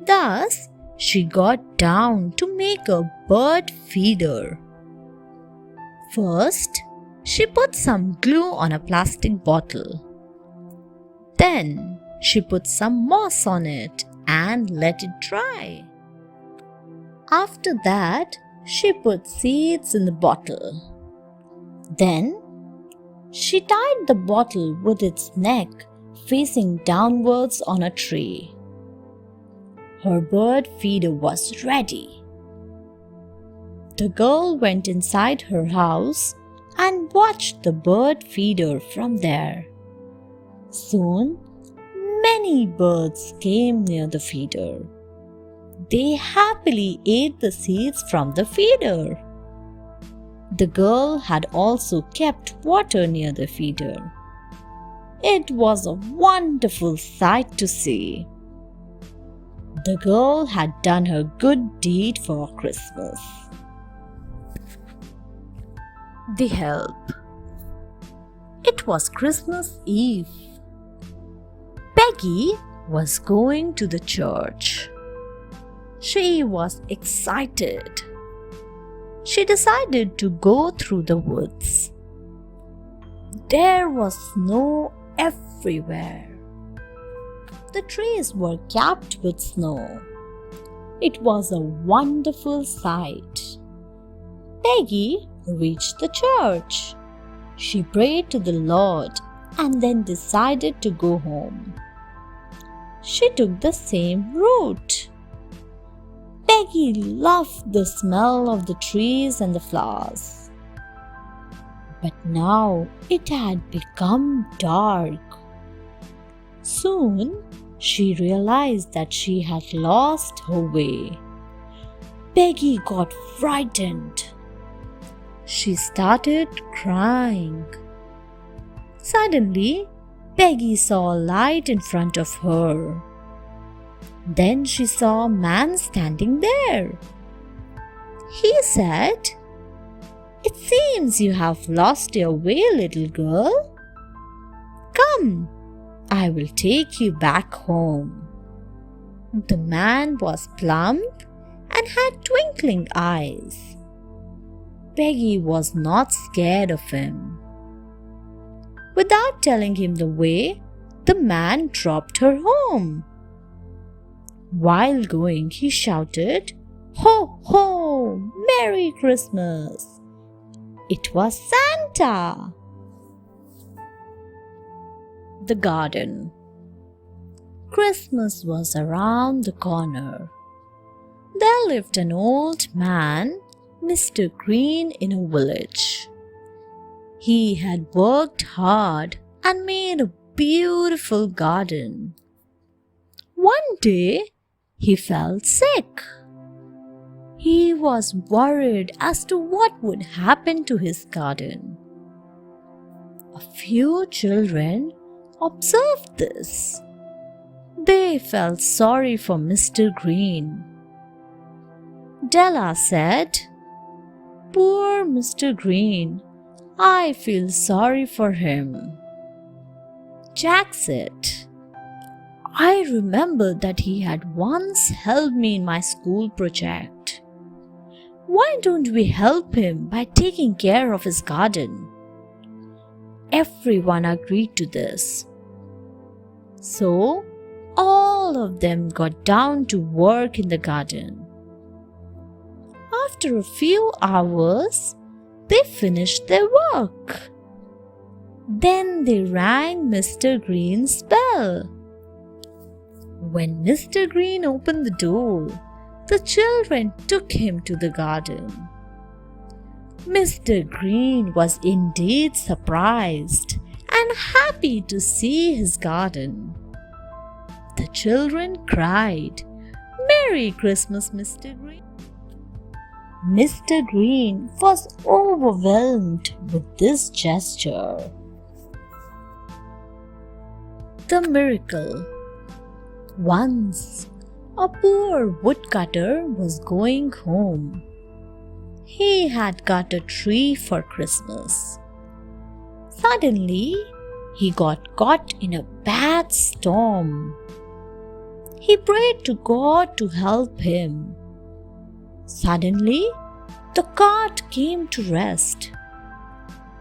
Thus, she got down to make a bird feeder. First, she put some glue on a plastic bottle. Then, she put some moss on it and let it dry. After that, she put seeds in the bottle. Then, she tied the bottle with its neck facing downwards on a tree. Her bird feeder was ready. The girl went inside her house and watched the bird feeder from there. Soon, many birds came near the feeder. They happily ate the seeds from the feeder. The girl had also kept water near the feeder. It was a wonderful sight to see. The girl had done her good deed for Christmas. The help. It was Christmas Eve. Peggy was going to the church. She was excited. She decided to go through the woods. There was snow everywhere. The trees were capped with snow. It was a wonderful sight. Peggy reached the church. She prayed to the Lord and then decided to go home. She took the same route. Peggy loved the smell of the trees and the flowers. But now it had become dark. Soon she realized that she had lost her way. Peggy got frightened. She started crying. Suddenly, Peggy saw a light in front of her. Then she saw a man standing there. He said, "It seems you have lost your way, little girl. Come, I will take you back home." The man was plump and had twinkling eyes. Peggy was not scared of him. Without telling him the way, the man dropped her home. While going, he shouted, "Ho, ho! Merry Christmas!" It was Santa. The garden. Christmas was around the corner. There lived an old man, Mr. Green, in a village. He had worked hard and made a beautiful garden. One day, he felt sick. He was worried as to what would happen to his garden. A few children observed this. They felt sorry for Mr. Green. Della said, "Poor Mr. Green, I feel sorry for him." Jack said, "I remember that he had once helped me in my school project. Why don't we help him by taking care of his garden?" Everyone agreed to this. So, all of them got down to work in the garden. After a few hours, they finished their work. Then they rang Mr. Green's bell. When Mr. Green opened the door, the children took him to the garden. Mr. Green was indeed surprised and happy to see his garden. The children cried, "Merry Christmas, Mr. Green!" Mr. Green was overwhelmed with this gesture. The miracle. Once, a poor woodcutter was going home. He had cut a tree for Christmas. Suddenly, he got caught in a bad storm. He prayed to God to help him. Suddenly, the cart came to rest.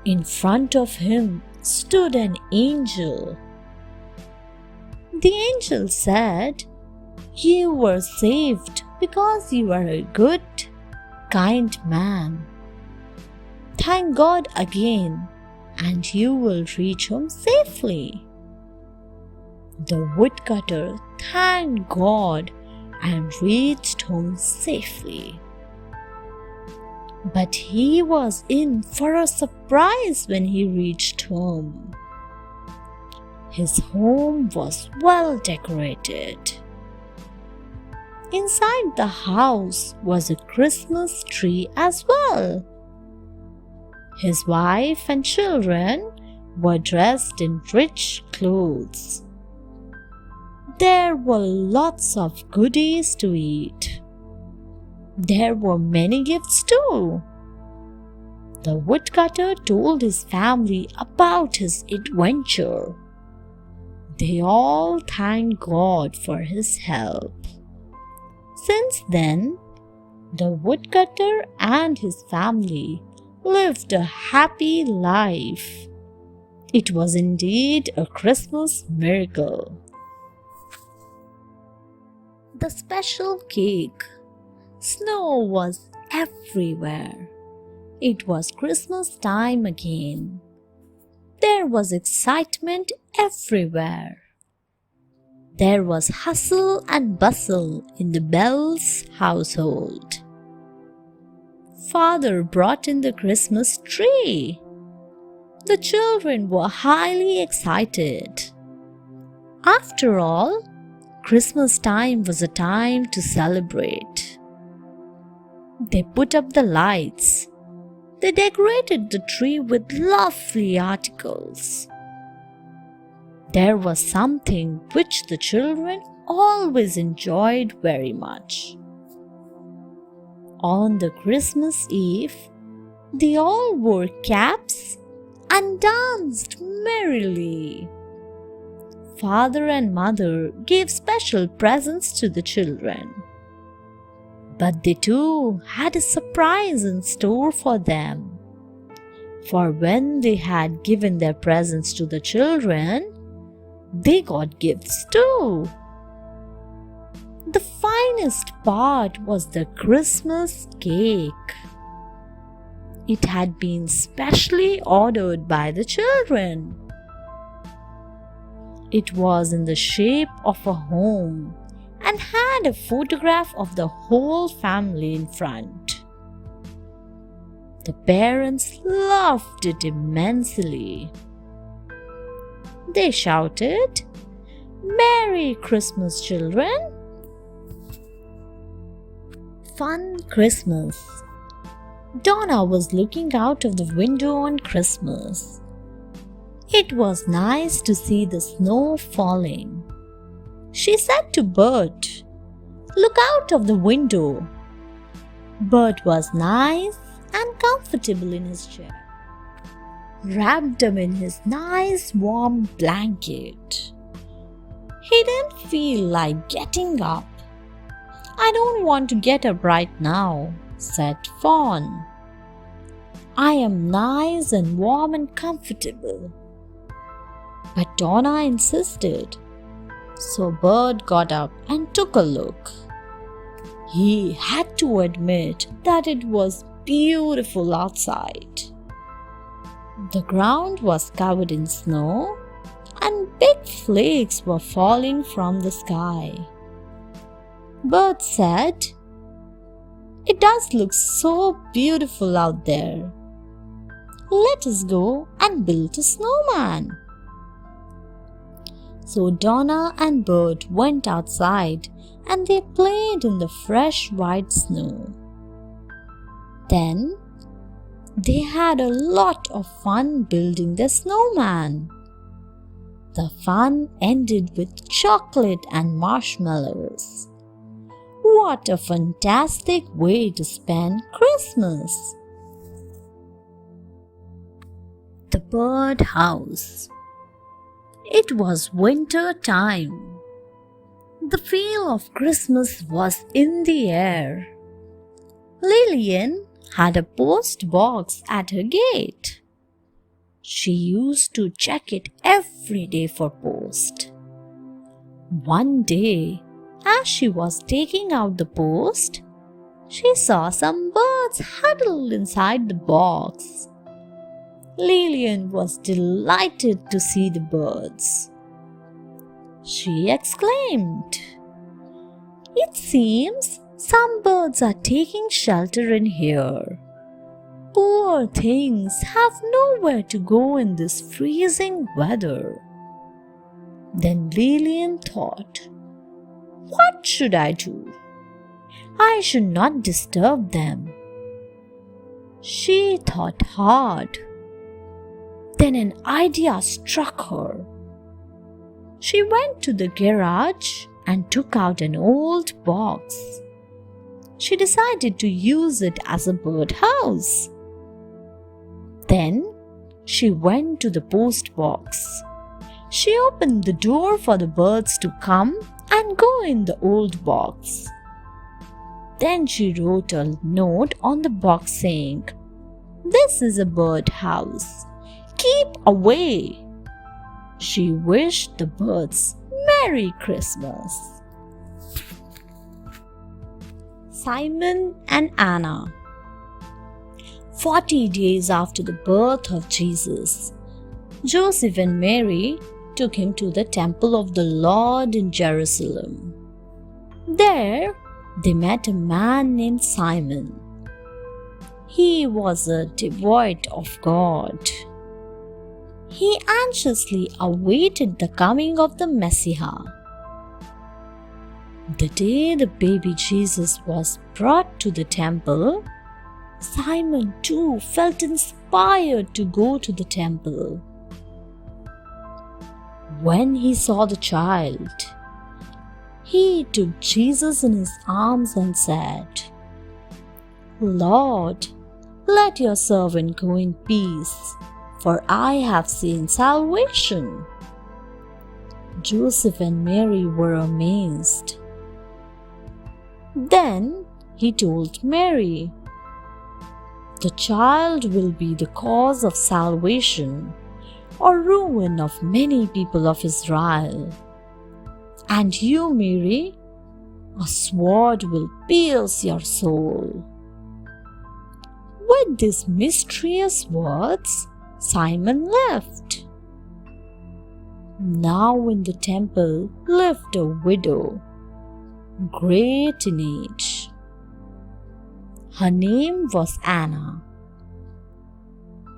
In front of him stood an angel. The angel said, "You were saved because you are a good, kind man. Thank God again, and you will reach home safely." The woodcutter thanked God and reached home safely. But he was in for a surprise when he reached home. His home was well decorated. Inside the house was a Christmas tree as well. His wife and children were dressed in rich clothes. There were lots of goodies to eat. There were many gifts too. The woodcutter told his family about his adventure. They all thanked God for his help. Since then, the woodcutter and his family lived a happy life. It was indeed a Christmas miracle. The special cake. Snow was everywhere. It was Christmas time again. There was excitement everywhere. There was hustle and bustle in the Bell's household. Father brought in the Christmas tree. The children were highly excited. After all, Christmas time was a time to celebrate. They put up the lights. They decorated the tree with lovely articles. There was something which the children always enjoyed very much. On the Christmas Eve, they all wore caps and danced merrily. Father and mother gave special presents to the children. But they too had a surprise in store for them. For when they had given their presents to the children, they got gifts too. The finest part was the Christmas cake. It had been specially ordered by the children. It was in the shape of a home and had a photograph of the whole family in front. The parents loved it immensely. They shouted, "Merry Christmas, children!" Fun Christmas. Donna was looking out of the window on Christmas. It was nice to see the snow falling. She said to Bert, "Look out of the window." Bert was nice and comfortable in his chair, wrapped up in his nice warm blanket. He didn't feel like getting up. "I don't want to get up right now," said Fawn. "I am nice and warm and comfortable." But Donna insisted. So Bert got up and took a look. He had to admit that it was beautiful outside. The ground was covered in snow and big flakes were falling from the sky. Bert said, "It does look so beautiful out there. Let us go and build a snowman." So Donna and Bert went outside and they played in the fresh white snow. Then they had a lot of fun building the snowman. The fun ended with chocolate and marshmallows. What a fantastic way to spend Christmas! The bird house. It was winter time. The feel of Christmas was in the air. Lillian had a post box at her gate. She used to check it every day for post. One day, as she was taking out the post, she saw some birds huddled inside the box. Lillian was delighted to see the birds. She exclaimed, "It seems some birds are taking shelter in here. Poor things have nowhere to go in this freezing weather." Then Lillian thought, "What should I do? I should not disturb them." She thought hard. Then an idea struck her. She went to the garage and took out an old box. She decided to use it as a birdhouse. Then she went to the post box. She opened the door for the birds to come and go in the old box. Then she wrote a note on the box saying, "This is a birdhouse. Keep away." She wished the birds Merry Christmas. Simon and Anna. 40 days after the birth of Jesus, Joseph and Mary took him to the temple of the Lord in Jerusalem. There, they met a man named Simon. He was a devout of God. He anxiously awaited the coming of the Messiah. The day the baby Jesus was brought to the temple, Simon too felt inspired to go to the temple. When he saw the child, he took Jesus in his arms and said, "Lord, let your servant go in peace, for I have seen salvation." Joseph and Mary were amazed. Then he told Mary. The child will be the cause of salvation or ruin of many people of Israel. And you, Mary, a sword will pierce your soul. With these mysterious words, Simon left. Now in the temple lived a widow, great in age. Her name was Anna.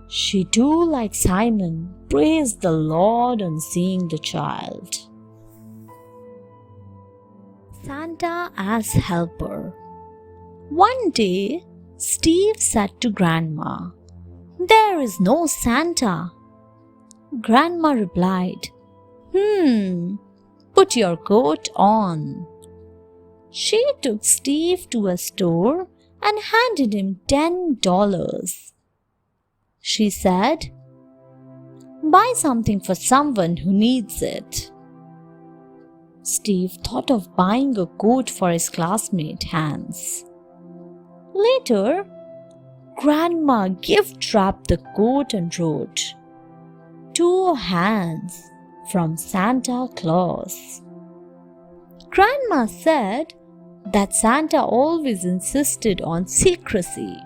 She too, like Simon, praised the Lord on seeing the child. Santa as helper. One day, Steve said to Grandma, "There is no Santa." Grandma replied, Put your coat on." She took Steve to a store and handed him $10. She said, "Buy something for someone who needs it." Steve thought of buying a coat for his classmate Hans. Later, Grandma gift wrapped the coat and wrote, "To Hans from Santa Claus." Grandma said that Santa always insisted on secrecy.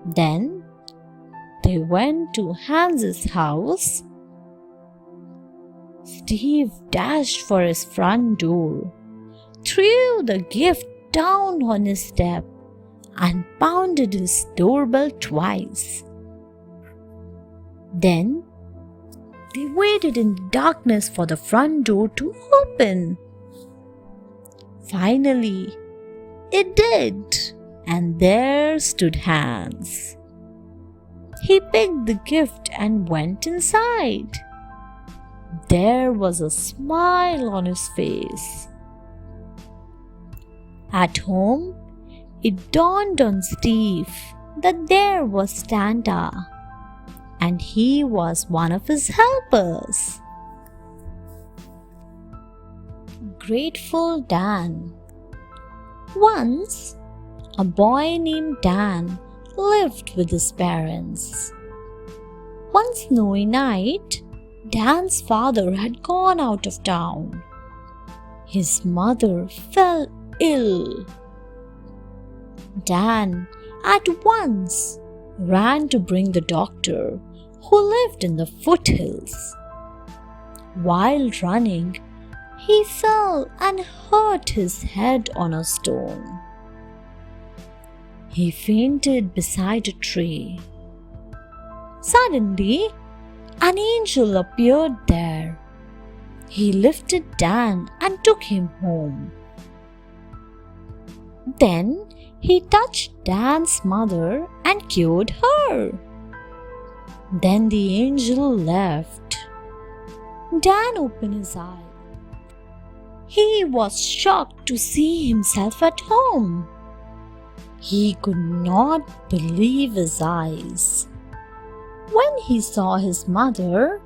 Then they went to Hans's house. Steve dashed for his front door, threw the gift down on his step, and pounded his doorbell twice. Then they waited in the darkness for the front door to open. Finally, it did, and there stood Hans. He picked the gift and went inside. There was a smile on his face. At home, it dawned on Steve that there was Santa, and he was one of his helpers. Grateful Dan. Once, a boy named Dan lived with his parents. One snowy night, Dan's father had gone out of town. His mother fell ill. Dan at once ran to bring the doctor, who lived in the foothills. While running, he fell and hurt his head on a stone. He fainted beside a tree. Suddenly, an angel appeared there. He lifted Dan and took him home. Then he touched Dan's mother and cured her. Then the angel left. Dan opened his eyes. He was shocked to see himself at home. He could not believe his eyes. When he saw his mother,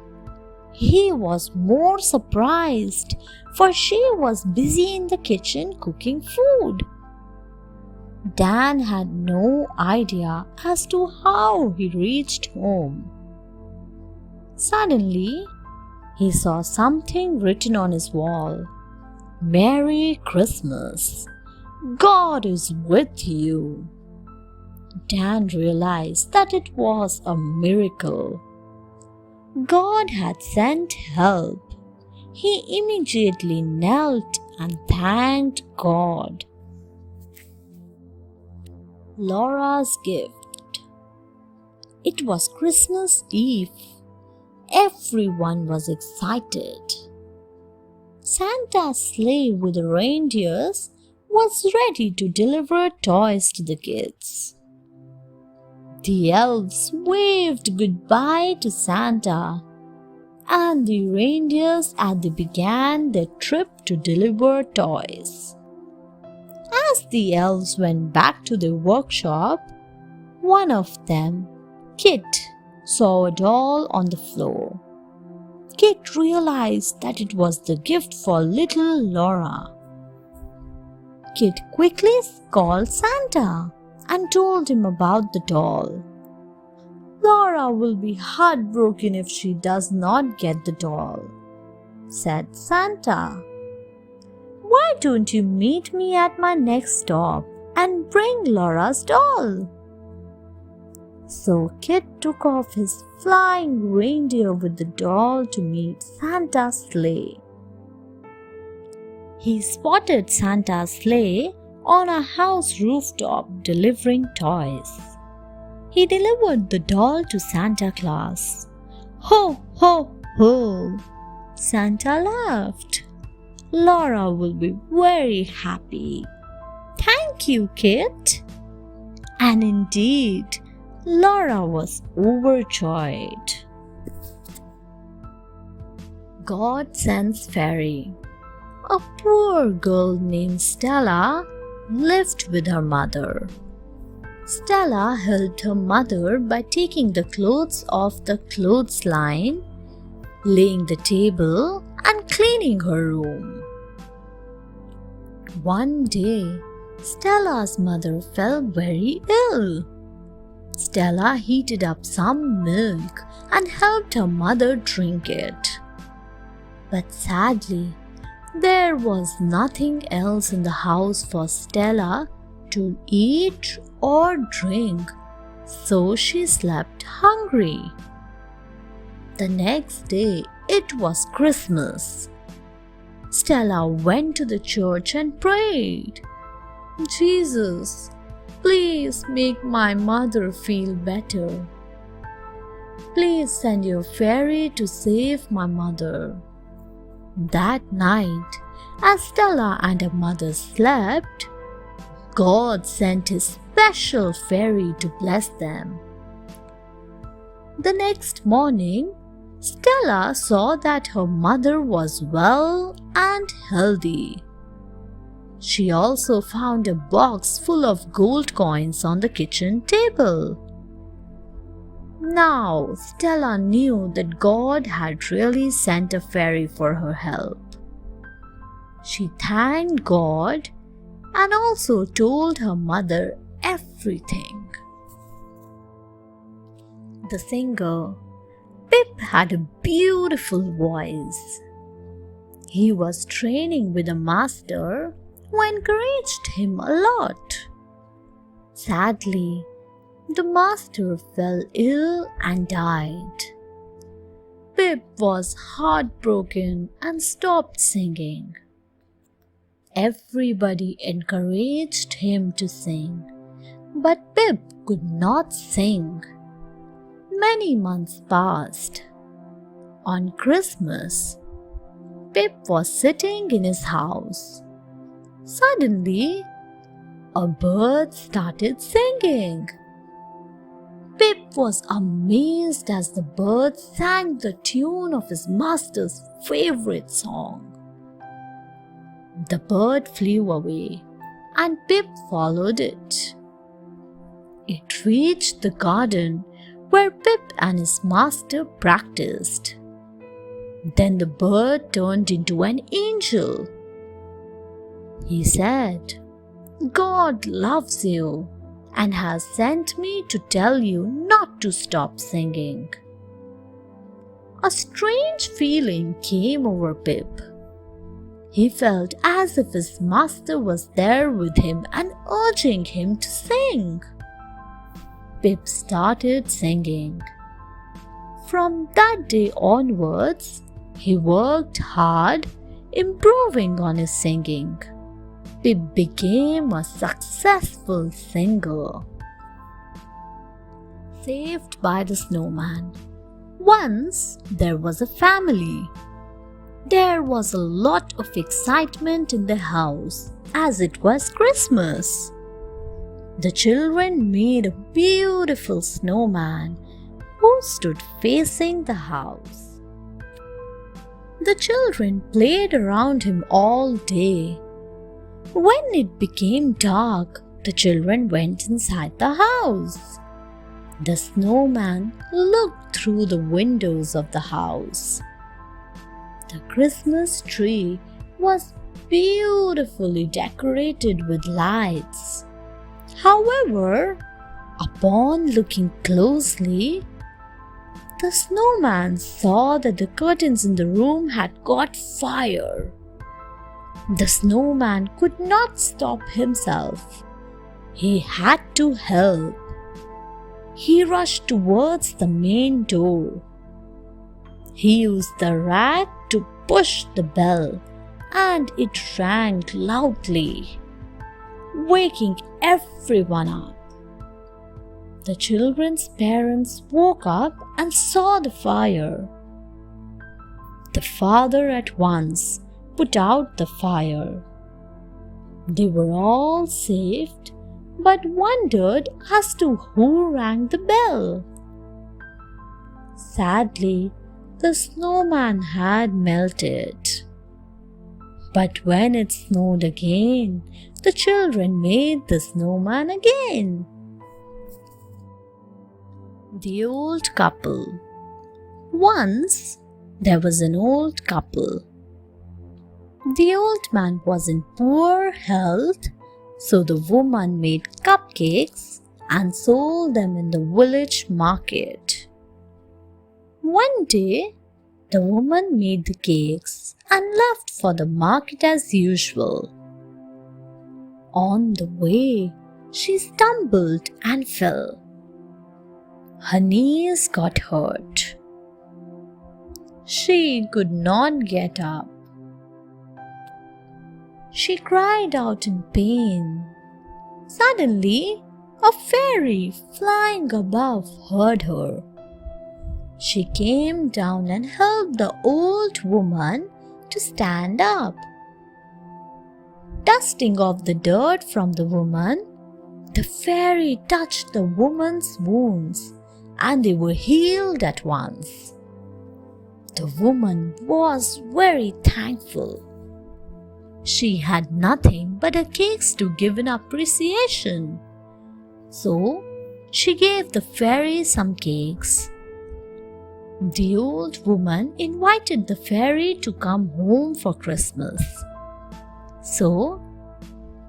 he was more surprised, for she was busy in the kitchen cooking food. Dan had no idea as to how he reached home. Suddenly, he saw something written on his wall. "Merry Christmas. God is with you." Dan realized that it was a miracle. God had sent help. He immediately knelt and thanked God. Laura's gift. It was Christmas Eve. Everyone was excited. Santa's sleigh with the reindeers was ready to deliver toys to the kids. The elves waved goodbye to Santa, and the reindeers as they began their trip to deliver toys. As the elves went back to their workshop, one of them, Kit, saw a doll on the floor. Kit realized that it was the gift for little Laura. Kit quickly called Santa and told him about the doll. Laura will be heartbroken if she does not get the doll, said Santa. Why don't you meet me at my next stop and bring Laura's doll? So Kit took off his flying reindeer with the doll to meet Santa's sleigh. He spotted Santa's sleigh on a house rooftop delivering toys. He delivered the doll to Santa Claus. Ho, ho, ho! Santa laughed. Laura will be very happy. Thank you, Kit. And indeed, Laura was overjoyed. God Sends Fairy. A poor girl named Stella lived with her mother. Stella helped her mother by taking the clothes off the clothesline, laying the table, and cleaning her room. One day, Stella's mother fell very ill. Stella heated up some milk and helped her mother drink it. But sadly, there was nothing else in the house for Stella to eat or drink, so she slept hungry. The next day, it was Christmas. Stella went to the church and prayed, Jesus, please make my mother feel better. Please send your fairy to save my mother. That night, as Stella and her mother slept, God sent his special fairy to bless them. The next morning, Stella saw that her mother was well and healthy. She also found a box full of gold coins on the kitchen table. Now, Stella knew that God had really sent a fairy for her help. She thanked God and also told her mother everything. The singer Pip had a beautiful voice. He was training with a master who encouraged him a lot. Sadly, the master fell ill and died. Pip was heartbroken and stopped singing. Everybody encouraged him to sing, but Pip could not sing. Many months passed. On Christmas, Pip was sitting in his house. Suddenly, a bird started singing. Pip was amazed as the bird sang the tune of his master's favorite song. The bird flew away, and Pip followed it. It reached the garden where Pip and his master practiced. Then the bird turned into an angel. He said, God loves you and has sent me to tell you not to stop singing. A strange feeling came over Pip. He felt as if his master was there with him and urging him to sing. Pip started singing. From that day onwards, he worked hard, improving on his singing. Pip became a successful singer. Saved by the Snowman. Once there was a family. There was a lot of excitement in the house as it was Christmas. The children made a beautiful snowman who stood facing the house. The children played around him all day. When it became dark, the children went inside the house. The snowman looked through the windows of the house. The Christmas tree was beautifully decorated with lights. However, upon looking closely, the snowman saw that the curtains in the room had caught fire. The snowman could not stop himself. He had to help. He rushed towards the main door. He used the rag to push the bell, and it rang loudly, waking everyone up. The children's parents woke up and saw the fire. The father at once put out the fire. They were all saved, but wondered as to who rang the bell. Sadly, the snowman had melted. But when it snowed again, the children made the snowman again. The old couple. Once there was an old couple. The old man was in poor health, so the woman made cupcakes and sold them in the village market. One day, the woman made the cakes and left for the market as usual. On the way, she stumbled and fell. Her knees got hurt. She could not get up. She cried out in pain. Suddenly, a fairy flying above heard her. She came down and helped the old woman to stand up. Dusting off the dirt from the woman, the fairy touched the woman's wounds, and they were healed at once. The woman was very thankful. She had nothing but her cakes to give in appreciation. So she gave the fairy some cakes. The old woman invited the fairy to come home for Christmas. So,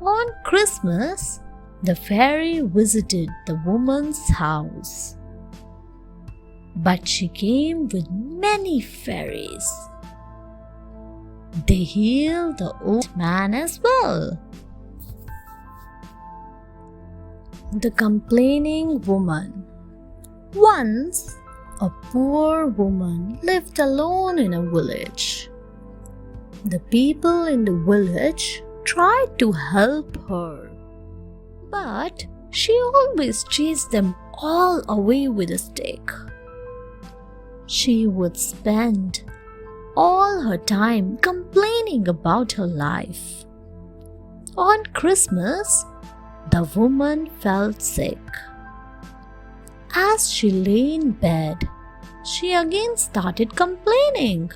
on Christmas, the fairy visited the woman's house. But she came with many fairies. They healed the old man as well. The complaining woman. Once, a poor woman lived alone in a village. The people in the village tried to help her, but she always chased them all away with a stick. She would spend all her time complaining about her life. On Christmas, the woman felt sick. As she lay in bed, she again started complaining.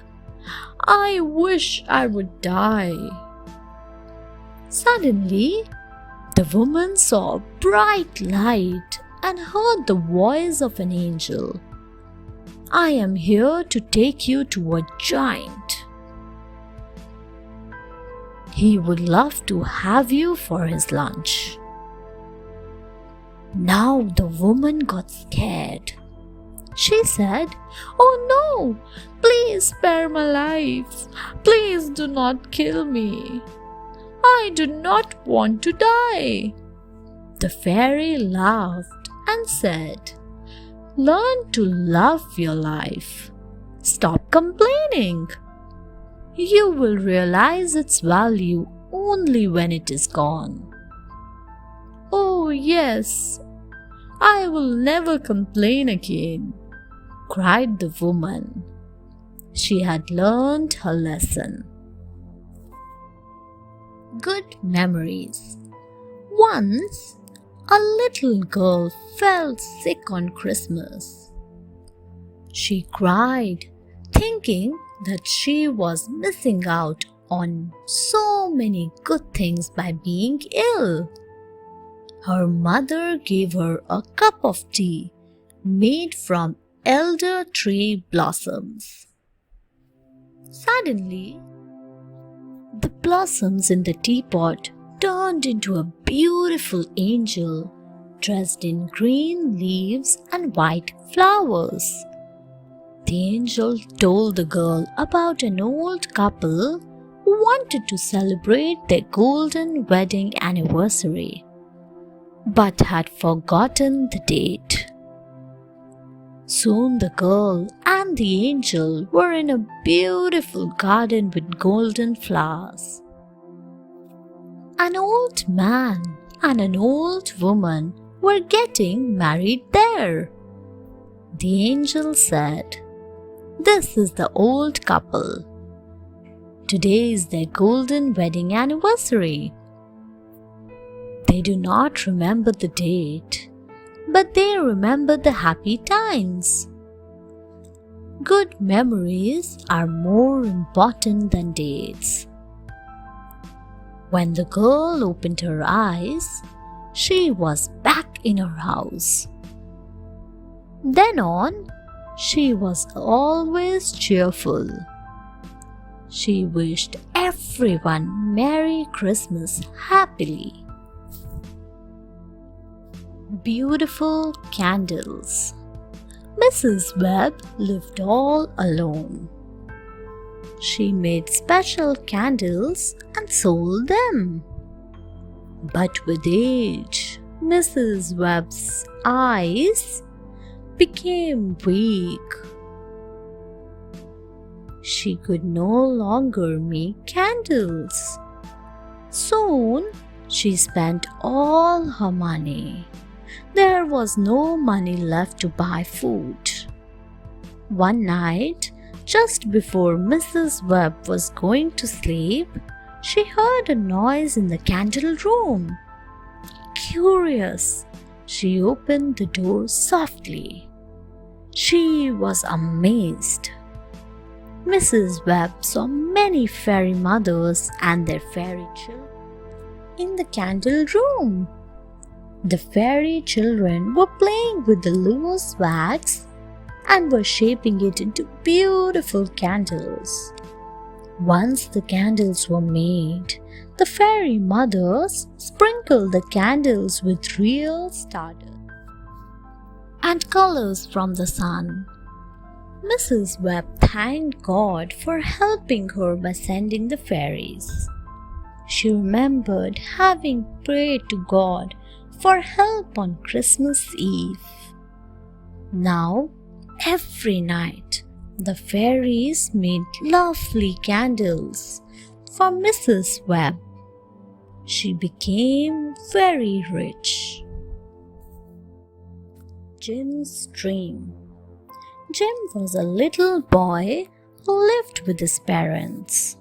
I wish I would die. Suddenly, the woman saw a bright light and heard the voice of an angel. I am here to take you to a giant. He would love to have you for his lunch. Now the woman got scared. She said, Oh no, please spare my life. Please do not kill me. I do not want to die. The fairy laughed and said, Learn to love your life. Stop complaining. You will realize its value only when it is gone. Oh yes, I will never complain again, cried the woman. She had learned her lesson. Good memories. Once, a little girl fell sick on Christmas. She cried, thinking that she was missing out on so many good things by being ill. Her mother gave her a cup of tea made from elder tree blossoms. Suddenly, The blossoms in the teapot turned into a beautiful angel dressed in green leaves and white flowers. The angel told the girl about an old couple who wanted to celebrate their golden wedding anniversary, but had forgotten the date. Soon the girl and the angel were in a beautiful garden with golden flowers. An old man and an old woman were getting married there. The angel said, "This is the old couple. Today is their golden wedding anniversary. They do not remember the date, but they remember the happy times. Good memories are more important than dates." When the girl opened her eyes, she was back in her house. Then on, she was always cheerful. She wished everyone Merry Christmas happily. Beautiful candles. Mrs. Webb lived all alone. She made special candles and sold them. But with age, Mrs. Webb's eyes became weak. She could no longer make candles. Soon, she spent all her money. There was no money left to buy food. One night, just before Mrs. Webb was going to sleep, she heard a noise in the candle room. Curious, she opened the door softly. She was amazed. Mrs. Webb saw many fairy mothers and their fairy children in the candle room. The fairy children were playing with the loose wax and were shaping it into beautiful candles. Once the candles were made, the fairy mothers sprinkled the candles with real stardust and colors from the sun. Mrs. Webb thanked God for helping her by sending the fairies. She remembered having prayed to God for help on Christmas Eve. Now, every night, the fairies made lovely candles for Mrs. Webb. She became very rich. Jim's dream. Jim was a little boy who lived with his parents.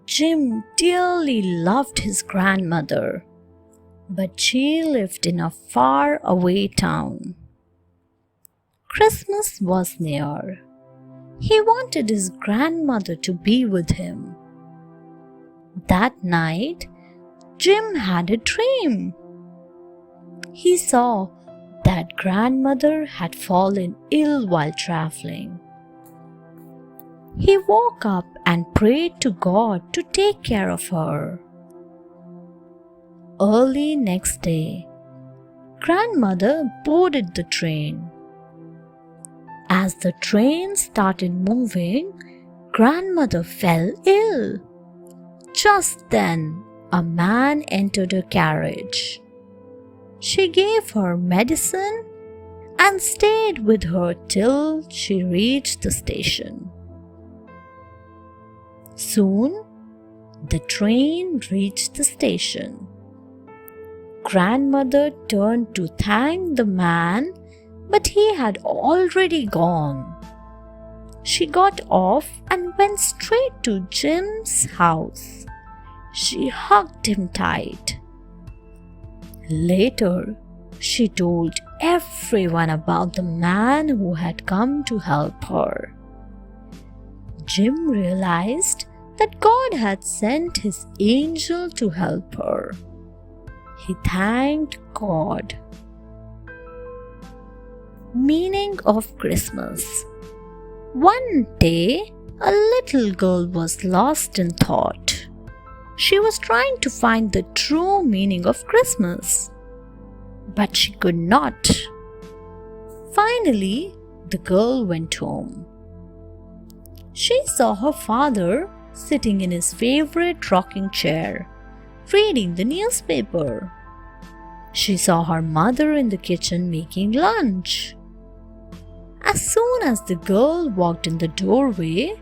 Jim dearly loved his grandmother, but she lived in a far-away town. Christmas was near. He wanted his grandmother to be with him. That night, Jim had a dream. He saw that grandmother had fallen ill while traveling. He woke up and prayed to God to take care of her. Early next day, grandmother boarded the train. As the train started moving, grandmother fell ill. Just then, a man entered her carriage. She gave her medicine and stayed with her till she reached the station. Soon, the train reached the station. Grandmother turned to thank the man, but he had already gone. She got off and went straight to Jim's house. She hugged him tight. Later, she told everyone about the man who had come to help her. Jim realized that God had sent his angel to help her. He thanked God. Meaning of Christmas. One day, a little girl was lost in thought. She was trying to find the true meaning of Christmas, but she could not. Finally, the girl went home. She saw her father sitting in his favorite rocking chair, reading the newspaper. She saw her mother in the kitchen making lunch. As soon as the girl walked in the doorway,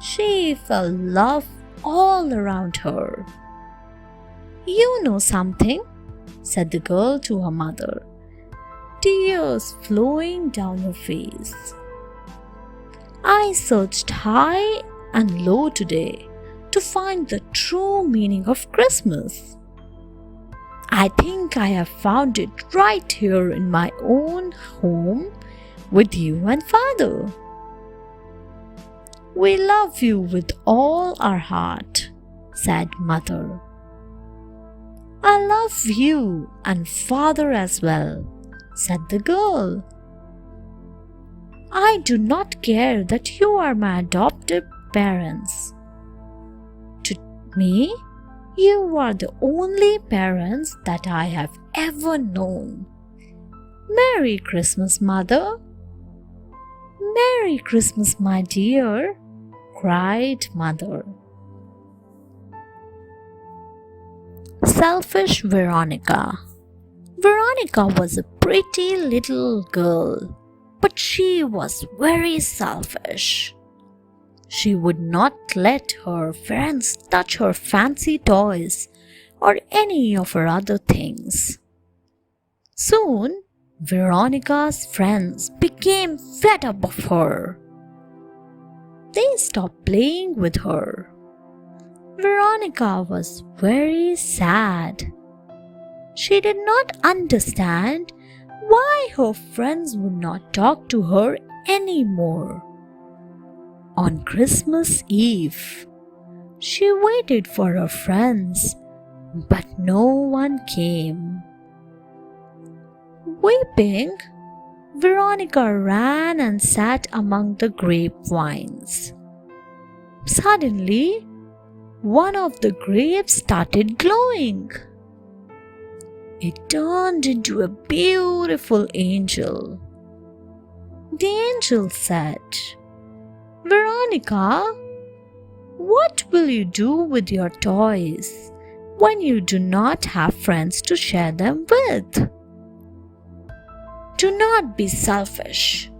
she felt love all around her. "You know something?" said the girl to her mother, tears flowing down her face. "I searched high and low today to find the true meaning of Christmas. I think I have found it right here in my own home with you and Father. We love you with all our heart," said Mother. "I love you and Father as well," said the girl. "I do not care that you are my adopted parents. To me, you are the only parents that I have ever known. Merry Christmas, Mother." "Merry Christmas, my dear," cried Mother. Selfish Veronica. Veronica was a pretty little girl, but she was very selfish. She would not let her friends touch her fancy toys or any of her other things. Soon, Veronica's friends became fed up of her. They stopped playing with her. Veronica was very sad. She did not understand why her friends would not talk to her anymore. On Christmas Eve, she waited for her friends, but no one came. Weeping, Veronica ran and sat among the grapevines. Suddenly, one of the grapes started glowing. It turned into a beautiful angel. The angel said, "Veronica, what will you do with your toys when you do not have friends to share them with? Do not be selfish.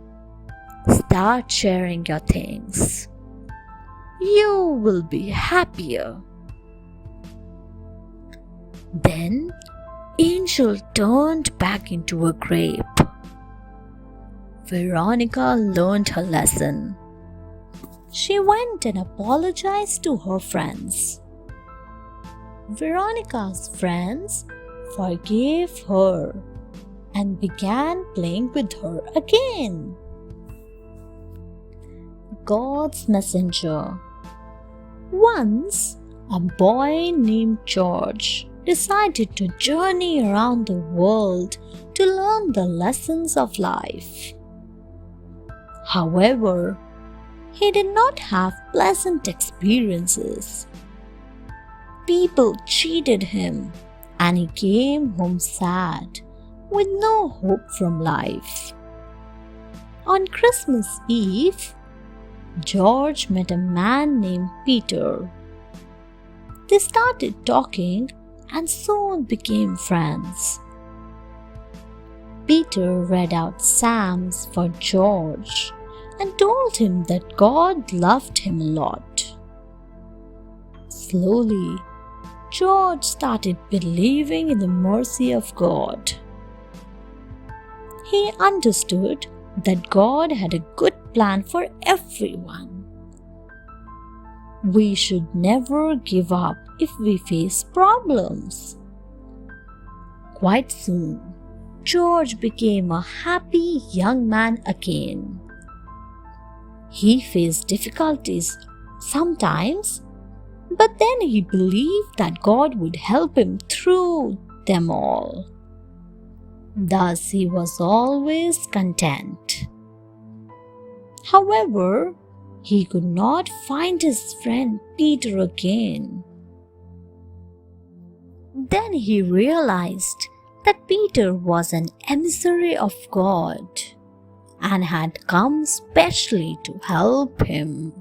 Start sharing your things. You will be happier." Then Angel turned back into a grape. Veronica learned her lesson. She went and apologized to her friends. Veronica's friends forgave her and began playing with her again. God's messenger. Once, a boy named George decided to journey around the world to learn the lessons of life. However, he did not have pleasant experiences. People cheated him, and he came home sad, with no hope from life. On Christmas Eve, George met a man named Peter. They started talking and soon became friends. Peter read out Psalms for George and told him that God loved him a lot. Slowly, George started believing in the mercy of God. He understood that God had a good plan for everyone. We should never give up if we face problems. Quite soon, George became a happy young man again. He faced difficulties sometimes, but then he believed that God would help him through them all. Thus, he was always content. However, he could not find his friend Peter again. Then he realized that Peter was an emissary of God and had come specially to help him.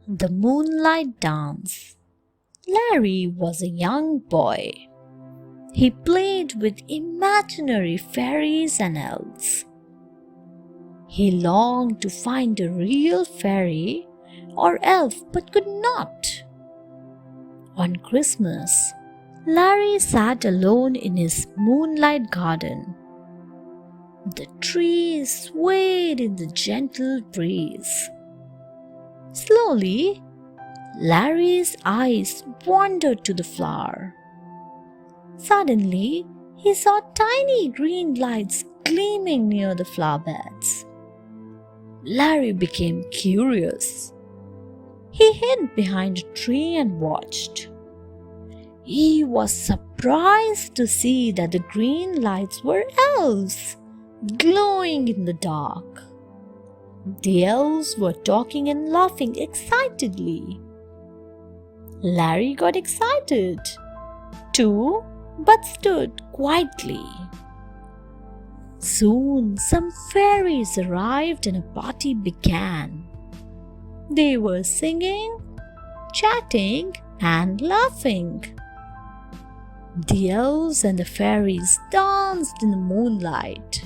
The Moonlight Dance. Larry was a young boy. He played with imaginary fairies and elves. He longed to find a real fairy or elf but could not. On Christmas, Larry sat alone in his moonlight garden. The trees swayed in the gentle breeze. Slowly, Larry's eyes wandered to the flower. Suddenly, he saw tiny green lights gleaming near the flower beds. Larry became curious. He hid behind a tree and watched. He was surprised to see that the green lights were elves, glowing in the dark. The elves were talking and laughing excitedly. Larry got excited too, but stood quietly. Soon some fairies arrived and a party began. They were singing, chatting, and laughing. The elves and the fairies danced in the moonlight.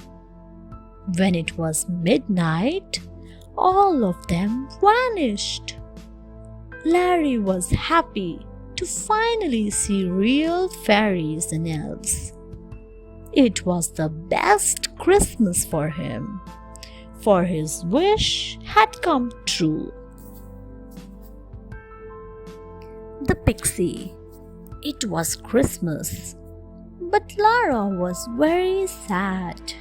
When it was midnight, all of them vanished. Larry was happy to finally see real fairies and elves. It was the best Christmas for him, for his wish had come true. The Pixie. It was Christmas, but Lara was very sad.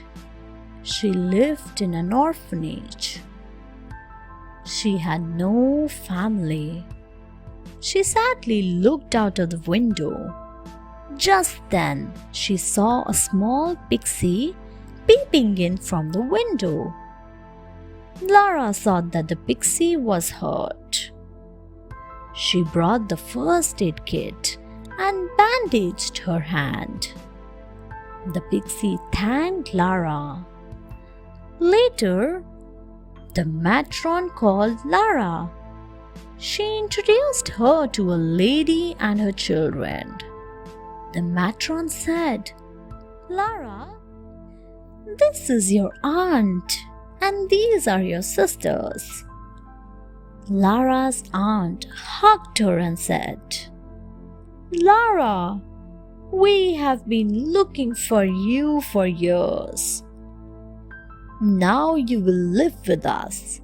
She lived in an orphanage. She had no family. She sadly looked out of the window. Just then, she saw a small pixie peeping in from the window. Lara saw that the pixie was hurt. She brought the first aid kit and bandaged her hand. The pixie thanked Lara. Later, the matron called Lara. She introduced her to a lady and her children. The matron said, "Lara, this is your aunt and these are your sisters." Lara's aunt hugged her and said, "Lara, we have been looking for you for years. Now you will live with us."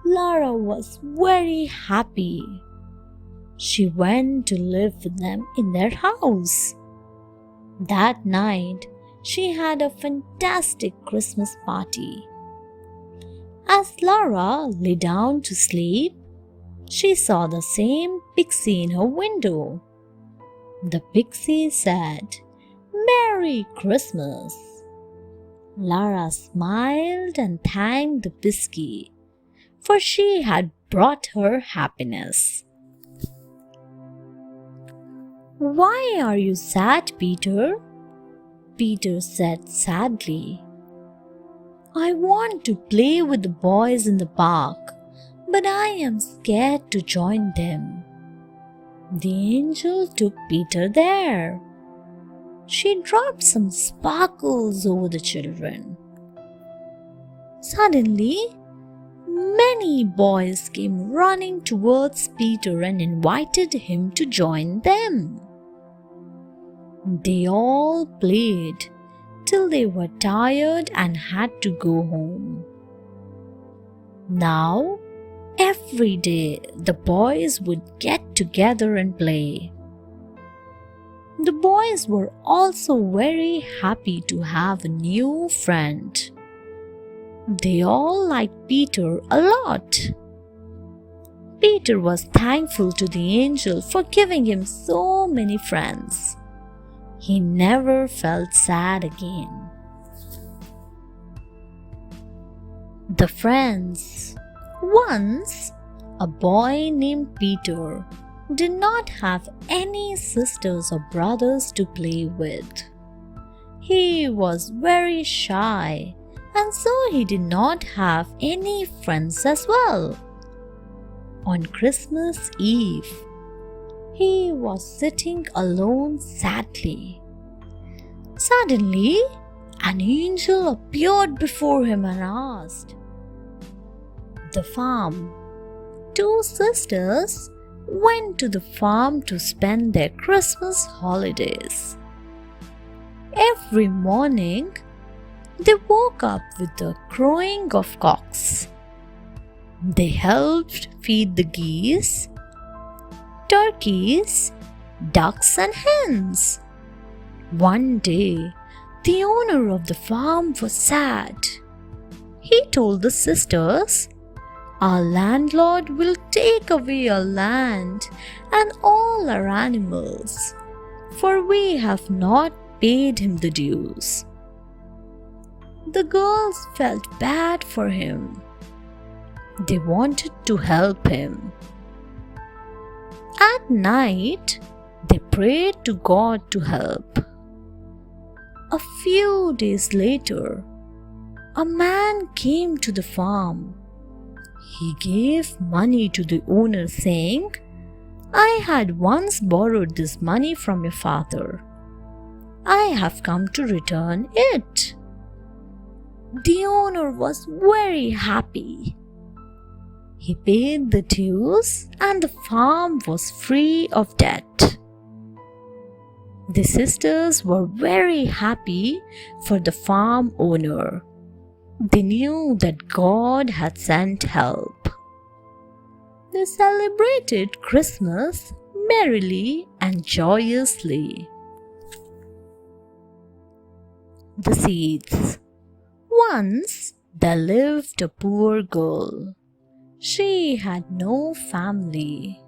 Lara was very happy. She went to live with them in their house. That night, she had a fantastic Christmas party. As Lara lay down to sleep, she saw the same pixie in her window. The pixie said, "Merry Christmas." Lara smiled and thanked the pixie, for she had brought her happiness. "Why are you sad, Peter?" Peter said sadly. "I want to play with the boys in the park, but I am scared to join them." The angel took Peter there. She dropped some sparkles over the children. Suddenly, many boys came running towards Peter and invited him to join them. They all played till they were tired and had to go home. Now, every day the boys would get together and play. The boys were also very happy to have a new friend. They all liked Peter a lot. Peter was thankful to the angel for giving him so many friends. He never felt sad again. The friends. Once, a boy named Peter did not have any sisters or brothers to play with. He was very shy, and so he did not have any friends as well. On Christmas Eve, he was sitting alone sadly. Suddenly, an angel appeared before him and asked, "The farm." Two sisters went to the farm to spend their Christmas holidays. Every morning, they woke up with the crowing of cocks. They helped feed the geese, turkeys, ducks, and hens. One day, the owner of the farm was sad. He told the sisters, "Our landlord will take away our land and all our animals, for we have not paid him the dues." The girls felt bad for him. They wanted to help him. At night, they prayed to God to help. A few days later, a man came to the farm. He gave money to the owner, saying, "I had once borrowed this money from your father. I have come to return it." The owner was very happy. He paid the dues and the farm was free of debt. The sisters were very happy for the farm owner. They knew that God had sent help. They celebrated Christmas merrily and joyously. The seeds. Once there lived a poor girl. She had no family.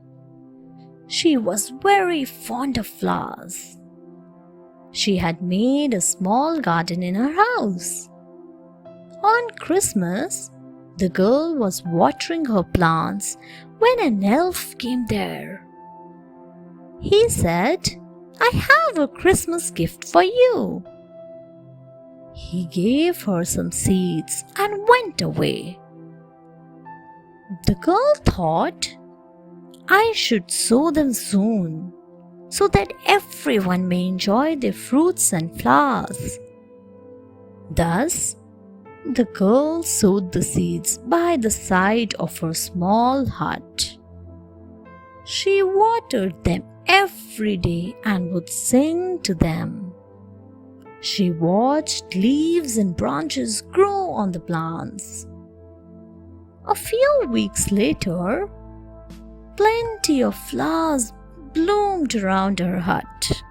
She was very fond of flowers. She had made a small garden in her house. On Christmas, the girl was watering her plants when an elf came there. He said, "I have a Christmas gift for you." He gave her some seeds and went away. The girl thought, "I should sow them soon, so that everyone may enjoy their fruits and flowers." Thus, the girl sowed the seeds by the side of her small hut. She watered them every day and would sing to them. She watched leaves and branches grow on the plants. A few weeks later, plenty of flowers bloomed around her hut.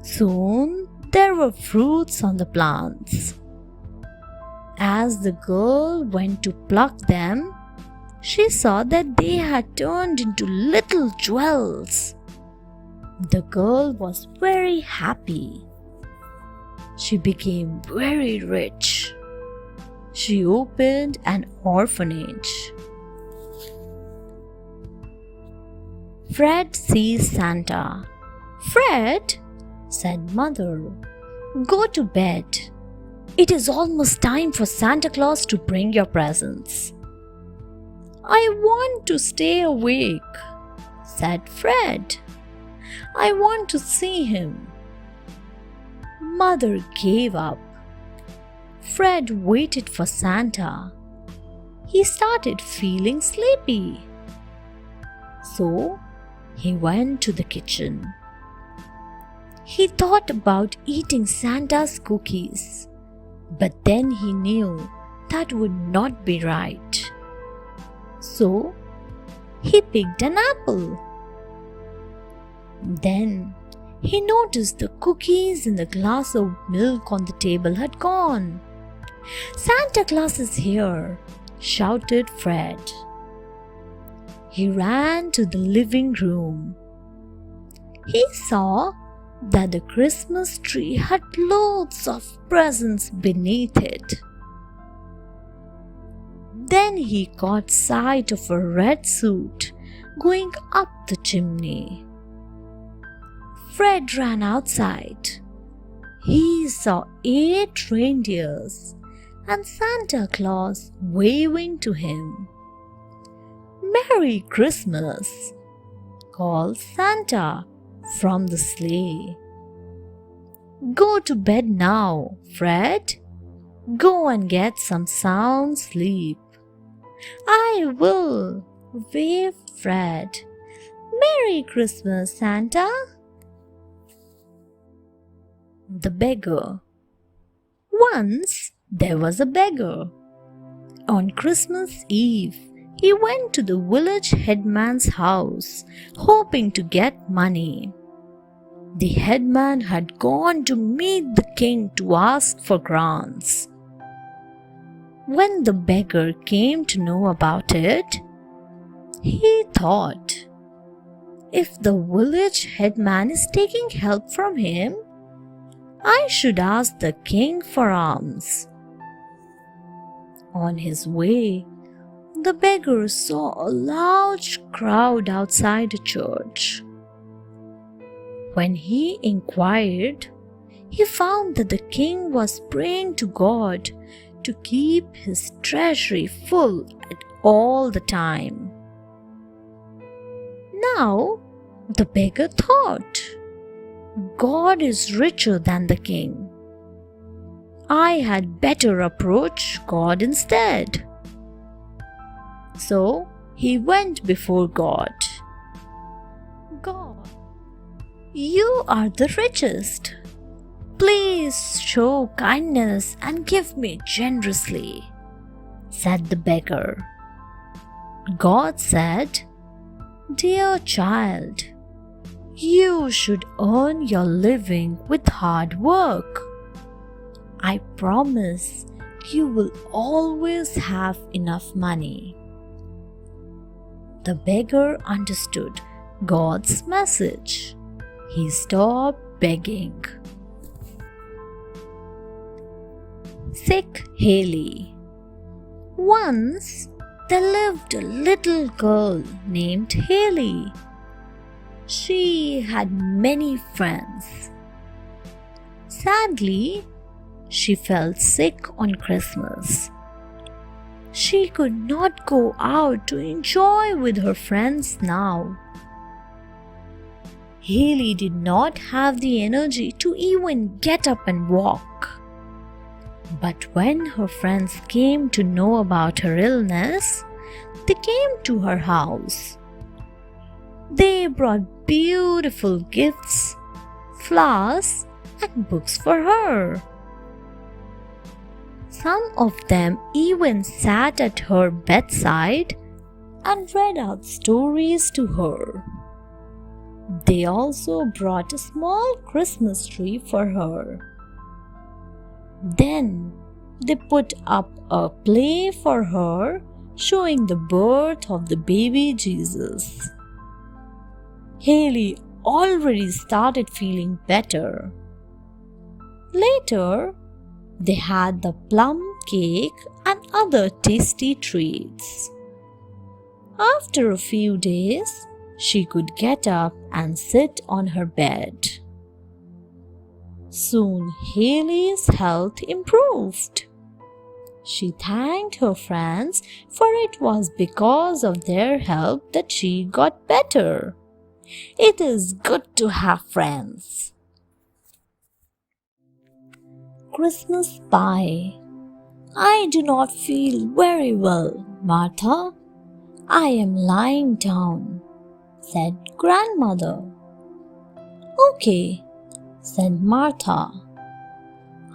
Soon, there were fruits on the plants. As the girl went to pluck them, she saw that they had turned into little jewels. The girl was very happy. She became very rich. She opened an orphanage. Fred sees Santa. "Fred," said Mother, "go to bed. It is almost time for Santa Claus to bring your presents." "I want to stay awake," said Fred. "I want to see him." Mother gave up. Fred waited for Santa. He started feeling sleepy. So he went to the kitchen. He thought about eating Santa's cookies, but then he knew that would not be right. So he picked an apple. Then he noticed the cookies and the glass of milk on the table had gone. "Santa Claus is here," shouted Fred. He ran to the living room. He saw that the Christmas tree had loads of presents beneath it. Then he caught sight of a red suit going up the chimney. Fred ran outside. He saw 8 reindeers and Santa Claus waving to him. "Merry Christmas!" called Santa from the sleigh. "Go to bed now, Fred. Go and get some sound sleep." "I will," waved Fred. "Merry Christmas, Santa." The beggar. Once there was a beggar. On Christmas Eve, he went to the village headman's house, hoping to get money. The headman had gone to meet the king to ask for grants. When the beggar came to know about it, he thought, if the village headman is taking help from him, I should ask the king for alms. On his way, the beggar saw a large crowd outside a church. When he inquired, he found that the king was praying to God to keep his treasury full at all the time. Now, the beggar thought, God is richer than the king. I had better approach God instead. So he went before God. "God, you are the richest. Please show kindness and give me generously," said the beggar. God said, "Dear child, you should earn your living with hard work. I promise you will always have enough money." The beggar understood God's message. He stopped begging. Sick Haley. Once there lived a little girl named Haley. She had many friends. Sadly, she fell sick on Christmas. She could not go out to enjoy with her friends now. Haley did not have the energy to even get up and walk. But when her friends came to know about her illness, they came to her house. They brought beautiful gifts, flowers, and books for her. Some of them even sat at her bedside and read out stories to her. They also brought a small Christmas tree for her. Then they put up a play for her showing the birth of the baby Jesus. Haley already started feeling better. Later, they had the plum cake and other tasty treats. After a few days, she could get up and sit on her bed. Soon Haley's health improved. She thanked her friends, for it was because of their help that she got better. It is good to have friends. Christmas pie. I do not feel very well, Martha. I am lying down, said grandmother. Okay, said Martha.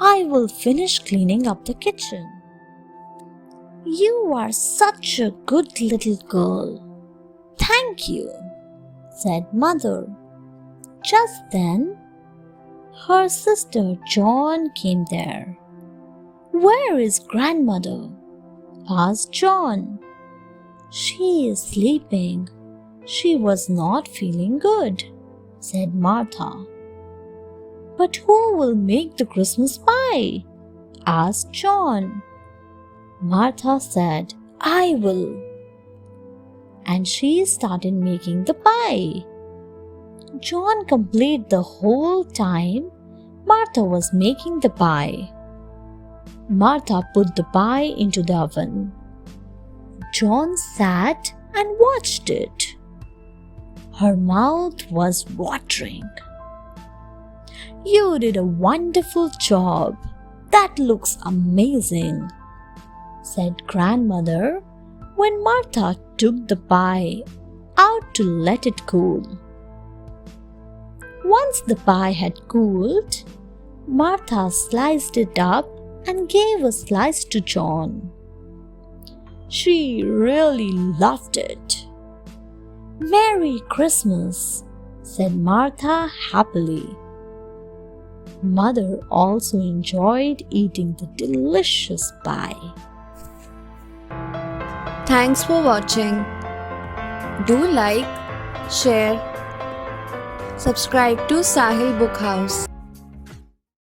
I will finish cleaning up the kitchen. You are such a good little girl. Thank you, said mother. Just then, her sister John came there. Where is grandmother? Asked John. She is sleeping. She was not feeling good, said Martha. But who will make the Christmas pie? Asked John. Martha said, I will. and she started making the pie. John completed the whole time Martha was making the pie. Martha put the pie into the oven. John sat and watched it. Her mouth was watering. "You did a wonderful job. That looks amazing," said grandmother when Martha took the pie out to let it cool. Once the pie had cooled, Martha sliced it up and gave a slice to John. She really loved it. "Merry Christmas," said Martha happily. Mother also enjoyed eating the delicious pie. Thanks for watching. Do like, share, subscribe to Sahil Book House.